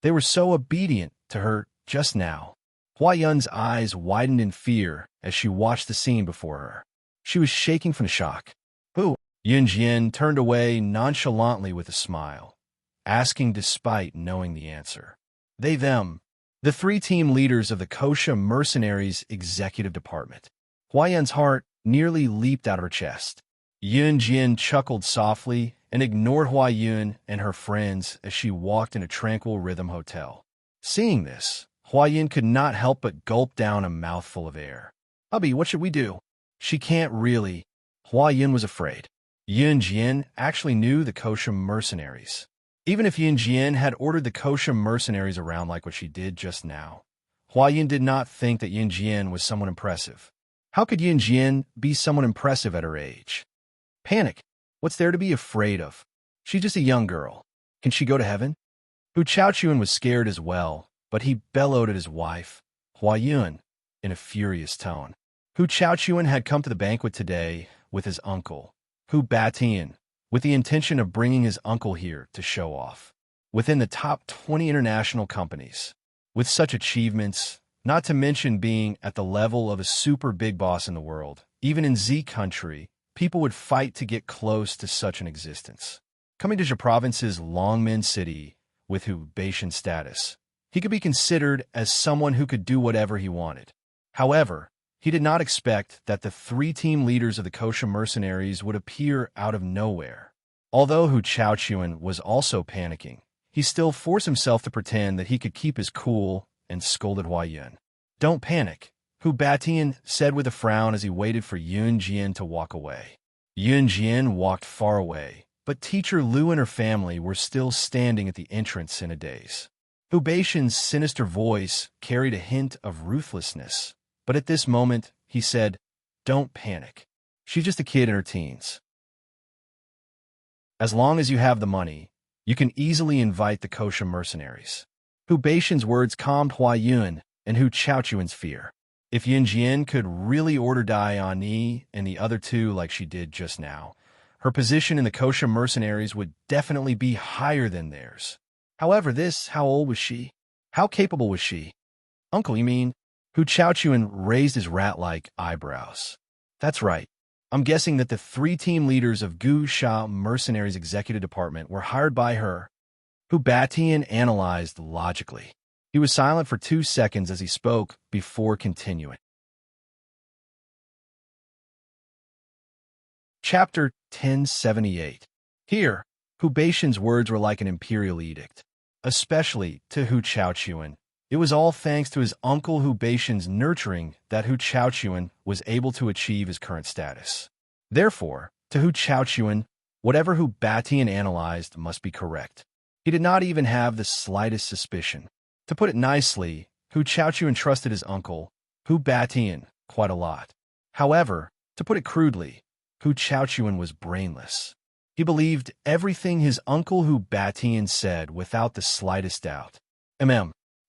They were so obedient to her just now. Hua Yun's eyes widened in fear as she watched the scene before her. She was shaking from shock. Who? Yun Jian turned away nonchalantly with a smile, asking despite knowing the answer. They, them. The three team leaders of the Kosha Mercenaries Executive Department. Hua Yun's heart nearly leaped out of her chest. Yun Jian chuckled softly and ignored Hua Yun and her friends as she walked in a tranquil rhythm hotel. Seeing this, Hua Yun could not help but gulp down a mouthful of air. Hubby, what should we do? She can't really. Hua Yun was afraid. Yun Jian actually knew the Kosha mercenaries. Even if Yun Jian had ordered the Kosha mercenaries around like what she did just now, Hua Yun did not think that Yun Jian was someone impressive. How could Yun Jian be someone impressive at her age? Panic. What's there to be afraid of? She's just a young girl. Can she go to heaven? Hu Chaochuan was scared as well, but he bellowed at his wife, Hua Yun, in a furious tone. Hu Chaochuan had come to the banquet today with his uncle, Hu Batian, with the intention of bringing his uncle here to show off. Within the top 20 international companies, with such achievements, not to mention being at the level of a super big boss in the world, even in Z country, people would fight to get close to such an existence. Coming to Zhe province's Longmen city with Hu Baishan status, he could be considered as someone who could do whatever he wanted. However, he did not expect that the three team leaders of the Kosha mercenaries would appear out of nowhere. Although Hu Chaochuan was also panicking, he still forced himself to pretend that he could keep his cool and scolded Hua Yun. Don't panic, Hu Batian said with a frown as he waited for Yun Jian to walk away. Yun Jian walked far away, but teacher Lu and her family were still standing at the entrance in a daze. Hu Baishan's sinister voice carried a hint of ruthlessness. But at this moment, he said, don't panic. She's just a kid in her teens. As long as you have the money, you can easily invite the Kosha mercenaries. Hu Baishan's words calmed Hua Yun and Hu Chaochuan's fear. If Yun Jian could really order Diane and the other two like she did just now, her position in the Kosha mercenaries would definitely be higher than theirs. However, how old was she? How capable was she? Uncle, you mean? Hu Chaochuan raised his rat-like eyebrows. That's right. I'm guessing that the three team leaders of Gu Sha Mercenaries Executive Department were hired by her, who Batian analyzed logically. He was silent for 2 seconds as he spoke before continuing. Chapter 1078. Here, Hu Beishan's words were like an imperial edict, especially to Hu Chaochuan. It was all thanks to his uncle Hu Beishan's nurturing that Hu Chaochuan was able to achieve his current status. Therefore, to Hu Chaochuan, whatever Hu Batian analyzed must be correct. He did not even have the slightest suspicion. To put it nicely, Hu Chaochuan trusted his uncle, Hu Batian, quite a lot. However, to put it crudely, Hu Chaochuan was brainless. He believed everything his uncle Hu Batian said without the slightest doubt.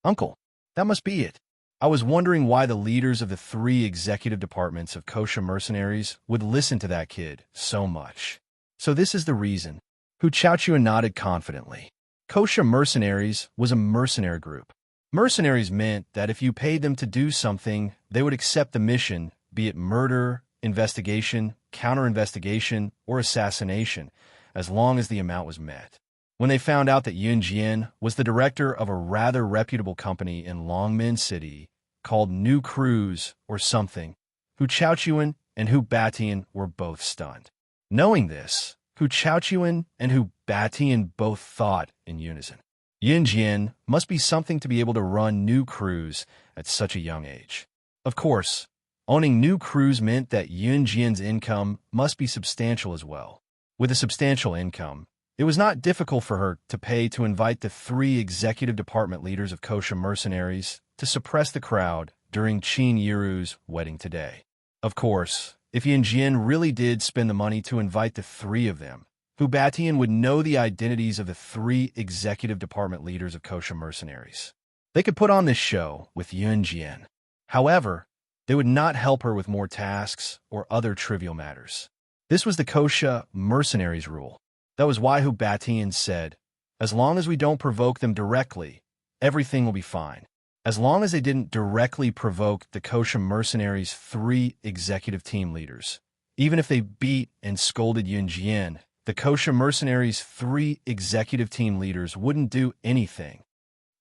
Uncle, that must be it. I was wondering why the leaders of the three executive departments of Kosha Mercenaries would listen to that kid so much. So this is the reason. Hu Chaochuan nodded confidently. Kosha Mercenaries was a mercenary group. Mercenaries meant that if you paid them to do something, they would accept the mission, be it murder, investigation, counter-investigation, or assassination, as long as the amount was met. When they found out that Yun Jian was the director of a rather reputable company in Longmen City called New Cruise or something, Hu Chaochuan and Hu Batian were both stunned. Knowing this, Hu Chaochuan and Hu Batian both thought in unison. Yun Jian must be something to be able to run New Cruise at such a young age. Of course, owning New Cruise meant that Yun Jian's income must be substantial as well. With a substantial income, it was not difficult for her to pay to invite the three executive department leaders of Kosha Mercenaries to suppress the crowd during Qin Yiru's wedding today. Of course, if Yun Jian really did spend the money to invite the three of them, Hu Batian would know the identities of the three executive department leaders of Kosha Mercenaries. They could put on this show with Yun Jian. However, they would not help her with more tasks or other trivial matters. This was the Kosha Mercenaries rule. That was why Hu Batian said, as long as we don't provoke them directly, everything will be fine. As long as they didn't directly provoke the Kosha Mercenaries' three executive team leaders. Even if they beat and scolded Yun Jian, the Kosha Mercenaries' three executive team leaders wouldn't do anything.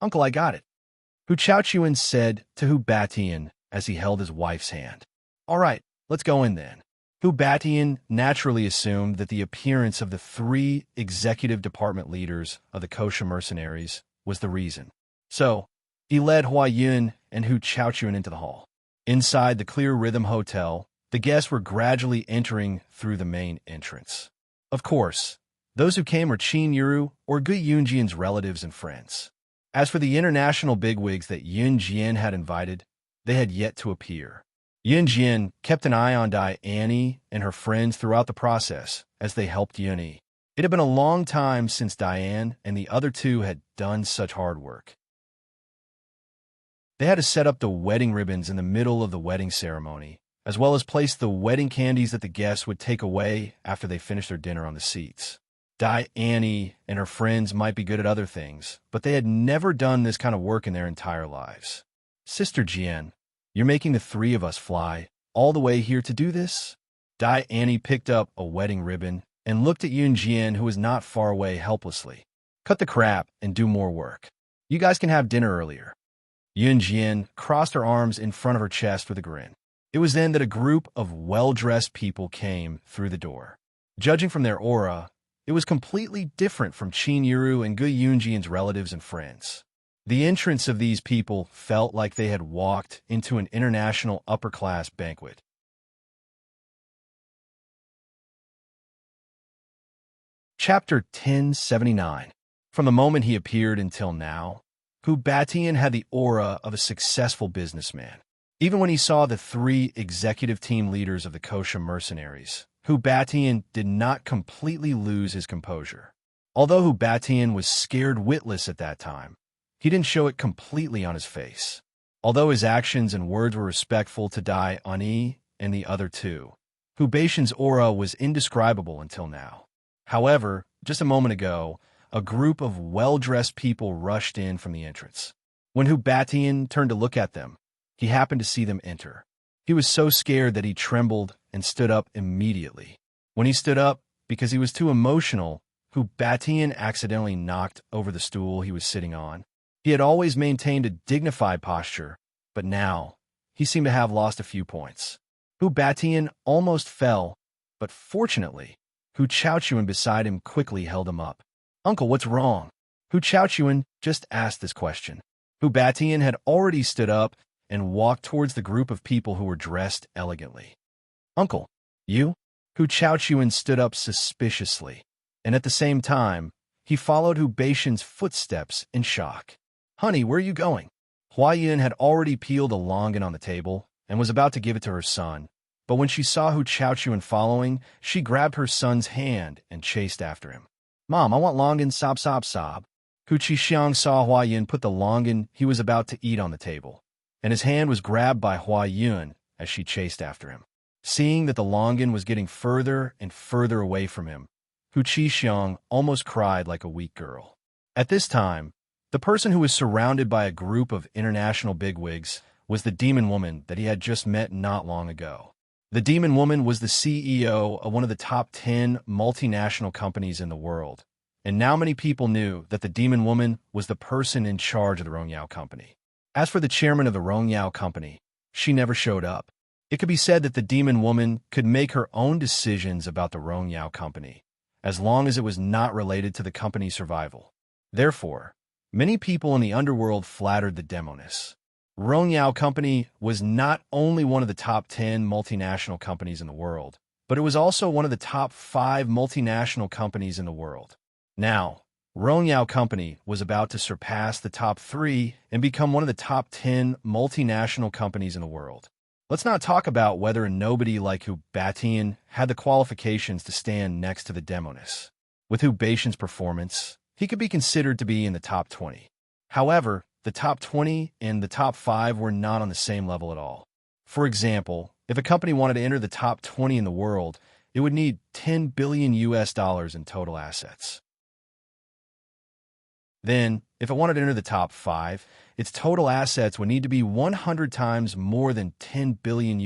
Uncle, I got it. Hu Chaochuan said to Hu Batian as he held his wife's hand. All right, let's go in then. Hu Batian naturally assumed that the appearance of the three executive department leaders of the Kosha Mercenaries was the reason. So, he led Hua Yun and Hu Chaochuan into the hall. Inside the Clear Rhythm Hotel, the guests were gradually entering through the main entrance. Of course, those who came were Qin Yiru or Gu Yunjian's relatives and friends. As for the international bigwigs that Yun Jian had invited, they had yet to appear. Yun Jian kept an eye on Annie and her friends throughout the process as they helped Yunyi. It had been a long time since Diane and the other two had done such hard work. They had to set up the wedding ribbons in the middle of the wedding ceremony, as well as place the wedding candies that the guests would take away after they finished their dinner on the seats. Annie and her friends might be good at other things, but they had never done this kind of work in their entire lives. Sister Jian, you're making the three of us fly all the way here to do this? Annie picked up a wedding ribbon and looked at Yun Jian, who was not far away, helplessly. Cut the crap and do more work. You guys can have dinner earlier. Yun Jian crossed her arms in front of her chest with a grin. It was then that a group of well-dressed people came through the door. Judging from their aura, it was completely different from Qin Yiru and Gu Yunjian's relatives and friends. The entrance of these people felt like they had walked into an international upper-class banquet. Chapter 1079. From the moment he appeared until now, Hu Batian had the aura of a successful businessman. Even when he saw the three executive team leaders of the Kosha Mercenaries, Hu Batian did not completely lose his composure. Although Hu Batian was scared witless at that time, he didn't show it completely on his face. Although his actions and words were respectful to Ani and the other two, Hu Beishan's aura was indescribable until now. However, just a moment ago, a group of well-dressed people rushed in from the entrance. When Hu Batian turned to look at them, he happened to see them enter. He was so scared that he trembled and stood up immediately. When he stood up, because he was too emotional, Hu Batian accidentally knocked over the stool he was sitting on. He had always maintained a dignified posture, but now he seemed to have lost a few points. Hu Batian almost fell, but fortunately, Hu Chaochuan beside him quickly held him up. "Uncle, what's wrong?" Hu Chaochuan just asked this question. Hu Batian had already stood up and walked towards the group of people who were dressed elegantly. "Uncle, you?" Hu Chaochuan stood up suspiciously, and at the same time, he followed Hu Baishan's footsteps in shock. "Honey, where are you going?" Hua Yun had already peeled a longan on the table and was about to give it to her son, but when she saw Hu Chaochuan following, she grabbed her son's hand and chased after him. "Mom, I want longan, sob, sob, sob." Hu Qixiang saw Hua Yun put the longan he was about to eat on the table, and his hand was grabbed by Hua Yun as she chased after him. Seeing that the longan was getting further and further away from him, Hu Qixiang almost cried like a weak girl. At this time, the person who was surrounded by a group of international bigwigs was the demon woman that he had just met not long ago. The demon woman was the CEO of one of the top 10 multinational companies in the world, and now many people knew that the demon woman was the person in charge of the Rongyao company. As for the chairman of the Rongyao company, she never showed up. It could be said that the demon woman could make her own decisions about the Rongyao company, as long as it was not related to the company's survival. Therefore, many people in the underworld flattered the demoness. Rongyao Company was not only one of the top 10 multinational companies in the world, but it was also one of the top 5 multinational companies in the world. Now, Rongyao Company was about to surpass the top 3 and become one of the top 10 multinational companies in the world. Let's not talk about whether a nobody like Hu Batian had the qualifications to stand next to the demoness. With Hu Baishan's performance, he could be considered to be in the top 20. However, the top 20 and the top 5 were not on the same level at all. For example, if a company wanted to enter the top 20 in the world, it would need $10 billion in total assets. Then, if it wanted to enter the top 5, its total assets would need to be 100 times more than $10 billion.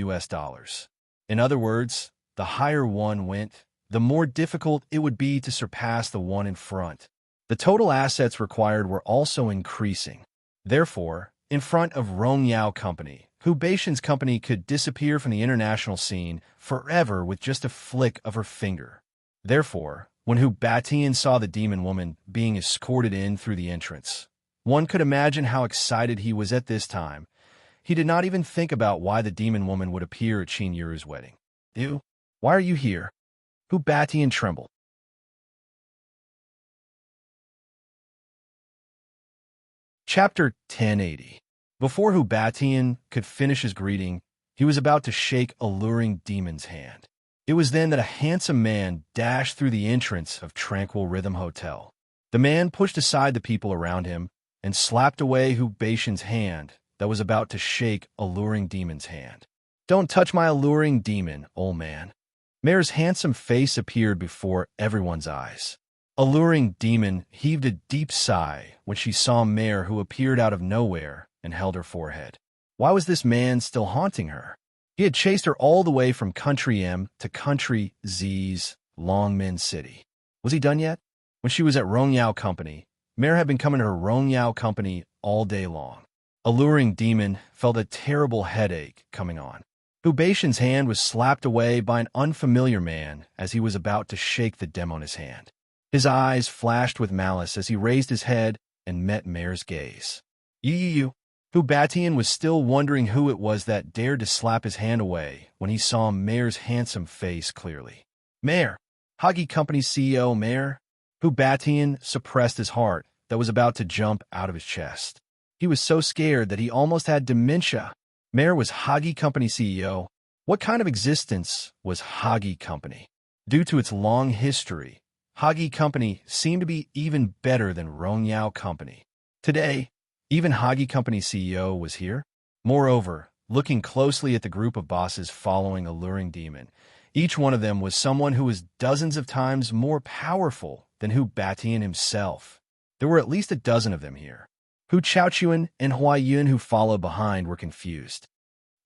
In other words, the higher one went, the more difficult it would be to surpass the one in front. The total assets required were also increasing. Therefore, in front of Rongyao Company, Hu Baishan's company could disappear from the international scene forever with just a flick of her finger. Therefore, when Hu Batian saw the demon woman being escorted in through the entrance, one could imagine how excited he was at this time. He did not even think about why the demon woman would appear at Qin Yuru's wedding. "You? Why are you here?" Hu Batian trembled. Chapter 1080. Before Hu Batian could finish his greeting, he was about to shake Alluring Demon's hand. It was then that a handsome man dashed through the entrance of Tranquil Rhythm Hotel. The man pushed aside the people around him and slapped away Hu Baishan's hand that was about to shake Alluring Demon's hand. "Don't touch my Alluring Demon, old man." Mare's handsome face appeared before everyone's eyes. Alluring Demon heaved a deep sigh when she saw Mare, who appeared out of nowhere and held her forehead. Why was this man still haunting her? He had chased her all the way from Country M to Country Z's Longmen City. Was he done yet? When she was at Rongyao Company, Mare had been coming to her Rongyao Company all day long. Alluring Demon felt a terrible headache coming on. Hu Baishan's hand was slapped away by an unfamiliar man as he was about to shake the demoness hand. His eyes flashed with malice as he raised his head and met Mare's gaze. You. Hu Batian was still wondering who it was that dared to slap his hand away when he saw Mare's handsome face clearly. "Mare, Hagi Company's CEO, Mare." Hu Batian suppressed his heart that was about to jump out of his chest. He was so scared that he almost had dementia. Mare was Hagi Company CEO. What kind of existence was Hagi Company? Due to its long history, Hagi Company seemed to be even better than Rongyao Company. Today, even Hagi Company CEO was here. Moreover, looking closely at the group of bosses following Alluring Demon, each one of them was someone who was dozens of times more powerful than Hu Batian himself. There were at least a dozen of them here. Hu Chaochuan and Hua Yun, who followed behind, were confused.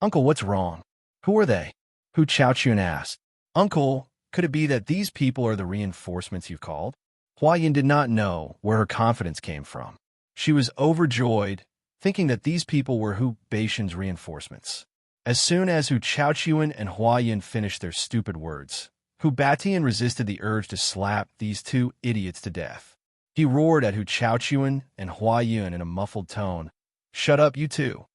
"Uncle, what's wrong?" Who are they? Hu Chaochuan asked. Uncle, could it be that these people are the reinforcements you've called? Huayin did not know where her confidence came from. She was overjoyed, thinking that these people were Hu Beishan's reinforcements. As soon as Hu Chaochuan and Huayin finished their stupid words, Hu Batian resisted the urge to slap these two idiots to death. He roared at Hu Chaochuan and Huayin in a muffled tone, "Shut up, you two!"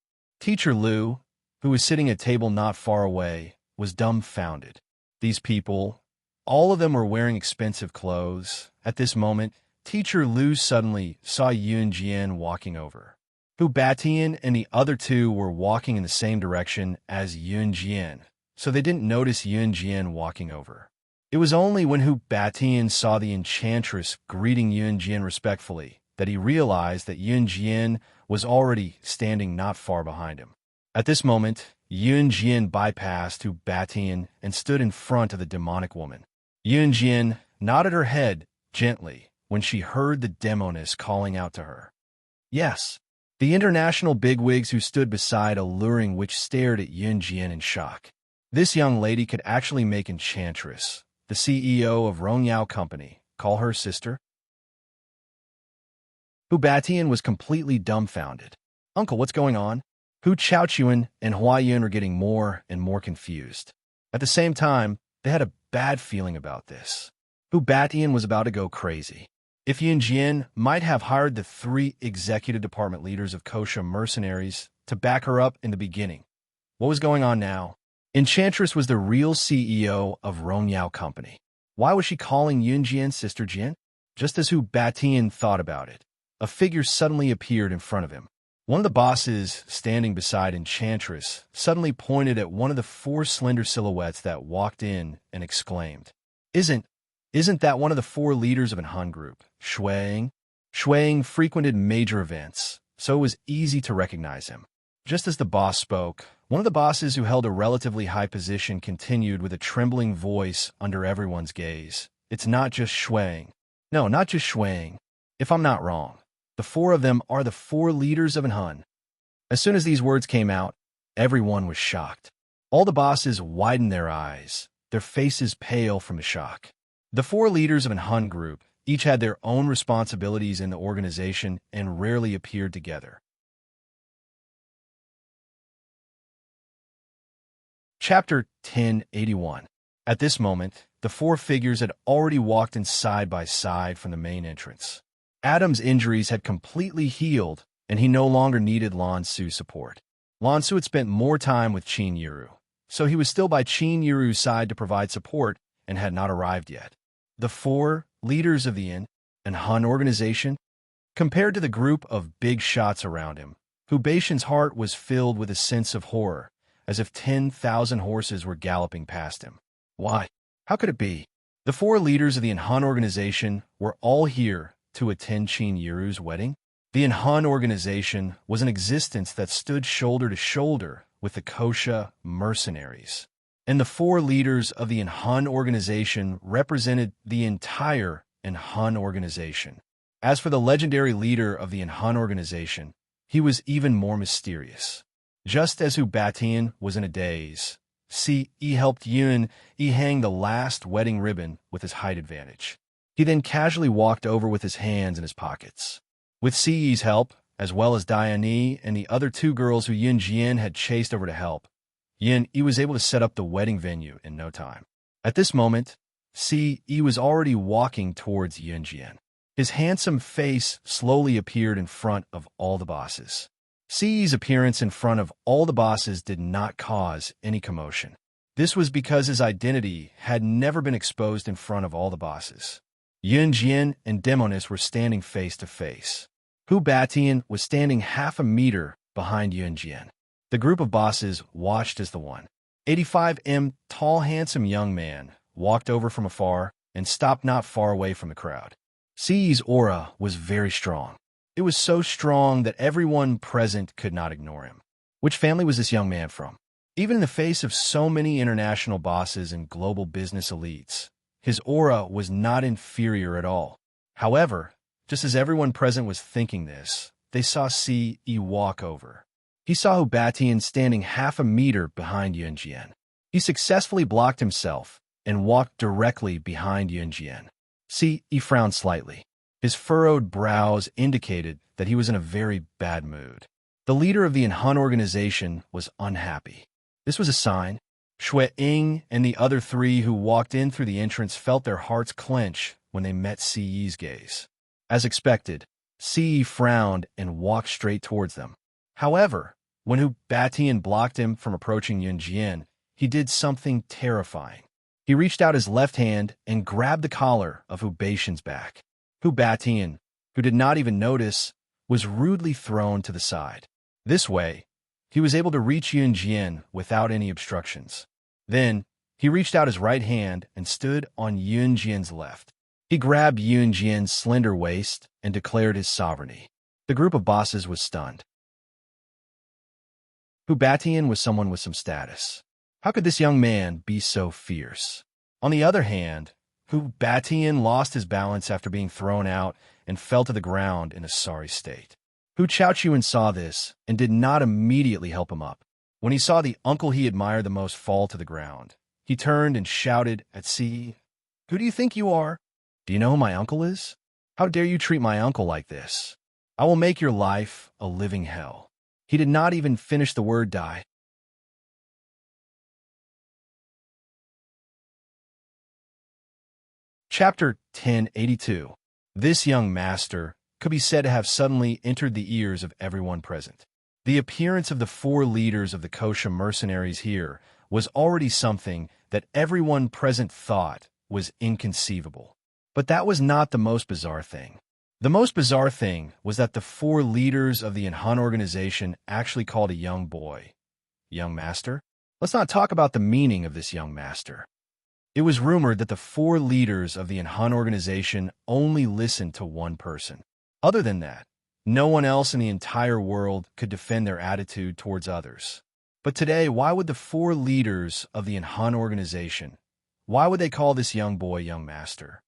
Teacher Liu, who was sitting at a table not far away, was dumbfounded. These people, all of them were wearing expensive clothes. At this moment, Teacher Liu suddenly saw Yun Jian walking over. Hu Batian and the other two were walking in the same direction as Yun Jian, so they didn't notice Yun Jian walking over. It was only when Hu Batian saw the enchantress greeting Yun Jian respectfully that he realized that Yun Jian was already standing not far behind him. At this moment, Yun Jian bypassed Hu Batian and stood in front of the demonic woman. Yun Jian nodded her head gently when she heard the demoness calling out to her. Yes, the international bigwigs who stood beside Alluring Witch stared at Yun Jian in shock. This young lady could actually make Enchantress, the CEO of Rongyao Company, call her sister? Hu Batian was completely dumbfounded. Uncle, what's going on? Hu Chaochuan and Huayin were getting more and more confused. At the same time, they had a bad feeling about this. Hu Batian was about to go crazy. If Yun Jian might have hired the 3 executive department leaders of Kosha mercenaries to back her up in the beginning, what was going on now? Enchantress was the real CEO of Rongyao Company. Why was she calling Yun Jian Sister Jian? Just as Hu Batian thought about it, a figure suddenly appeared in front of him. One of the bosses standing beside Enchantress suddenly pointed at one of the 4 slender silhouettes that walked in and exclaimed, Isn't that one of the 4 leaders of an Han group, Shuang? Shuang frequented major events, so it was easy to recognize him. Just as the boss spoke, one of the bosses who held a relatively high position continued with a trembling voice under everyone's gaze. It's not just Shuang. No, not just Shuang. If I'm not wrong, the 4 of them are the 4 leaders of an Han. As soon as these words came out, everyone was shocked. All the bosses widened their eyes, their faces pale from the shock. The 4 leaders of an Han group each had their own responsibilities in the organization and rarely appeared together. Chapter 1081. At this moment, the 4 figures had already walked in side by side from the main entrance. Adam's injuries had completely healed, and he no longer needed Lan Su's support. Lan Su had spent more time with Qin Yiru, so he was still by Qin Yiru's side to provide support and had not arrived yet. The 4 leaders of the Yin and Han organization, compared to the group of big shots around him, Hu Beishan's heart was filled with a sense of horror, as if 10,000 horses were galloping past him. Why? How could it be? The 4 leaders of the Han organization were all here to attend Qin Yiru's wedding? The Han organization was an existence that stood shoulder to shoulder with the Kosha mercenaries. And the 4 leaders of the Han organization represented the entire Han organization. As for the legendary leader of the Han organization, he was even more mysterious. Just as Hu Batian was in a daze, he helped Yun hang the last wedding ribbon with his height advantage. He then casually walked over with his hands in his pockets. With Ci's help, as well as Diane and the other 2 girls who Yun Jian had chased over to help, Yun was able to set up the wedding venue in no time. At this moment, Ci was already walking towards Yun Jian. His handsome face slowly appeared in front of all the bosses. Ci's appearance in front of all the bosses did not cause any commotion. This was because his identity had never been exposed in front of all the bosses. Yun Jian and Demonis were standing face to face. Hu Batian was standing half a meter behind Yun Jian. The group of bosses watched as the 185 tall, handsome young man walked over from afar and stopped not far away from the crowd. Ci's aura was very strong. It was so strong that everyone present could not ignore him. Which family was this young man from? Even in the face of so many international bosses and global business elites, his aura was not inferior at all. However, just as everyone present was thinking this, they saw Ci walk over. He saw Hu Batian standing half a meter behind Yunjian. He successfully blocked himself and walked directly behind Yunjian. He frowned slightly. His furrowed brows indicated that he was in a very bad mood. The leader of the Enhan organization was unhappy. This was a sign. Shui Ying and the other three who walked in through the entrance felt their hearts clench when they met Si's gaze. As expected, Si frowned and walked straight towards them. However, when Hu Batian blocked him from approaching Yunjian, he did something terrifying. He reached out his left hand and grabbed the collar of Hu Batian's back. Hu Batian, who did not even notice, was rudely thrown to the side. This way, he was able to reach Yunjian without any obstructions. Then, he reached out his right hand and stood on Yunjian's left. He grabbed Yunjian's slender waist and declared his sovereignty. The group of bosses was stunned. Hu Batian was someone with some status. How could this young man be so fierce? On the other hand, Hu Batian lost his balance after being thrown out and fell to the ground in a sorry state. Hu Chaochuan saw this and did not immediately help him up. When he saw the uncle he admired the most fall to the ground, he turned and shouted at Si, "Who do you think you are? Do you know who my uncle is? How dare you treat my uncle like this? I will make your life a living hell." He did not even finish the word die. Chapter 1082. This young master could be said to have suddenly entered the ears of everyone present. The appearance of the four leaders of the Kosha mercenaries here was already something that everyone present thought was inconceivable. But that was not the most bizarre thing. The most bizarre thing was that the four leaders of the Enhan organization actually called a young boy young master. Let's not talk about the meaning of this young master. It was rumored that the four leaders of the Enhan organization only listened to one person. Other than that, no one else in the entire world could defend their attitude towards others. But today, why would the four leaders of the Enhan organization, why would they call this young boy young master?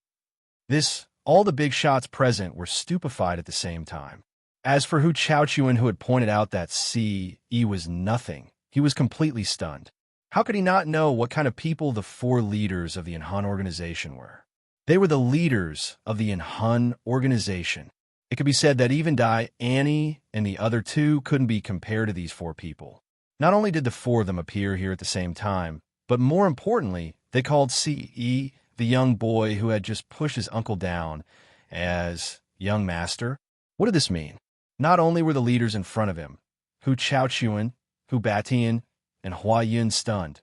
All the big shots present were stupefied at the same time. As for Hu Chaochuan, who had pointed out that Si was nothing, he was completely stunned. How could he not know what kind of people the four leaders of the Enhan organization were? They were the leaders of the Enhan organization. It could be said that even Dai, Annie, and the other two couldn't be compared to these four people. Not only did the four of them appear here at the same time, but more importantly, they called Si, the young boy who had just pushed his uncle down, as young master. What did this mean? Not only were the leaders in front of him, Hu Chaochuan, Hu Batian, and Hua Yun stunned.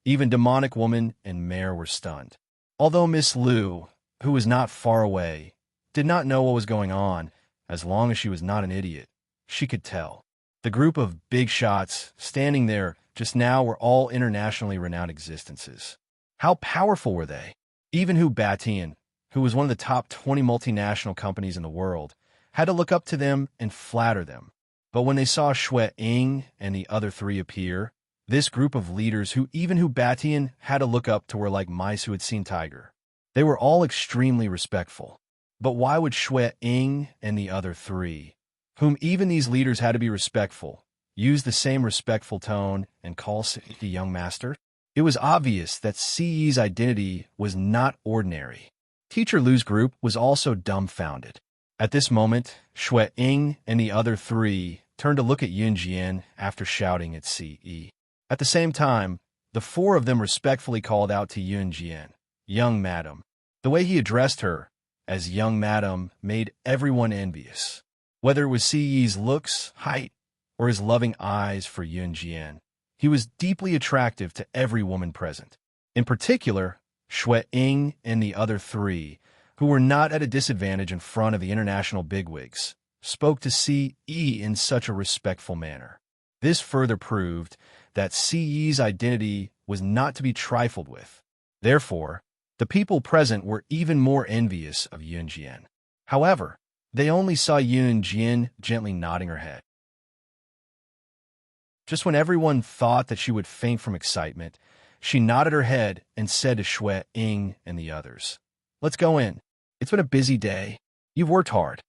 Even Demonic Woman and Mare were stunned. Although Miss Lu, who was not far away, did not know what was going on, as long as she was not an idiot, she could tell. The group of big shots standing there just now were all internationally renowned existences. How powerful were they? Even Hu Batian, who was one of the top 20 multinational companies in the world, had to look up to them and flatter them. But when they saw Shui Ying and the other three appear, this group of leaders who even Hu Batian had to look up to were like mice who had seen tiger. They were all extremely respectful. But why would Shui Ying and the other three, whom even these leaders had to be respectful, use the same respectful tone and call the young master? It was obvious that Si's identity was not ordinary. Teacher Lu's group was also dumbfounded. At this moment, Shui Ying and the other three turned to look at Yunjian after shouting at Si. At the same time, the four of them respectfully called out to Yunjian, "Young madam." The way he addressed her as young madam made everyone envious. Whether it was Si's looks, height, or his loving eyes for Yunjian, he was deeply attractive to every woman present. In particular, Shui Ying and the other three, who were not at a disadvantage in front of the international bigwigs, spoke to Si in such a respectful manner. This further proved that Si's identity was not to be trifled with. Therefore, the people present were even more envious of Yunjian. However, they only saw Yunjian gently nodding her head. Just when everyone thought that she would faint from excitement, she nodded her head and said to Shui Ying and the others, "Let's go in. It's been a busy day. You've worked hard."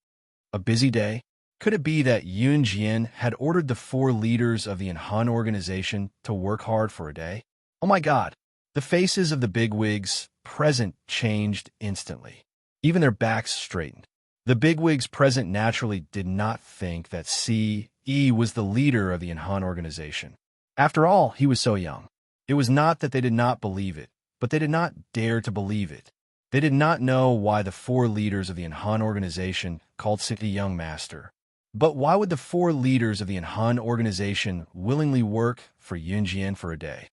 A busy day? Could it be that Yun Jian had ordered the 4 leaders of the Han organization to work hard for a day? Oh my God! The faces of the bigwigs present changed instantly. Even their backs straightened. The bigwigs present naturally did not think that C.E. was the leader of the Han organization. After all, he was so young. It was not that they did not believe it, but they did not dare to believe it. They did not know why the 4 leaders of the Han organization called the young master. But why would the 4 leaders of the Han organization willingly work for Yun Jian for a day?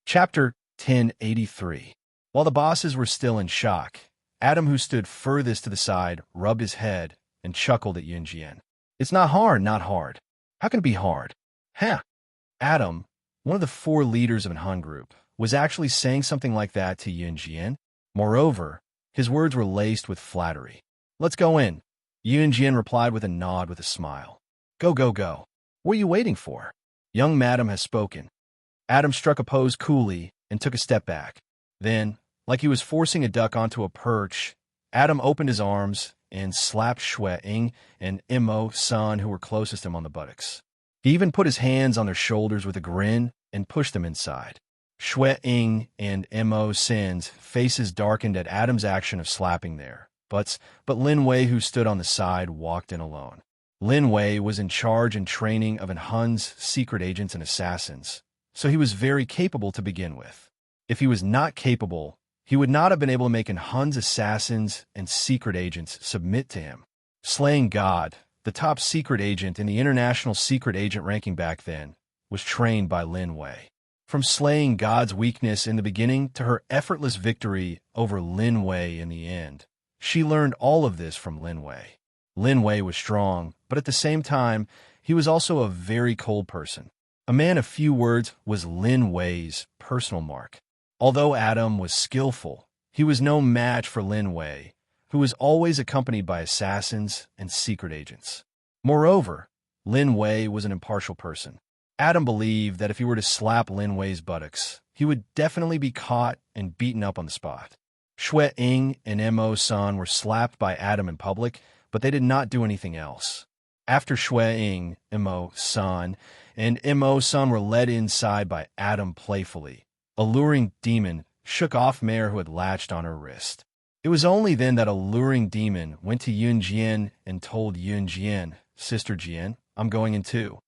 Chapter 1083. While the bosses were still in shock, Adam, who stood furthest to the side, rubbed his head and chuckled at Yun Jian. It's not hard, not hard. How can it be hard? Huh? Adam, one of the 4 leaders of an Han group, was actually saying something like that to Yun Jian. Moreover, his words were laced with flattery. Let's go in. Yun Jian replied with a nod with a smile. Go, go, go. What are you waiting for? Young madam has spoken. Adam struck a pose coolly and took a step back. Then, like he was forcing a duck onto a perch, Adam opened his arms and slapped Shui-Ing and Imo-san, who were closest to him, on the buttocks. He even put his hands on their shoulders with a grin and pushed them inside. Shui-Ing and Imo-san's faces darkened at Adam's action of slapping there, but Lin Wei, who stood on the side, walked in alone. Lin Wei was in charge and training of Han's secret agents and assassins, so he was very capable to begin with. If he was not capable, he would not have been able to make Han's assassins and secret agents submit to him. Slaying God, the top secret agent in the international secret agent ranking back then, was trained by Lin Wei. From slaying God's weakness in the beginning to her effortless victory over Lin Wei in the end, she learned all of this from Lin Wei. Lin Wei was strong, but at the same time, he was also a very cold person. A man of few words was Lin Wei's personal mark. Although Adam was skillful, he was no match for Lin Wei, who was always accompanied by assassins and secret agents. Moreover, Lin Wei was an impartial person. Adam believed that if he were to slap Lin Wei's buttocks, he would definitely be caught and beaten up on the spot. Shui-Ing and Imo-san were slapped by Adam in public, but they did not do anything else. After Shui-Ing, Imo-san, and Imo-san were led inside by Adam playfully, a luring demon shook off Mare who had latched on her wrist. It was only then that a luring demon went to Yun Jian and told Yun Jian, Sister Jian, I'm going in too.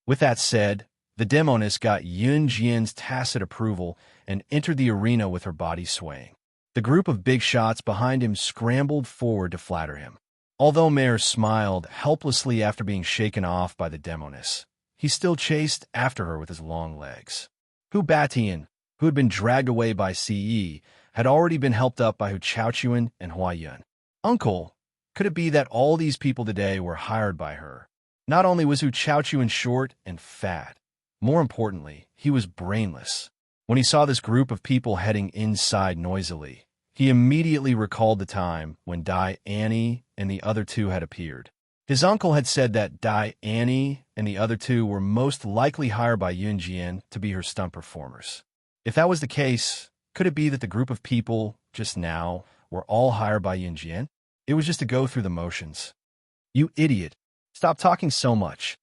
With that said, the demoness got Yun Jian's tacit approval and entered the arena with her body swaying. The group of big shots behind him scrambled forward to flatter him. Although Mare smiled helplessly after being shaken off by the demoness, he still chased after her with his long legs. Hu Batian, who had been dragged away by Ce, had already been helped up by Hu Chaochuan and Huayun. Uncle, could it be that all these people today were hired by her? Not only was Hu Chaochuan short and fat, more importantly, he was brainless. When he saw this group of people heading inside noisily, he immediately recalled the time when Dai Annie and the other 2 had appeared. His uncle had said that Dai Annie and the other 2 were most likely hired by Yun Jian to be her stunt performers. If that was the case, could it be that the group of people just now were all hired by Yun Jian? It was just to go through the motions. You idiot! Stop talking so much.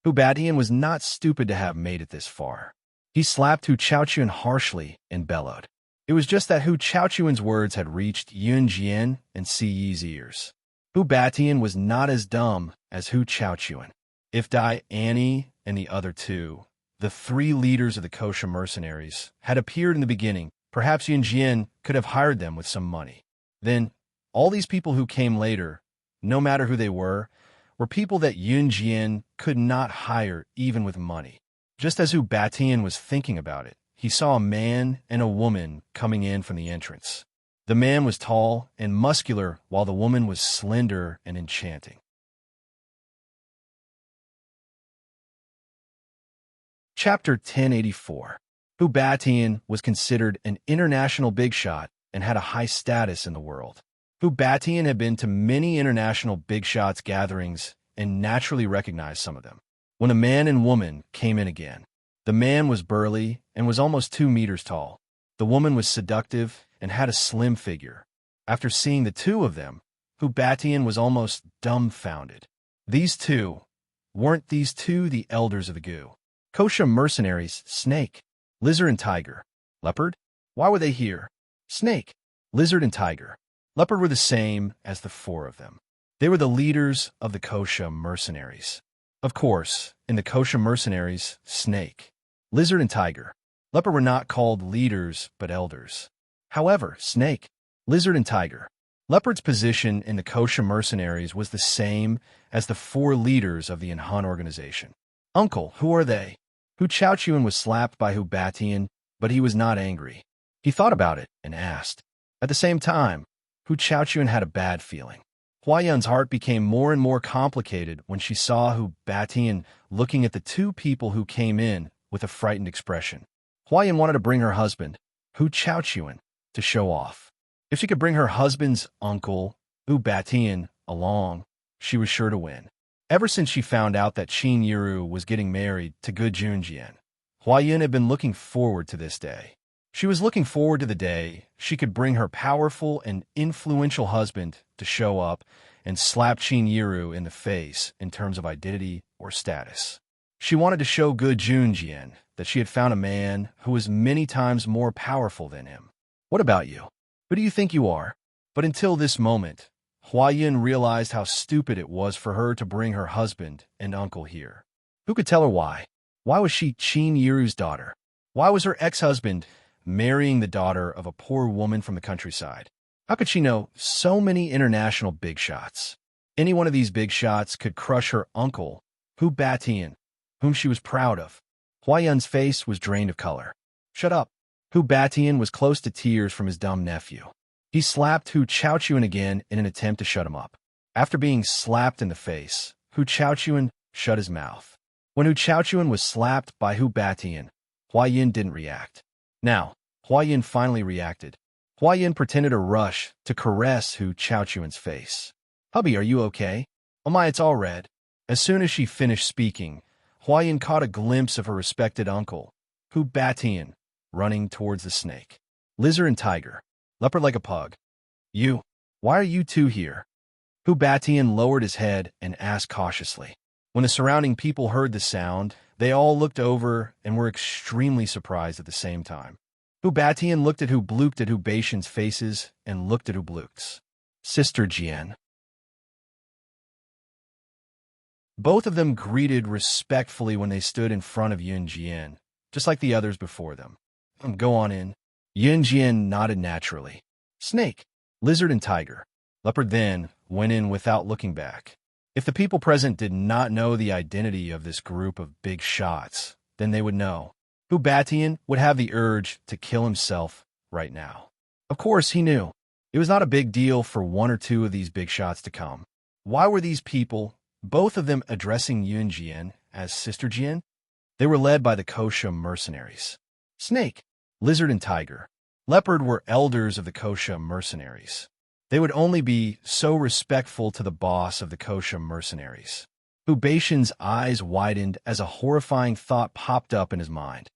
Hu Batian was not stupid to have made it this far. He slapped Hu Chaochuan harshly and bellowed. It was just that Hu Chaochuan's words had reached Yun Jian and Ce's ears. Hu Batian was not as dumb as Hu Chaochuan. If Dai Annie and the other 2, the 3 leaders of the kosher mercenaries, had appeared in the beginning, perhaps Yun Jian could have hired them with some money. Then, all these people who came later, no matter who they were people that Yun Jian could not hire even with money. Just as Hu Batian was thinking about it, he saw a man and a woman coming in from the entrance. The man was tall and muscular, while the woman was slender and enchanting. Chapter 1084. Hu Batian was considered an international big shot and had a high status in the world. Hu Batian had been to many international big shots gatherings and naturally recognized some of them. When a man and woman came in again, the man was burly and was almost 2 meters tall. The woman was seductive and had a slim figure. After seeing the two of them, Hu Batian was almost dumbfounded. Weren't these two the elders of the Gu? Kosha mercenaries, snake, lizard and tiger. Leopard? Why were they here? Snake, lizard and tiger. Leopard were the same as the four of them. They were the leaders of the Kosha mercenaries. Of course, in the Kosha mercenaries, snake, lizard and tiger. Leopard were not called leaders, but elders. However, snake, lizard and tiger. Leopard's position in the Kosha mercenaries was the same as the four leaders of the Enhan organization. Uncle, who are they? Hu Chaochuan was slapped by Hu Batian, but he was not angry. He thought about it and asked. At the same time, Hu Chaochuan had a bad feeling. Huayan's heart became more and more complicated when she saw Hu Batian looking at the two people who came in with a frightened expression. Huayan wanted to bring her husband, Hu Chaochuan, to show off. If she could bring her husband's uncle, Hu Batian, along, she was sure to win. Ever since she found out that Qin Yiru was getting married to Ge Junjian, Huayan had been looking forward to this day. She was looking forward to the day she could bring her powerful and influential husband to show up and slap Qin Yiru in the face in terms of identity or status. She wanted to show Ge Junjian that she had found a man who was many times more powerful than him. What about you? Who do you think you are? But until this moment, Huayan realized how stupid it was for her to bring her husband and uncle here. Who could tell her why? Why was she Qin Yiru's daughter? Why was her ex-husband marrying the daughter of a poor woman from the countryside? How could she know so many international big shots? Any one of these big shots could crush her uncle, Hu Batian, whom she was proud of. Huayan's face was drained of color. Shut up. Hu Batian was close to tears from his dumb nephew. He slapped Hu Chaochuan again in an attempt to shut him up. After being slapped in the face, Hu Chaochuan shut his mouth. When Hu Chaochuan was slapped by Hu Batian, Huayan didn't react. Now, Huayan finally reacted. Huayan pretended a rush to caress Hu Chaochuan's face. Hubby, are you okay? Oh my, it's all red. As soon as she finished speaking, Huayan caught a glimpse of her respected uncle, Hu Batian, running towards the snake, lizard and tiger, leopard like a pug. Why are you two here? Hu Batian lowered his head and asked cautiously. When the surrounding people heard the sound, they all looked over and were extremely surprised at the same time. Hu Batian looked at Hu Bluked at Hu Baishan's faces and looked at Hu Bluk's sister Jian. Both of them greeted respectfully when they stood in front of Yun Jian, just like the others before them. Go on in. Yun Jian nodded naturally. Snake, lizard and tiger. Leopard then went in without looking back. If the people present did not know the identity of this group of big shots, then they would know. Hu Batian would have the urge to kill himself right now. Of course, he knew. It was not a big deal for one or two of these big shots to come. Why were these people, both of them addressing Yun Jian as Sister Jian? They were led by the Kosha mercenaries. Snake, lizard and tiger. Leopard were elders of the Kosha mercenaries. They would only be so respectful to the boss of the Kosha mercenaries. Hu Baishan's eyes widened as a horrifying thought popped up in his mind.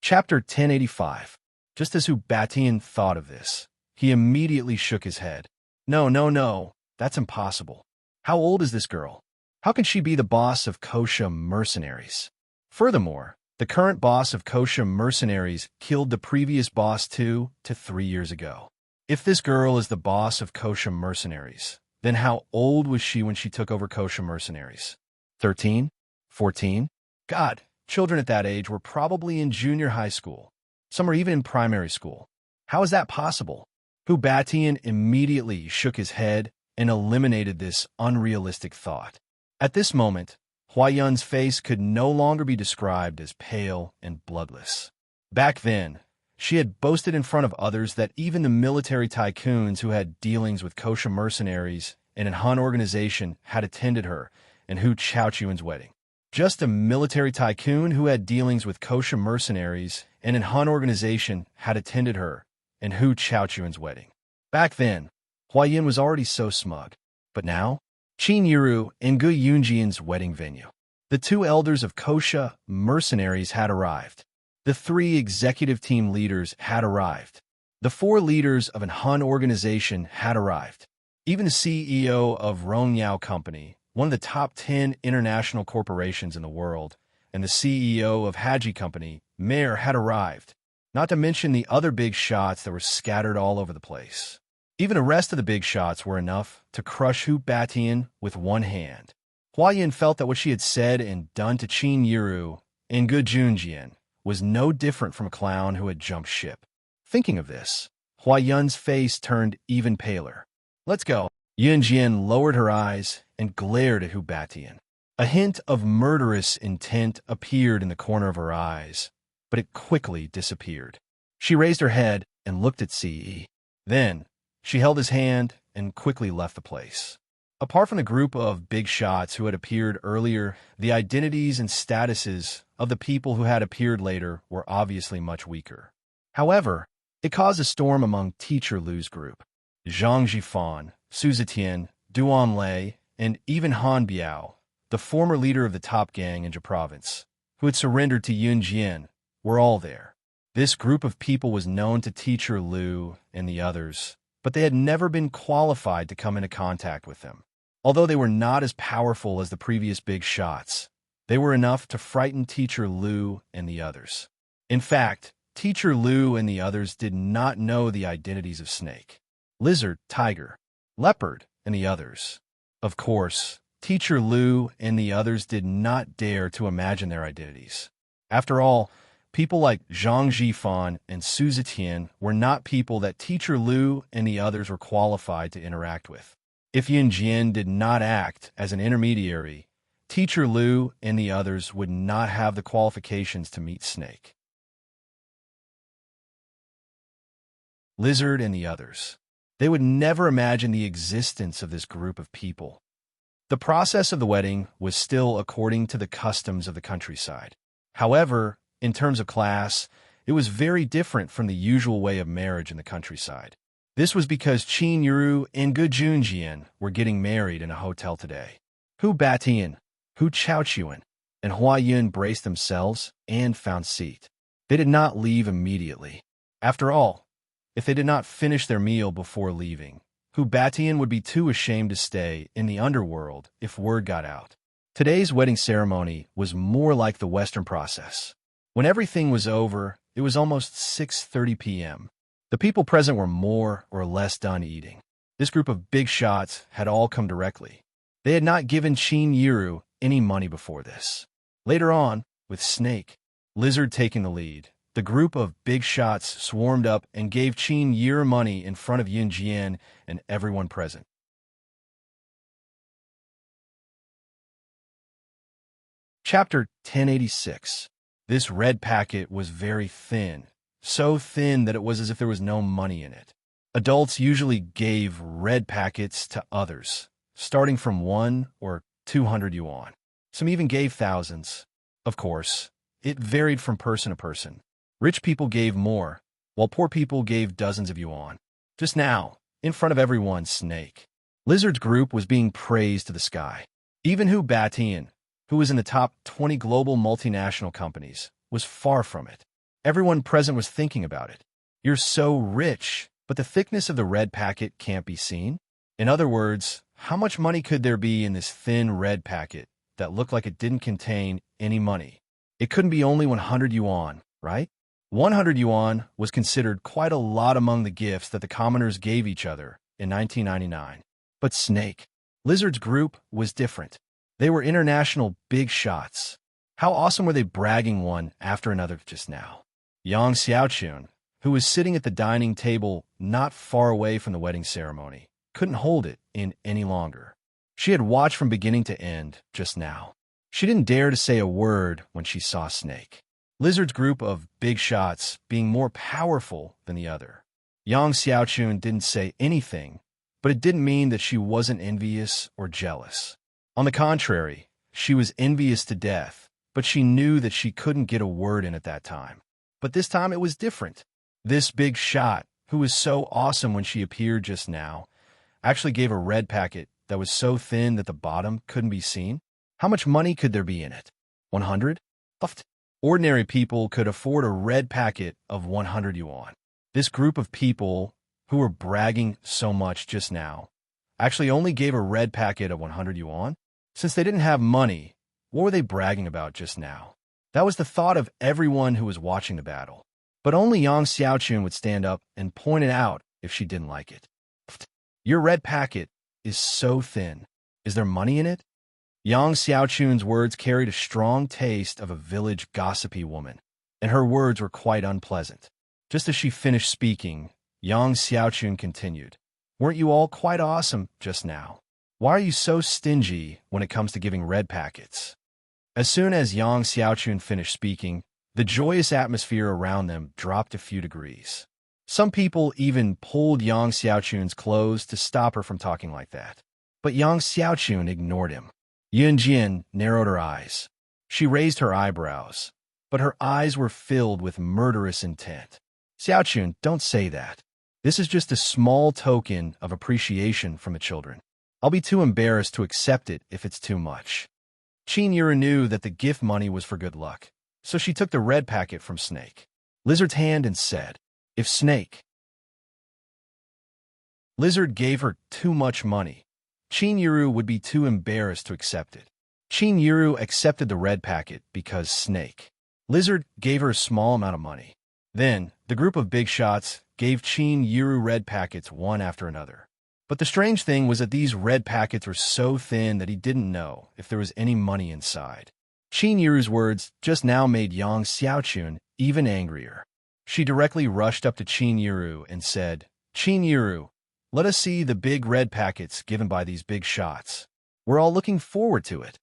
Chapter 1085. Just as Hu Batian thought of this, he immediately shook his head. No, that's impossible. How old is this girl? How can she be the boss of Kosha mercenaries? Furthermore, the current boss of Kosha mercenaries killed the previous boss 2 to 3 years ago. If this girl is the boss of Kosha mercenaries, then how old was she when she took over Kosha mercenaries? 13? 14? God, children at that age were probably in junior high school. Some are even in primary school. How is that possible? Hu Batian immediately shook his head and eliminated this unrealistic thought. At this moment, Huayan's face could no longer be described as pale and bloodless. Back then, she had boasted in front of others that even the military tycoons who had dealings with Kosha mercenaries and an Han organization had attended her and Hu Chaochuan's wedding. Just a military tycoon who had dealings with Kosha mercenaries and an Han organization had attended her and Hu Chaochuan's wedding. Back then, Huayan was already so smug. But now, Qin Yiru and Ge Yunjian's wedding venue. The 2 elders of Kosha mercenaries had arrived. The 3 executive team leaders had arrived. The 4 leaders of an Hun organization had arrived. Even the CEO of Rongyao Company, one of the top 10 international corporations in the world, and the CEO of Haji Company, Mayor, had arrived, not to mention the other big shots that were scattered all over the place. Even the rest of the big shots were enough to crush Hu Batian with one hand. Huayan felt that what she had said and done to Qin Yiru and Gu Junjian was no different from a clown who had jumped ship. Thinking of this, Huayan's face turned even paler. "Let's go." Yunjian lowered her eyes and glared at Hu Batian. A hint of murderous intent appeared in the corner of her eyes, but it quickly disappeared. She raised her head and looked at Ce. Then, she held his hand and quickly left the place. Apart from the group of big shots who had appeared earlier, the identities and statuses of the people who had appeared later were obviously much weaker. However, it caused a storm among Teacher Lu's group. Zhang Jifan, Su Zetian, Duan Lei, and even Han Biao, the former leader of the top gang in Jia province, who had surrendered to Yun Jian, were all there. This group of people was known to Teacher Lu and the others, but they had never been qualified to come into contact with them. Although they were not as powerful as the previous big shots, they were enough to frighten Teacher Lu and the others. In fact, Teacher Lu and the others did not know the identities of Snake, Lizard, Tiger, Leopard, and the others. Of course, Teacher Lu and the others did not dare to imagine their identities. After all, people like Zhang Jifan and Su Zetian were not people that Teacher Lu and the others were qualified to interact with. If Yun Jian did not act as an intermediary, Teacher Lu and the others would not have the qualifications to meet Snake, Lizard, and the others. They would never imagine the existence of this group of people. The process of the wedding was still according to the customs of the countryside. However, in terms of class, it was very different from the usual way of marriage in the countryside. This was because Qin Yiru and Gu Junjian were getting married in a hotel today. Hu Batian, Hu Chaochuan, and Huayan braced themselves and found seat. They did not leave immediately. After all, if they did not finish their meal before leaving, Hu Batian would be too ashamed to stay in the underworld if word got out. Today's wedding ceremony was more like the Western process. When everything was over, it was almost 6:30 p.m. The people present were more or less done eating. This group of big shots had all come directly. They had not given Qin Yiru any money before this. Later on, with Snake, Lizard taking the lead, the group of big shots swarmed up and gave Qin Yiru money in front of Yun Jian and everyone present. Chapter 1086. This red packet was very thin. So thin that it was as if there was no money in it. Adults usually gave red packets to others, starting from 1 or 200 yuan. Some even gave thousands. Of course, it varied from person to person. Rich people gave more, while poor people gave dozens of yuan. Just now, in front of everyone, Snake, Lizard's group was being praised to the sky. Even Hu Batian, who was in the top 20 global multinational companies, was far from it. Everyone present was thinking about it. You're so rich, but the thickness of the red packet can't be seen? In other words, how much money could there be in this thin red packet that looked like it didn't contain any money? It couldn't be only 100 yuan, right? 100 yuan was considered quite a lot among the gifts that the commoners gave each other in 1999. But Snake, Lizard's group, was different. They were international big shots. How awesome were they bragging one after another just now? Yang Xiaochun, who was sitting at the dining table not far away from the wedding ceremony, couldn't hold it in any longer. She had watched from beginning to end just now. She didn't dare to say a word when she saw Snake, Lizard's group of big shots, being more powerful than the other. Yang Xiaochun didn't say anything, but it didn't mean that she wasn't envious or jealous. On the contrary, she was envious to death, but she knew that she couldn't get a word in at that time. But this time it was different. This big shot, who was so awesome when she appeared just now, actually gave a red packet that was so thin that the bottom couldn't be seen. How much money could there be in it? 100? Ordinary people could afford a red packet of 100 yuan. This group of people, who were bragging so much just now, actually only gave a red packet of 100 yuan? Since they didn't have money, what were they bragging about just now? That was the thought of everyone who was watching the battle. But only Yang Xiaochun would stand up and point it out if she didn't like it. Your red packet is so thin. Is there money in it? Yang Xiaochun's words carried a strong taste of a village gossipy woman, and her words were quite unpleasant. Just as she finished speaking, Yang Xiaochun continued, "Weren't you all quite awesome just now? Why are you so stingy when it comes to giving red packets?" As soon as Yang Xiaochun finished speaking, the joyous atmosphere around them dropped a few degrees. Some people even pulled Yang Xiaochun's clothes to stop her from talking like that. But Yang Xiaochun ignored him. Yunjian narrowed her eyes. She raised her eyebrows, but her eyes were filled with murderous intent. "Xiaochun, don't say that. This is just a small token of appreciation from the children. I'll be too embarrassed to accept it if it's too much." Qin Yuru knew that the gift money was for good luck, so she took the red packet from Snake Lizard's hand and said, "If Snake Lizard gave her too much money, Qin Yuru would be too embarrassed to accept it." Qin Yuru accepted the red packet because Snake Lizard gave her a small amount of money. Then, the group of big shots gave Qin Yuru red packets one after another. But the strange thing was that these red packets were so thin that he didn't know if there was any money inside. Qin Yuru's words just now made Yang Xiaochun even angrier. She directly rushed up to Qin Yuru and said, "Qin Yuru, let us see the big red packets given by these big shots. We're all looking forward to it."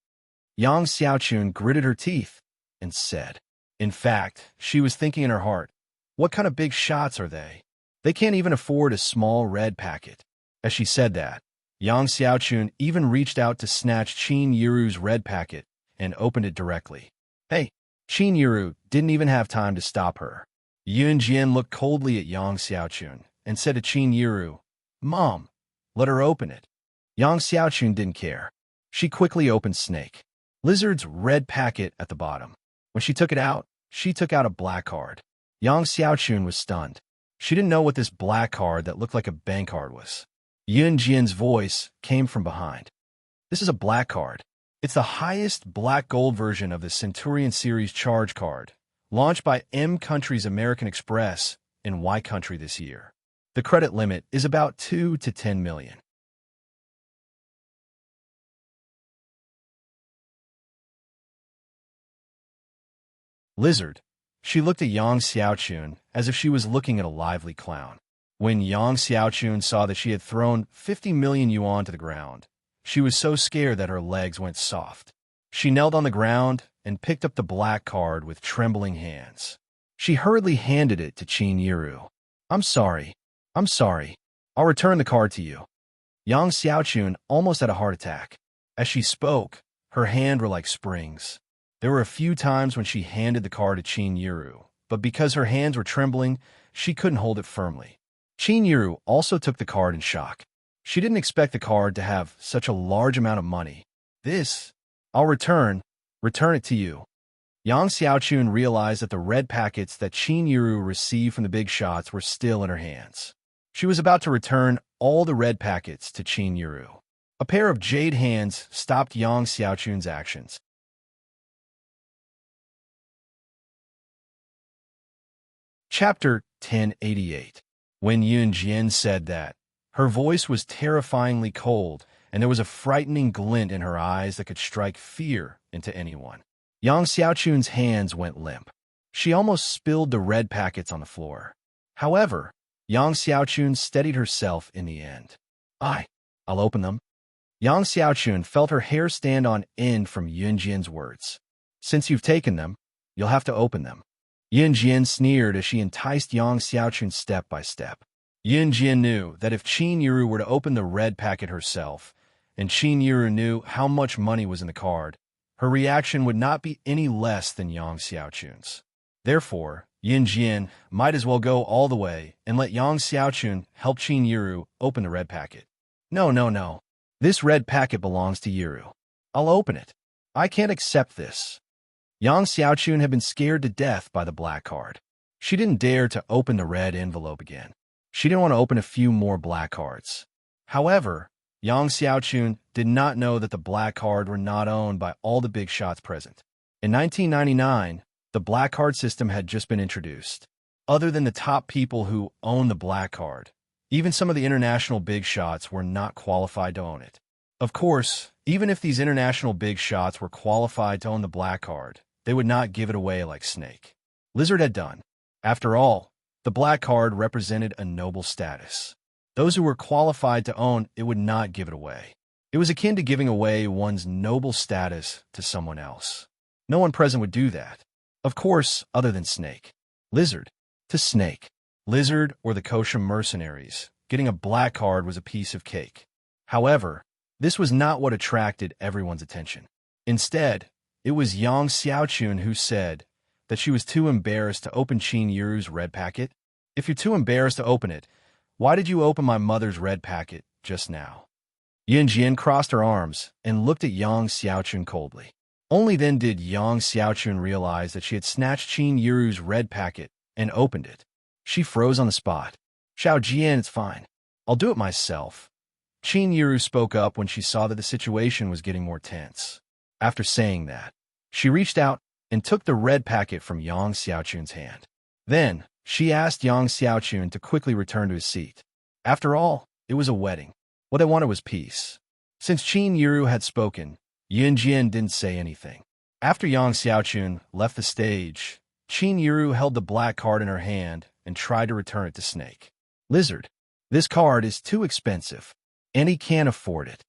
Yang Xiaochun gritted her teeth and said, in fact, she was thinking in her heart, what kind of big shots are they? They can't even afford a small red packet. As she said that, Yang Xiaochun even reached out to snatch Qin Yuru's red packet and opened it directly. Hey, Qin Yuru didn't even have time to stop her. Yun Jian looked coldly at Yang Xiaochun and said to Qin Yuru, "Mom, let her open it." Yang Xiaochun didn't care. She quickly opened Snake Lizard's red packet at the bottom. When she took it out, she took out a black card. Yang Xiaochun was stunned. She didn't know what this black card that looked like a bank card was. Yun Jian's voice came from behind. "This is a black card. It's the highest black gold version of the Centurion Series charge card, launched by M Country's American Express in Y Country this year. The credit limit is about 2 to 10 million. Lizard. She looked at Yang Xiaochun as if she was looking at a lively clown. When Yang Xiaochun saw that she had thrown 50 million yuan to the ground, she was so scared that her legs went soft. She knelt on the ground and picked up the black card with trembling hands. She hurriedly handed it to Qin Yuru. I'm sorry. I'll return the card to you." Yang Xiaochun almost had a heart attack. As she spoke, her hands were like springs. There were a few times when she handed the card to Qin Yuru, but because her hands were trembling, she couldn't hold it firmly. Qin Yuru also took the card in shock. She didn't expect the card to have such a large amount of money. "This, I'll return it to you." Yang Xiaochun realized that the red packets that Qin Yuru received from the big shots were still in her hands. She was about to return all the red packets to Qin Yuru. A pair of jade hands stopped Yang Xiaochun's actions. Chapter 1088. When Yun Jian said that, her voice was terrifyingly cold, and there was a frightening glint in her eyes that could strike fear into anyone. Yang Xiaochun's hands went limp. She almost spilled the red packets on the floor. However, Yang Xiaochun steadied herself in the end. I'll open them." Yang Xiaochun felt her hair stand on end from Yun Jian's words. "Since you've taken them, you'll have to open them." Yun Jian sneered as she enticed Yang Xiaochun step by step. Yun Jian knew that if Qin Yuru were to open the red packet herself, and Qin Yuru knew how much money was in the card, her reaction would not be any less than Yang Xiaochun's. Therefore, Yun Jian might as well go all the way and let Yang Xiaochun help Qin Yuru open the red packet. No. This red packet belongs to Yuru. I'll open it." I can't accept this. Yang Xiaochun had been scared to death by the black card. She didn't dare to open the red envelope again. She didn't want to open a few more black cards. However, Yang Xiaochun did not know that the black card were not owned by all the big shots present. In 1999, the black card system had just been introduced. Other than the top people who own the black card, even some of the international big shots were not qualified to own it. Of course, even if these international big shots were qualified to own the black card, they would not give it away like Snake. Lizard had done. After all, the black card represented a noble status. Those who were qualified to own it would not give it away. It was akin to giving away one's noble status to someone else. No one present would do that. Of course, other than Snake. Lizard. To Snake. Lizard or the Kosham mercenaries, getting a black card was a piece of cake. However, this was not what attracted everyone's attention. Instead, it was Yang Xiaochun who said that she was too embarrassed to open Qin Yuru's red packet. If you're too embarrassed to open it, why did you open my mother's red packet just now? Yin Jian crossed her arms and looked at Yang Xiaochun coldly. Only then did Yang Xiaochun realize that she had snatched Qin Yuru's red packet and opened it. She froze on the spot. Xiao Jian, it's fine. I'll do it myself. Qin Yuru spoke up when she saw that the situation was getting more tense. After saying that, she reached out and took the red packet from Yang Xiaochun's hand. Then, she asked Yang Xiaochun to quickly return to his seat. After all, it was a wedding. What they wanted was peace. Since Qin Yuru had spoken, Yin Jian didn't say anything. After Yang Xiaochun left the stage, Qin Yuru held the black card in her hand and tried to return it to Snake. Lizard, this card is too expensive, and he can't afford it.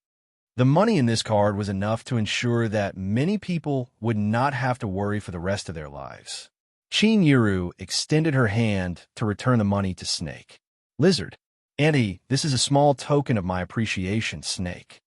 The money in this card was enough to ensure that many people would not have to worry for the rest of their lives. Qin Yuru extended her hand to return the money to Snake. Lizard, Auntie, this is a small token of my appreciation, Snake.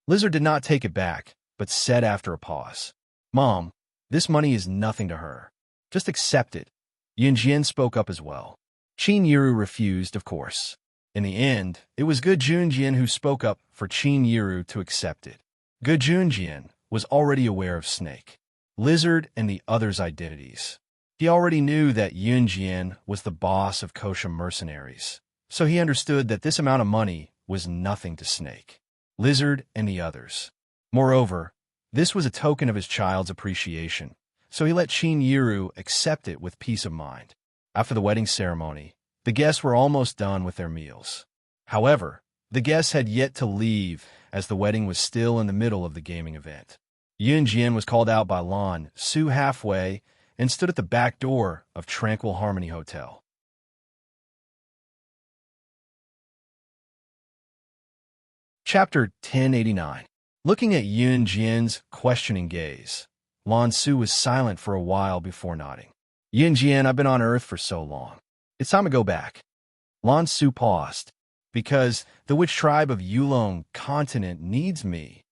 Lizard did not take it back, but said after a pause, Mom, this money is nothing to her. Just accept it. Yin Jian spoke up as well. Qin Yuru refused, of course. In the end, it was Ge Junjian who spoke up for Qin Yuru to accept it. Ge Junjian was already aware of Snake, Lizard, and the others' identities. He already knew that Yin Jian was the boss of Kosham mercenaries, so he understood that this amount of money was nothing to Snake, Lizard, and the others. Moreover, this was a token of his child's appreciation, so he let Qin Yuru accept it with peace of mind. After the wedding ceremony, the guests were almost done with their meals. However, the guests had yet to leave as the wedding was still in the middle of the gaming event. Yin Jian was called out by Lan Su halfway and stood at the back door of Tranquil Harmony Hotel. Chapter 1089. Looking at Yin Jian's questioning gaze, Lan Su was silent for a while before nodding. Yin Jian, I've been on Earth for so long. It's time to go back. Lan Su paused. Because the witch tribe of Yulong continent needs me.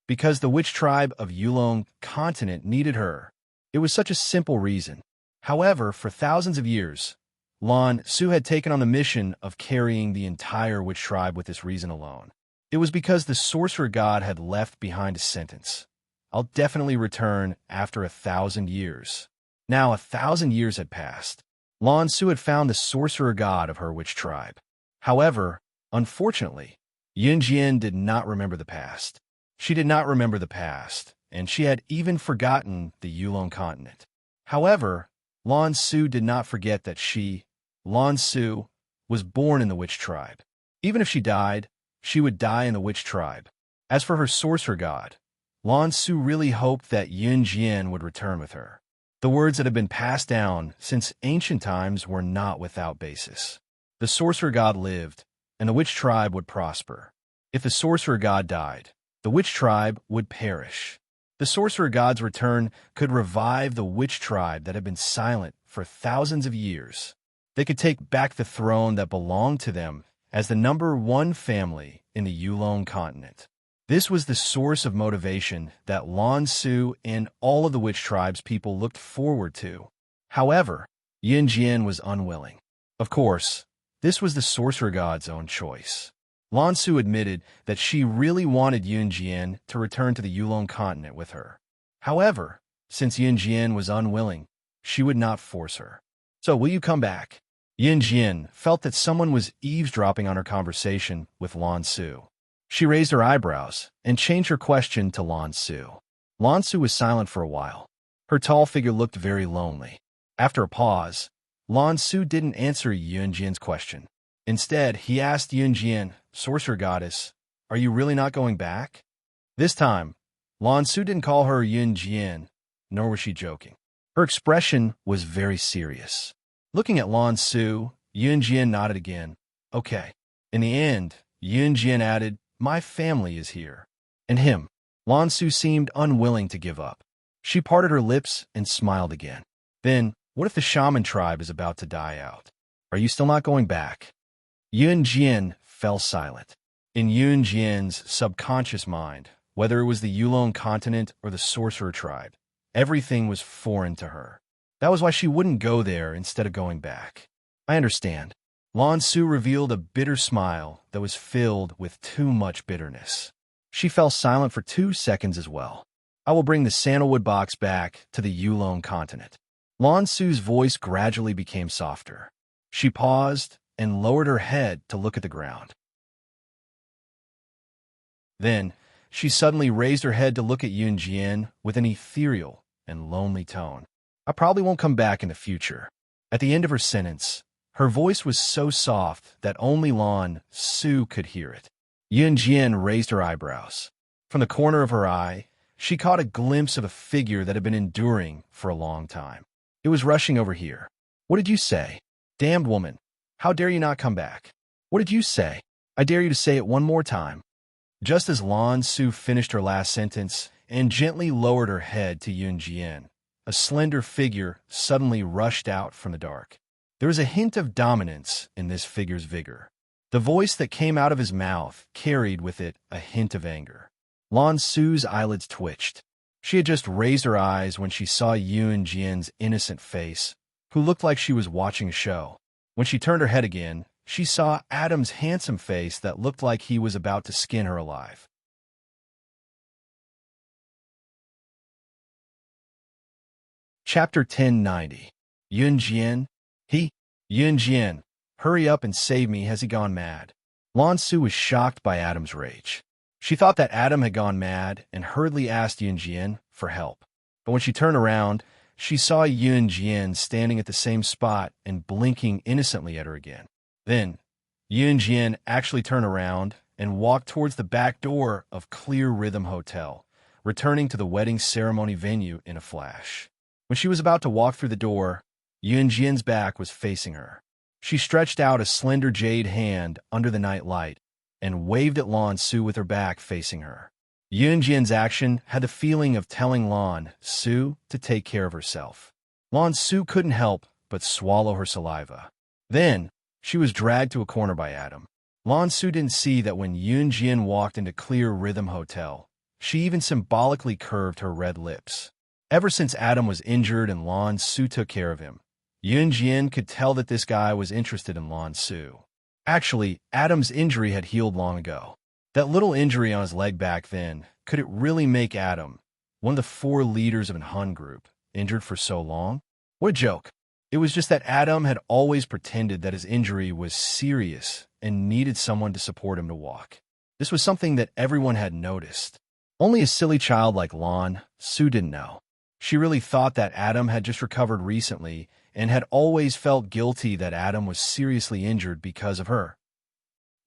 Because the witch tribe of Yulong continent needed her. It was such a simple reason. However, for thousands of years, Lan Su had taken on the mission of carrying the entire witch tribe with this reason alone. It was because the sorcerer god had left behind a sentence. I'll definitely return after 1,000 years. Now 1,000 years had passed. Lan Su had found the sorcerer god of her witch tribe. However, unfortunately, Yin Jian did not remember the past. She did not remember the past, and she had even forgotten the Yulong continent. However, Lan Su did not forget that she, Lan Su, was born in the witch tribe. Even if she died, she would die in the witch tribe. As for her sorcerer god, Lan Su really hoped that Yin Jian would return with her. The words that had been passed down since ancient times were not without basis. The sorcerer god lived, and the witch tribe would prosper. If the sorcerer god died, the witch tribe would perish. The sorcerer god's return could revive the witch tribe that had been silent for thousands of years. They could take back the throne that belonged to them as the #1 family in the Yulong continent. This was the source of motivation that Lan Su and all of the witch tribe's people looked forward to. However, Yin Jian was unwilling. Of course, this was the sorcerer god's own choice. Lan Su admitted that she really wanted Yun Jian to return to the Yulong continent with her. However, since Yun Jian was unwilling, she would not force her. "So will you come back?" Yun Jian felt that someone was eavesdropping on her conversation with Lan Su. She raised her eyebrows and changed her question to Lan Su. Lan Su was silent for a while. Her tall figure looked very lonely. After a pause, Lan Su didn't answer Yun Jian's question. Instead, he asked Yun Jian, "Sorcerer Goddess, are you really not going back?" This time, Lan Su didn't call her Yun Jian, nor was she joking. Her expression was very serious. Looking at Lan Su, Yun Jian nodded again. "Okay." In the end, Yun Jian added, "My family is here." And him. Lan Su seemed unwilling to give up. She parted her lips and smiled again. "Then, what if the shaman tribe is about to die out? Are you still not going back?" Yun Jian fell silent. In Yun Jian's subconscious mind, whether it was the Yulong continent or the sorcerer tribe, everything was foreign to her. That was why she wouldn't go there instead of going back. "I understand." Lan Su revealed a bitter smile that was filled with too much bitterness. She fell silent for 2 seconds as well. "I will bring the sandalwood box back to the Yulong continent." Lan Su's voice gradually became softer. She paused and lowered her head to look at the ground. Then, she suddenly raised her head to look at Yun Jian with an ethereal and lonely tone. "I probably won't come back in the future." At the end of her sentence, her voice was so soft that only Lan Su could hear it. Yun Jian raised her eyebrows. From the corner of her eye, she caught a glimpse of a figure that had been enduring for a long time. It was rushing over here. "What did you say? Damned woman! How dare you not come back? What did you say? I dare you to say it one more time." Just as Lan Su finished her last sentence and gently lowered her head to Yun Jian, a slender figure suddenly rushed out from the dark. There was a hint of dominance in this figure's vigor. The voice that came out of his mouth carried with it a hint of anger. Lan Su's eyelids twitched. She had just raised her eyes when she saw Yun Jian's innocent face, who looked like she was watching a show. When she turned her head again, she saw Adam's handsome face that looked like he was about to skin her alive. Chapter 1090. Yun Jian? Yun Jian, hurry up and save me, has he gone mad? Lan Su was shocked by Adam's rage. She thought that Adam had gone mad and hurriedly asked Yun Jian for help. But when she turned around, she saw Yun Jian standing at the same spot and blinking innocently at her again. Then, Yun Jian actually turned around and walked towards the back door of Clear Rhythm Hotel, returning to the wedding ceremony venue in a flash. When she was about to walk through the door, Yun Jian's back was facing her. She stretched out a slender jade hand under the night light and waved at Lan Su with her back facing her. Yun Jian's action had the feeling of telling Lan Su to take care of herself. Lan Su couldn't help but swallow her saliva. Then, she was dragged to a corner by Adam. Lan Su didn't see that when Yun Jian walked into Clear Rhythm Hotel, she even symbolically curved her red lips. Ever since Adam was injured and Lan Su took care of him, Yun Jian could tell that this guy was interested in Lan Su. Actually, Adam's injury had healed long ago. That little injury on his leg back then, could it really make Adam, one of the 4 leaders of an Hun group, injured for so long? What a joke. It was just that Adam had always pretended that his injury was serious and needed someone to support him to walk. This was something that everyone had noticed. Only a silly child like Lan Su didn't know. She really thought that Adam had just recovered recently and had always felt guilty that Adam was seriously injured because of her.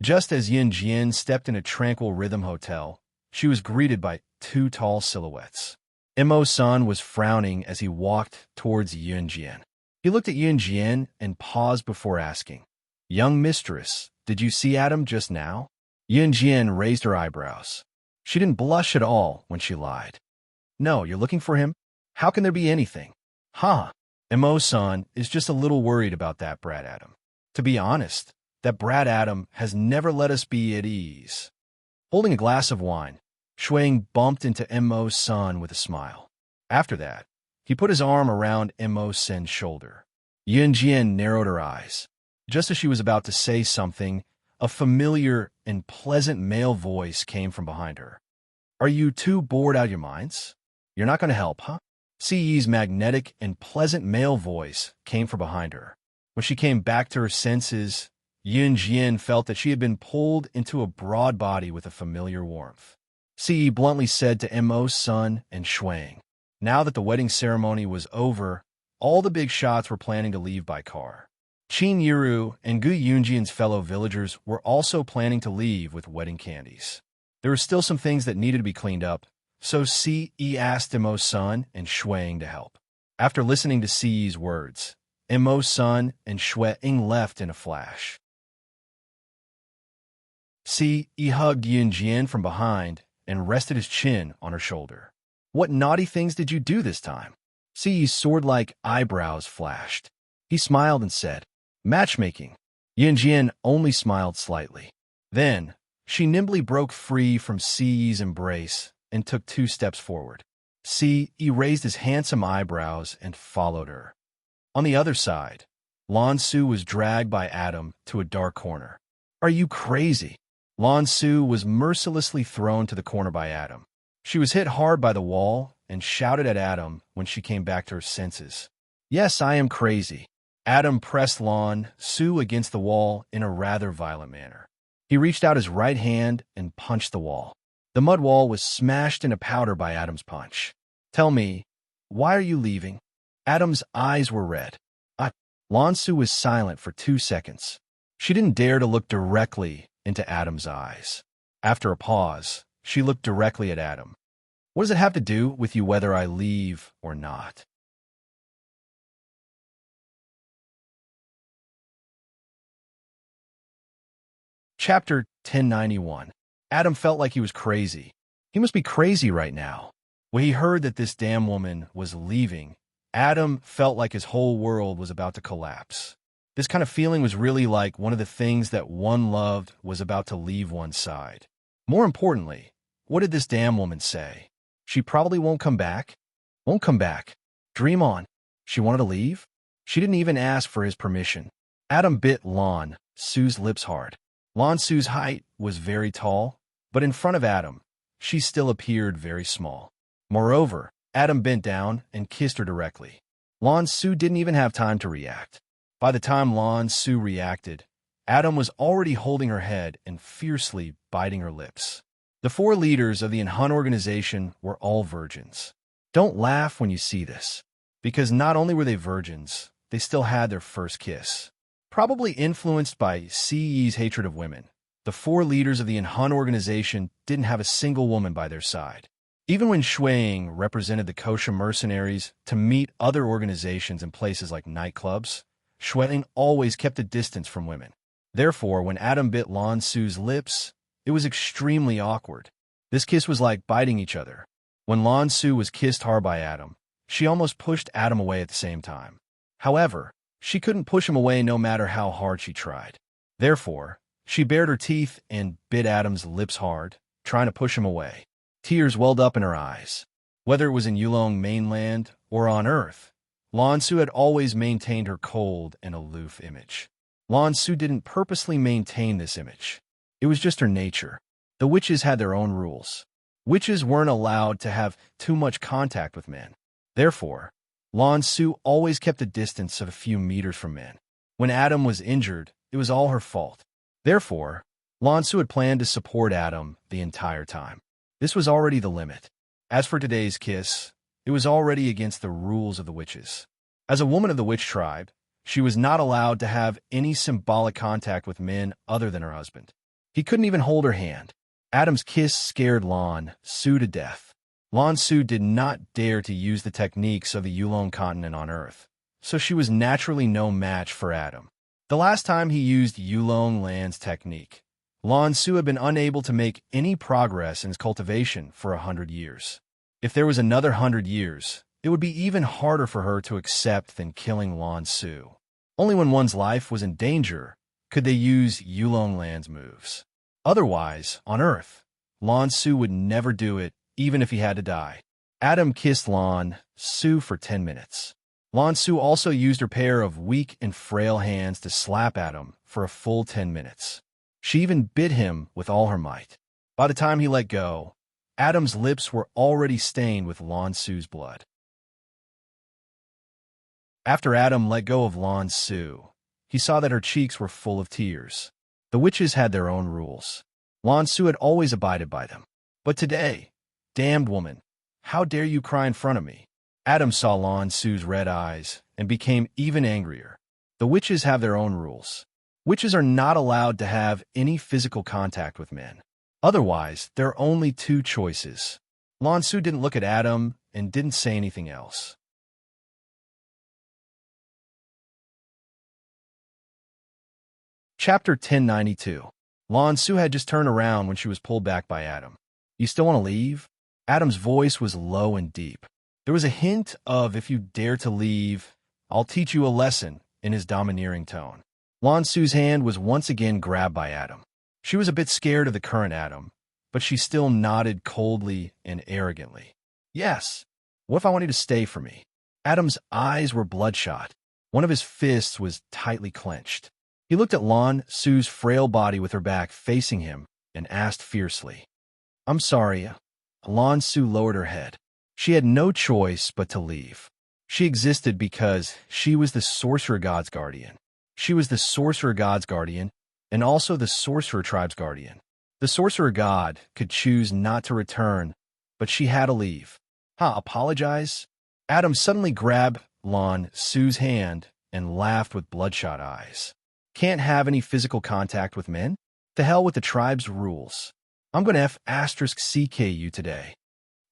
Just as Yun Jian stepped in a tranquil rhythm hotel, she was greeted by 2 tall silhouettes. Immerse was frowning as he walked towards Yun Jian. He looked at Yun Jian and paused before asking, "Young mistress, did you see Adam just now?" Yun Jian raised her eyebrows. She didn't blush at all when she lied. "No, you're looking for him? How can there be anything?" "Huh. Immerse is just a little worried about that brat Adam. To be honest, that brat Adam has never let us be at ease." Holding a glass of wine, Shuang bumped into Immerse with a smile. After that, he put his arm around Immerse's shoulder. Yun Jian narrowed her eyes. Just as she was about to say something, A familiar and pleasant male voice came from behind her. Are you two bored out of your minds? You're not going to help, huh? Ci's magnetic and pleasant male voice came from behind her. When she came back to her senses, Yun Jian felt that she had been pulled into a broad body with a familiar warmth. Ce bluntly said to Mo's son and Shuang. Now that the wedding ceremony was over, all the big shots were planning to leave by car. Qin Yiru and Gu Yunjian's fellow villagers were also planning to leave with wedding candies. There were still some things that needed to be cleaned up, so Ce asked Mo's son and Shuang to help. After listening to Ce's words, Mo's son and Shuang left in a flash. Ce hugged Yun Jian from behind and rested his chin on her shoulder. What naughty things did you do this time? Ce's sword-like eyebrows flashed. He smiled and said, matchmaking. Yun Jian only smiled slightly. Then, she nimbly broke free from Ce's embrace and took 2 steps forward. Ce raised his handsome eyebrows and followed her. On the other side, Lan Su was dragged by Adam to a dark corner. Are you crazy? Lan Su was mercilessly thrown to the corner by Adam. She was hit hard by the wall and shouted at Adam when she came back to her senses. Yes, I am crazy. Adam pressed Lan Su against the wall in a rather violent manner. He reached out his right hand and punched the wall. The mud wall was smashed into powder by Adam's punch. Tell me, why are you leaving? Adam's eyes were red. Lan Su was silent for 2 seconds. She didn't dare to look directly into Adam's eyes. After a pause, she looked directly at Adam. What does it have to do with you whether I leave or not? Chapter 1091. Adam felt like he was crazy. He must be crazy right now. When he heard that this damn woman was leaving, Adam felt like his whole world was about to collapse. This kind of feeling was really like one of the things that one loved was about to leave one's side. More importantly, what did this damn woman say? She probably won't come back? Won't come back. Dream on. She wanted to leave? She didn't even ask for his permission. Adam bit Lan Su's lips hard. Lan Su's height was very tall, but in front of Adam, she still appeared very small. Moreover, Adam bent down and kissed her directly. Lan Su didn't even have time to react. By the time Lan Su reacted, Adam was already holding her head and fiercely biting her lips. The 4 leaders of the Enhan organization were all virgins. Don't laugh when you see this, because not only were they virgins, they still had their first kiss. Probably influenced by Ce's hatred of women, the 4 leaders of the Enhan organization didn't have a single woman by their side. Even when Shuang represented the kosher mercenaries to meet other organizations in places like nightclubs, Shuang always kept a distance from women. Therefore, when Adam bit Lan Su's lips, it was extremely awkward. This kiss was like biting each other. When Lan Su was kissed hard by Adam, she almost pushed Adam away at the same time. However, she couldn't push him away no matter how hard she tried. Therefore, she bared her teeth and bit Adam's lips hard, trying to push him away. Tears welled up in her eyes. Whether it was in Yulong mainland or on Earth, Lan Su had always maintained her cold and aloof image. Lan Su didn't purposely maintain this image. It was just her nature. The witches had their own rules. Witches weren't allowed to have too much contact with men. Therefore, Lan Su always kept a distance of a few meters from men. When Adam was injured, it was all her fault. Therefore, Lan Su had planned to support Adam the entire time. This was already the limit. As for today's kiss, it was already against the rules of the witches. As a woman of the witch tribe, she was not allowed to have any symbolic contact with men other than her husband. He couldn't even hold her hand. Adam's kiss scared Lan Su to death. Lan Su did not dare to use the techniques of the Yulong continent on Earth, so she was naturally no match for Adam. The last time he used Yulong land's technique, Lan Su had been unable to make any progress in his cultivation for 100 years. If there was another 100 years, it would be even harder for her to accept than killing Lan Su. Only when one's life was in danger could they use Yulong land's moves. Otherwise, on Earth, Lan Su would never do it even if he had to die. Adam kissed Lan Su for 10 minutes. Lan Su also used her pair of weak and frail hands to slap Adam for a full 10 minutes. She even bit him with all her might. By the time he let go, Adam's lips were already stained with Lan Su's blood. After Adam let go of Lan Su, he saw that her cheeks were full of tears. The witches had their own rules. Lan Su had always abided by them. But today, damned woman, how dare you cry in front of me? Adam saw Lan Su's red eyes and became even angrier. The witches have their own rules. Witches are not allowed to have any physical contact with men. Otherwise, there are only two choices. Lan Su didn't look at Adam and didn't say anything else. Chapter 1092. Lan Su had just turned around when she was pulled back by Adam. You still want to leave? Adam's voice was low and deep. There was a hint of, if you dare to leave, I'll teach you a lesson, in his domineering tone. Lan Su's hand was once again grabbed by Adam. She was a bit scared of the current Adam, but she still nodded coldly and arrogantly. Yes. What if I want you to stay for me? Adam's eyes were bloodshot. One of his fists was tightly clenched. He looked at Lan Su's frail body with her back facing him and asked fiercely, I'm sorry. Lan Su lowered her head. She had no choice but to leave. She existed because she was the Sorcerer God's guardian. She was the Sorcerer God's guardian and also the Sorcerer Tribe's guardian. The Sorcerer God could choose not to return, but she had to leave. Apologize? Adam suddenly grabbed Lan Su's hand and laughed with bloodshot eyes. Can't have any physical contact with men? To hell with the tribe's rules. I'm going to F***CK you today.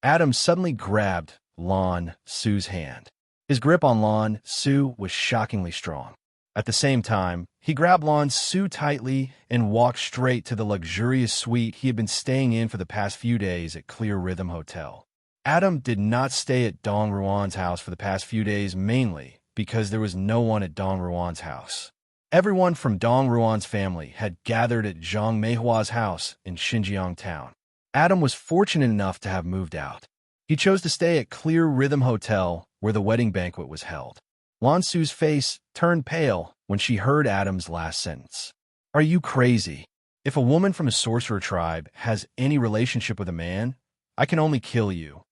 Adam suddenly grabbed Lan Su's hand. His grip on Lan Su was shockingly strong. At the same time, he grabbed Lan Su tightly and walked straight to the luxurious suite he had been staying in for the past few days at Clear Rhythm Hotel. Adam did not stay at Dong Ruan's house for the past few days mainly because there was no one at Dong Ruan's house. Everyone from Dong Ruan's family had gathered at Zhang Meihua's house in Xinjiang town. Adam was fortunate enough to have moved out. He chose to stay at Clear Rhythm Hotel, where the wedding banquet was held. Lan Su's face turned pale when she heard Adam's last sentence. Are you crazy? If a woman from a sorcerer tribe has any relationship with a man, I can only kill you.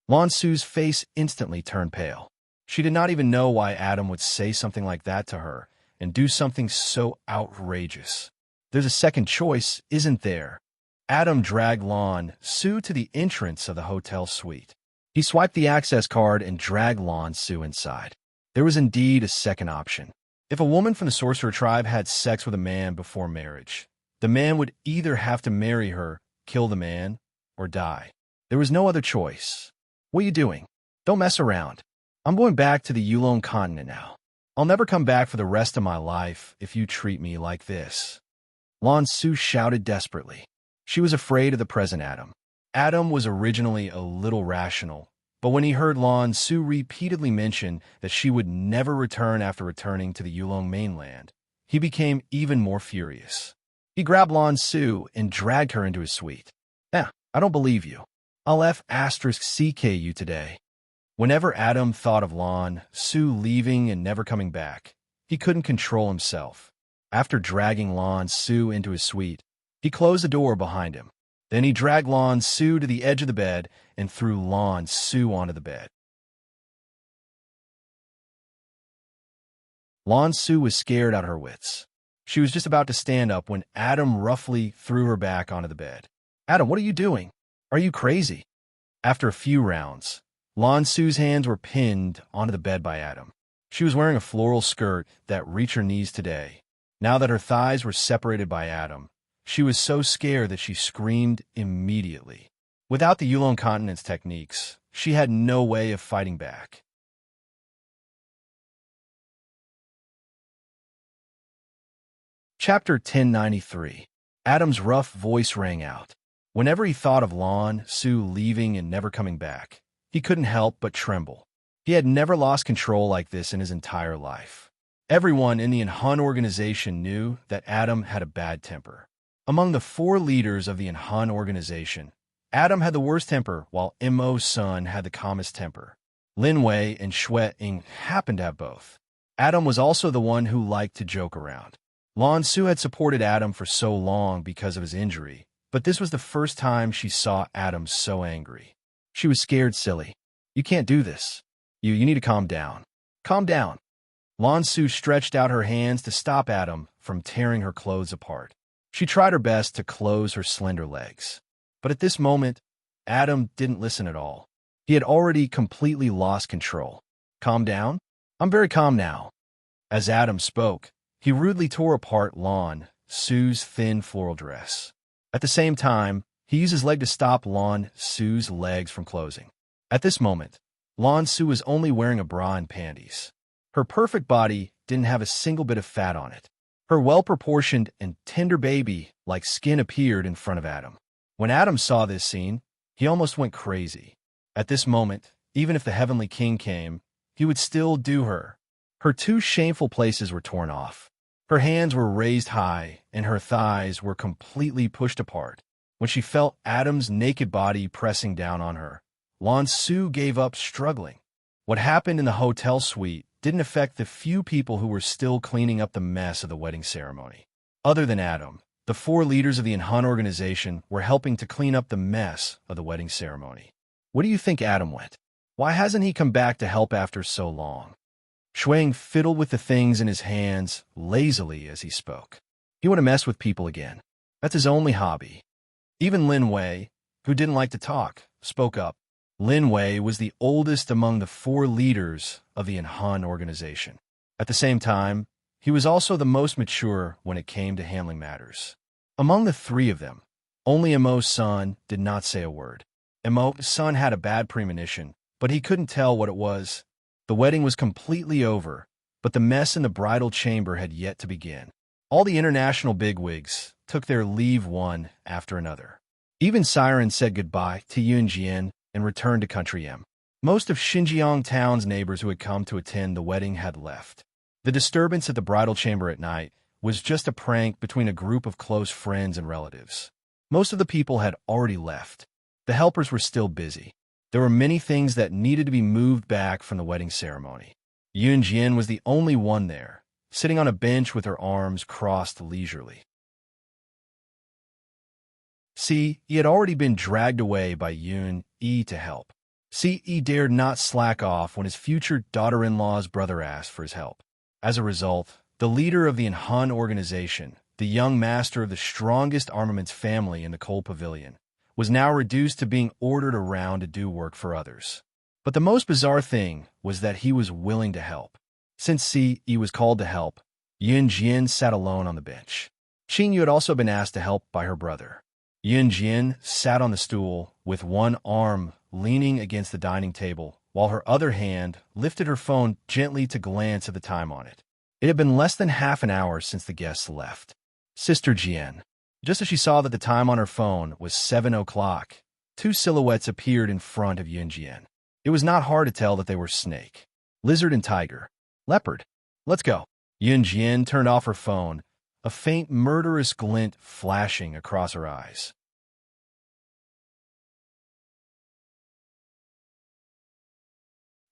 Lan Su's face instantly turned pale. She did not even know why Adam would say something like that to her and do something so outrageous. There's a second choice, isn't there? Adam dragged Lan Su to the entrance of the hotel suite. He swiped the access card and dragged Lan Su inside. There was indeed a second option. If a woman from the sorcerer tribe had sex with a man before marriage, the man would either have to marry her, kill the man, or die. There was no other choice. What are you doing? Don't mess around. I'm going back to the Yulong continent now. I'll never come back for the rest of my life if you treat me like this. Lan Su shouted desperately. She was afraid of the present Adam. Adam was originally a little rational, but when he heard Lan Su repeatedly mention that she would never return after returning to the Yulong mainland, he became even more furious. He grabbed Lan Su and dragged her into his suite. I don't believe you. I'll F***CK you today. Whenever Adam thought of Lan Su leaving and never coming back, he couldn't control himself. After dragging Lan Su into his suite, he closed the door behind him. Then he dragged Lan Su to the edge of the bed and threw Lan Su onto the bed. Lan Su was scared out of her wits. She was just about to stand up when Adam roughly threw her back onto the bed. Adam, what are you doing? Are you crazy? After a few rounds, Lan Su's hands were pinned onto the bed by Adam. She was wearing a floral skirt that reached her knees today. Now that her thighs were separated by Adam, she was so scared that she screamed immediately. Without the Yulong continent's techniques, she had no way of fighting back. Chapter 1093. Adam's rough voice rang out. Whenever he thought of Lan Su leaving and never coming back, he couldn't help but tremble. He had never lost control like this in his entire life. Everyone in the Enhan organization knew that Adam had a bad temper. Among the 4 leaders of the Enhan organization, Adam had the worst temper while Mo's son had the calmest temper. Lin Wei and Xue Ying happened to have both. Adam was also the one who liked to joke around. Lan Su had supported Adam for so long because of his injury, but this was the first time she saw Adam so angry. She was scared silly. You can't do this. You need to calm down. Calm down. Lan Su stretched out her hands to stop Adam from tearing her clothes apart. She tried her best to close her slender legs. But at this moment, Adam didn't listen at all. He had already completely lost control. Calm down? I'm very calm now. As Adam spoke, he rudely tore apart Lan Su's thin floral dress. At the same time, he used his leg to stop Lan Su's legs from closing. At this moment, Lan Su was only wearing a bra and panties. Her perfect body didn't have a single bit of fat on it. Her well-proportioned and tender baby-like skin appeared in front of Adam. When Adam saw this scene, he almost went crazy. At this moment, even if the Heavenly King came, he would still do her. Her two shameful places were torn off. Her hands were raised high, and her thighs were completely pushed apart. When she felt Adam's naked body pressing down on her, Lan Su gave up struggling. What happened in the hotel suite didn't affect the few people who were still cleaning up the mess of the wedding ceremony. Other than Adam, the 4 leaders of the Enhan organization were helping to clean up the mess of the wedding ceremony. Where do you think Adam went? Why hasn't he come back to help after so long? Shuang fiddled with the things in his hands lazily as he spoke. He wanted to mess with people again. That's his only hobby. Even Lin Wei, who didn't like to talk, spoke up. Lin Wei was the oldest among the 4 leaders of the Enhan organization. At the same time, he was also the most mature when it came to handling matters. Among the 3 of them, only Emo's son did not say a word. Emo's son had a bad premonition, but he couldn't tell what it was. The wedding was completely over, but the mess in the bridal chamber had yet to begin. All the international bigwigs took their leave one after another. Even Siren said goodbye to Yunjian and returned to Country M. Most of Xinjiang town's neighbors who had come to attend the wedding had left. The disturbance at the bridal chamber at night was just a prank between a group of close friends and relatives. Most of the people had already left. The helpers were still busy. There were many things that needed to be moved back from the wedding ceremony. Yunjian was the only one there, sitting on a bench with her arms crossed leisurely. He had already been dragged away by Yun Yi to help. He dared not slack off when his future daughter-in-law's brother asked for his help. As a result, the leader of the Enhan organization, the young master of the strongest armaments family in the Coal Pavilion, was now reduced to being ordered around to do work for others. But the most bizarre thing was that he was willing to help. Since he was called to help, Yun Jian sat alone on the bench. Qin Yu had also been asked to help by her brother. Yun Jian sat on the stool with one arm leaning against the dining table, while her other hand lifted her phone gently to glance at the time on it. It had been less than half an hour since the guests left. Sister Jian. Just as she saw that the time on her phone was 7 o'clock, 2 silhouettes appeared in front of Yun Jian. It was not hard to tell that they were snake, lizard and tiger. Leopard. Let's go. Yun Jian turned off her phone, a faint murderous glint flashing across her eyes.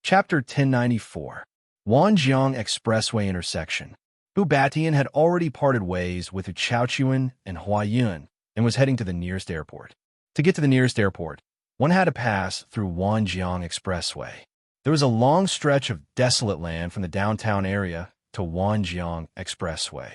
Chapter 1094. Wanjiang Expressway Intersection. Hu Batian had already parted ways with Chaochuan and Huayun and was heading to the nearest airport. To get to the nearest airport, one had to pass through Wanjiang Expressway. There was a long stretch of desolate land from the downtown area to Wanjiang Expressway.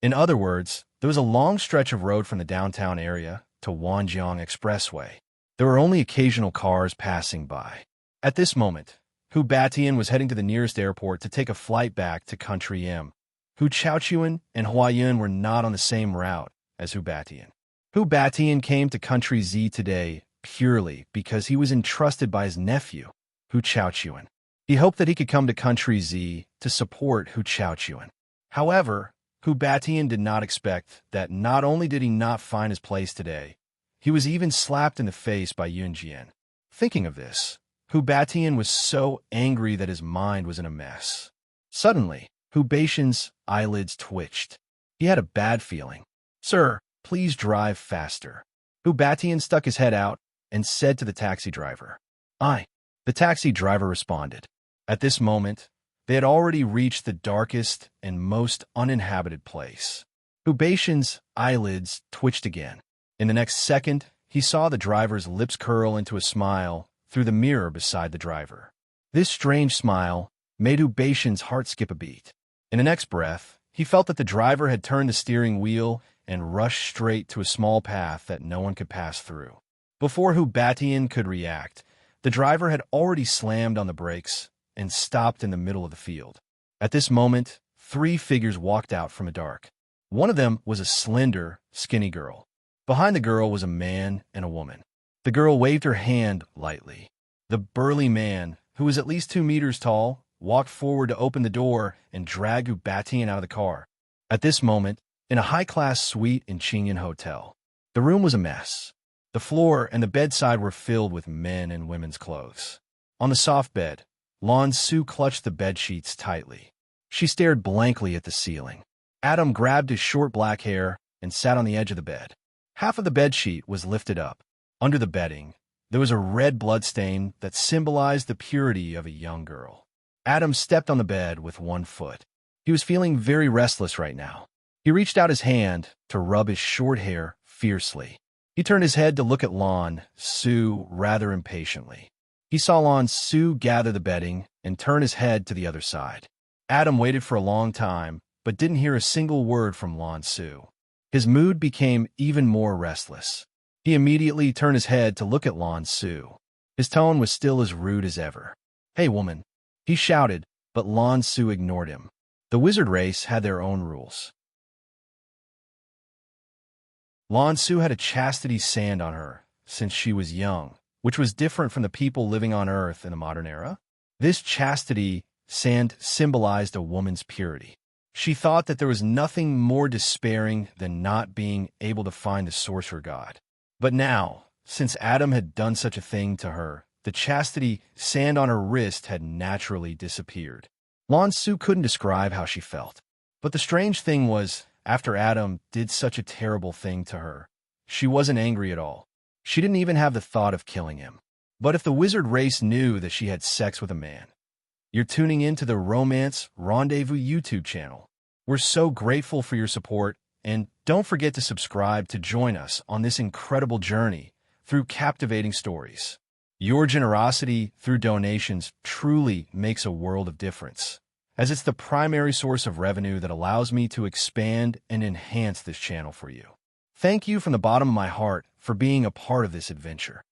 In other words, there was a long stretch of road from the downtown area to Wanjiang Expressway. There were only occasional cars passing by. At this moment, Hu Batian was heading to the nearest airport to take a flight back to Country M. Hu Chaochuan and Huayun were not on the same route as Hu Batian. Hu Batian came to Country Z today purely because he was entrusted by his nephew, Hu Chaochuan. He hoped that he could come to Country Z to support Hu Chaochuan. However, Hu Batian did not expect that not only did he not find his place today, he was even slapped in the face by Yun Jian. Thinking of this, Hu Batian was so angry that his mind was in a mess. Suddenly, Hu Batian's eyelids twitched. He had a bad feeling. "Sir, please drive faster." Hu Batian stuck his head out and said to the taxi driver, "Aye." The taxi driver responded. At this moment, they had already reached the darkest and most uninhabited place. Hubation's eyelids twitched again. In the next second, he saw the driver's lips curl into a smile through the mirror beside the driver. This strange smile made Hubation's heart skip a beat. In the next breath, he felt that the driver had turned the steering wheel and rushed straight to a small path that no one could pass through. Before Hubation could react, the driver had already slammed on the brakes and stopped in the middle of the field. At this moment, 3 figures walked out from the dark. One of them was a slender, skinny girl. Behind the girl was a man and a woman. The girl waved her hand lightly. The burly man, who was at least 2 meters tall, walked forward to open the door and drag Hubation out of the car. At this moment, in a high-class suite in Qingyan Hotel, the room was a mess. The floor and the bedside were filled with men and women's clothes. On the soft bed, Lan Su clutched the bedsheets tightly. She stared blankly at the ceiling. Adam grabbed his short black hair and sat on the edge of the bed. Half of the bedsheet was lifted up. Under the bedding, there was a red bloodstain that symbolized the purity of a young girl. Adam stepped on the bed with 1 foot. He was feeling very restless right now. He reached out his hand to rub his short hair fiercely. He turned his head to look at Lan Su rather impatiently. He saw Lan Su gather the bedding and turn his head to the other side. Adam waited for a long time, but didn't hear a single word from Lan Su. His mood became even more restless. He immediately turned his head to look at Lan Su. His tone was still as rude as ever. "Hey, woman," he shouted, but Lan Su ignored him. The wizard race had their own rules. Lan Su had a chastity sand on her since she was young, which was different from the people living on Earth in the modern era. This chastity sand symbolized a woman's purity. She thought that there was nothing more despairing than not being able to find the sorcerer god. But now, since Adam had done such a thing to her, the chastity sand on her wrist had naturally disappeared. Lan Su couldn't describe how she felt. But the strange thing was, after Adam did such a terrible thing to her, she wasn't angry at all. She didn't even have the thought of killing him. But if the wizard race knew that she had sex with a man, you're tuning into the Romance Rendezvous YouTube channel. We're so grateful for your support, and don't forget to subscribe to join us on this incredible journey through captivating stories. Your generosity through donations truly makes a world of difference, as it's the primary source of revenue that allows me to expand and enhance this channel for you. Thank you from the bottom of my heart for being a part of this adventure.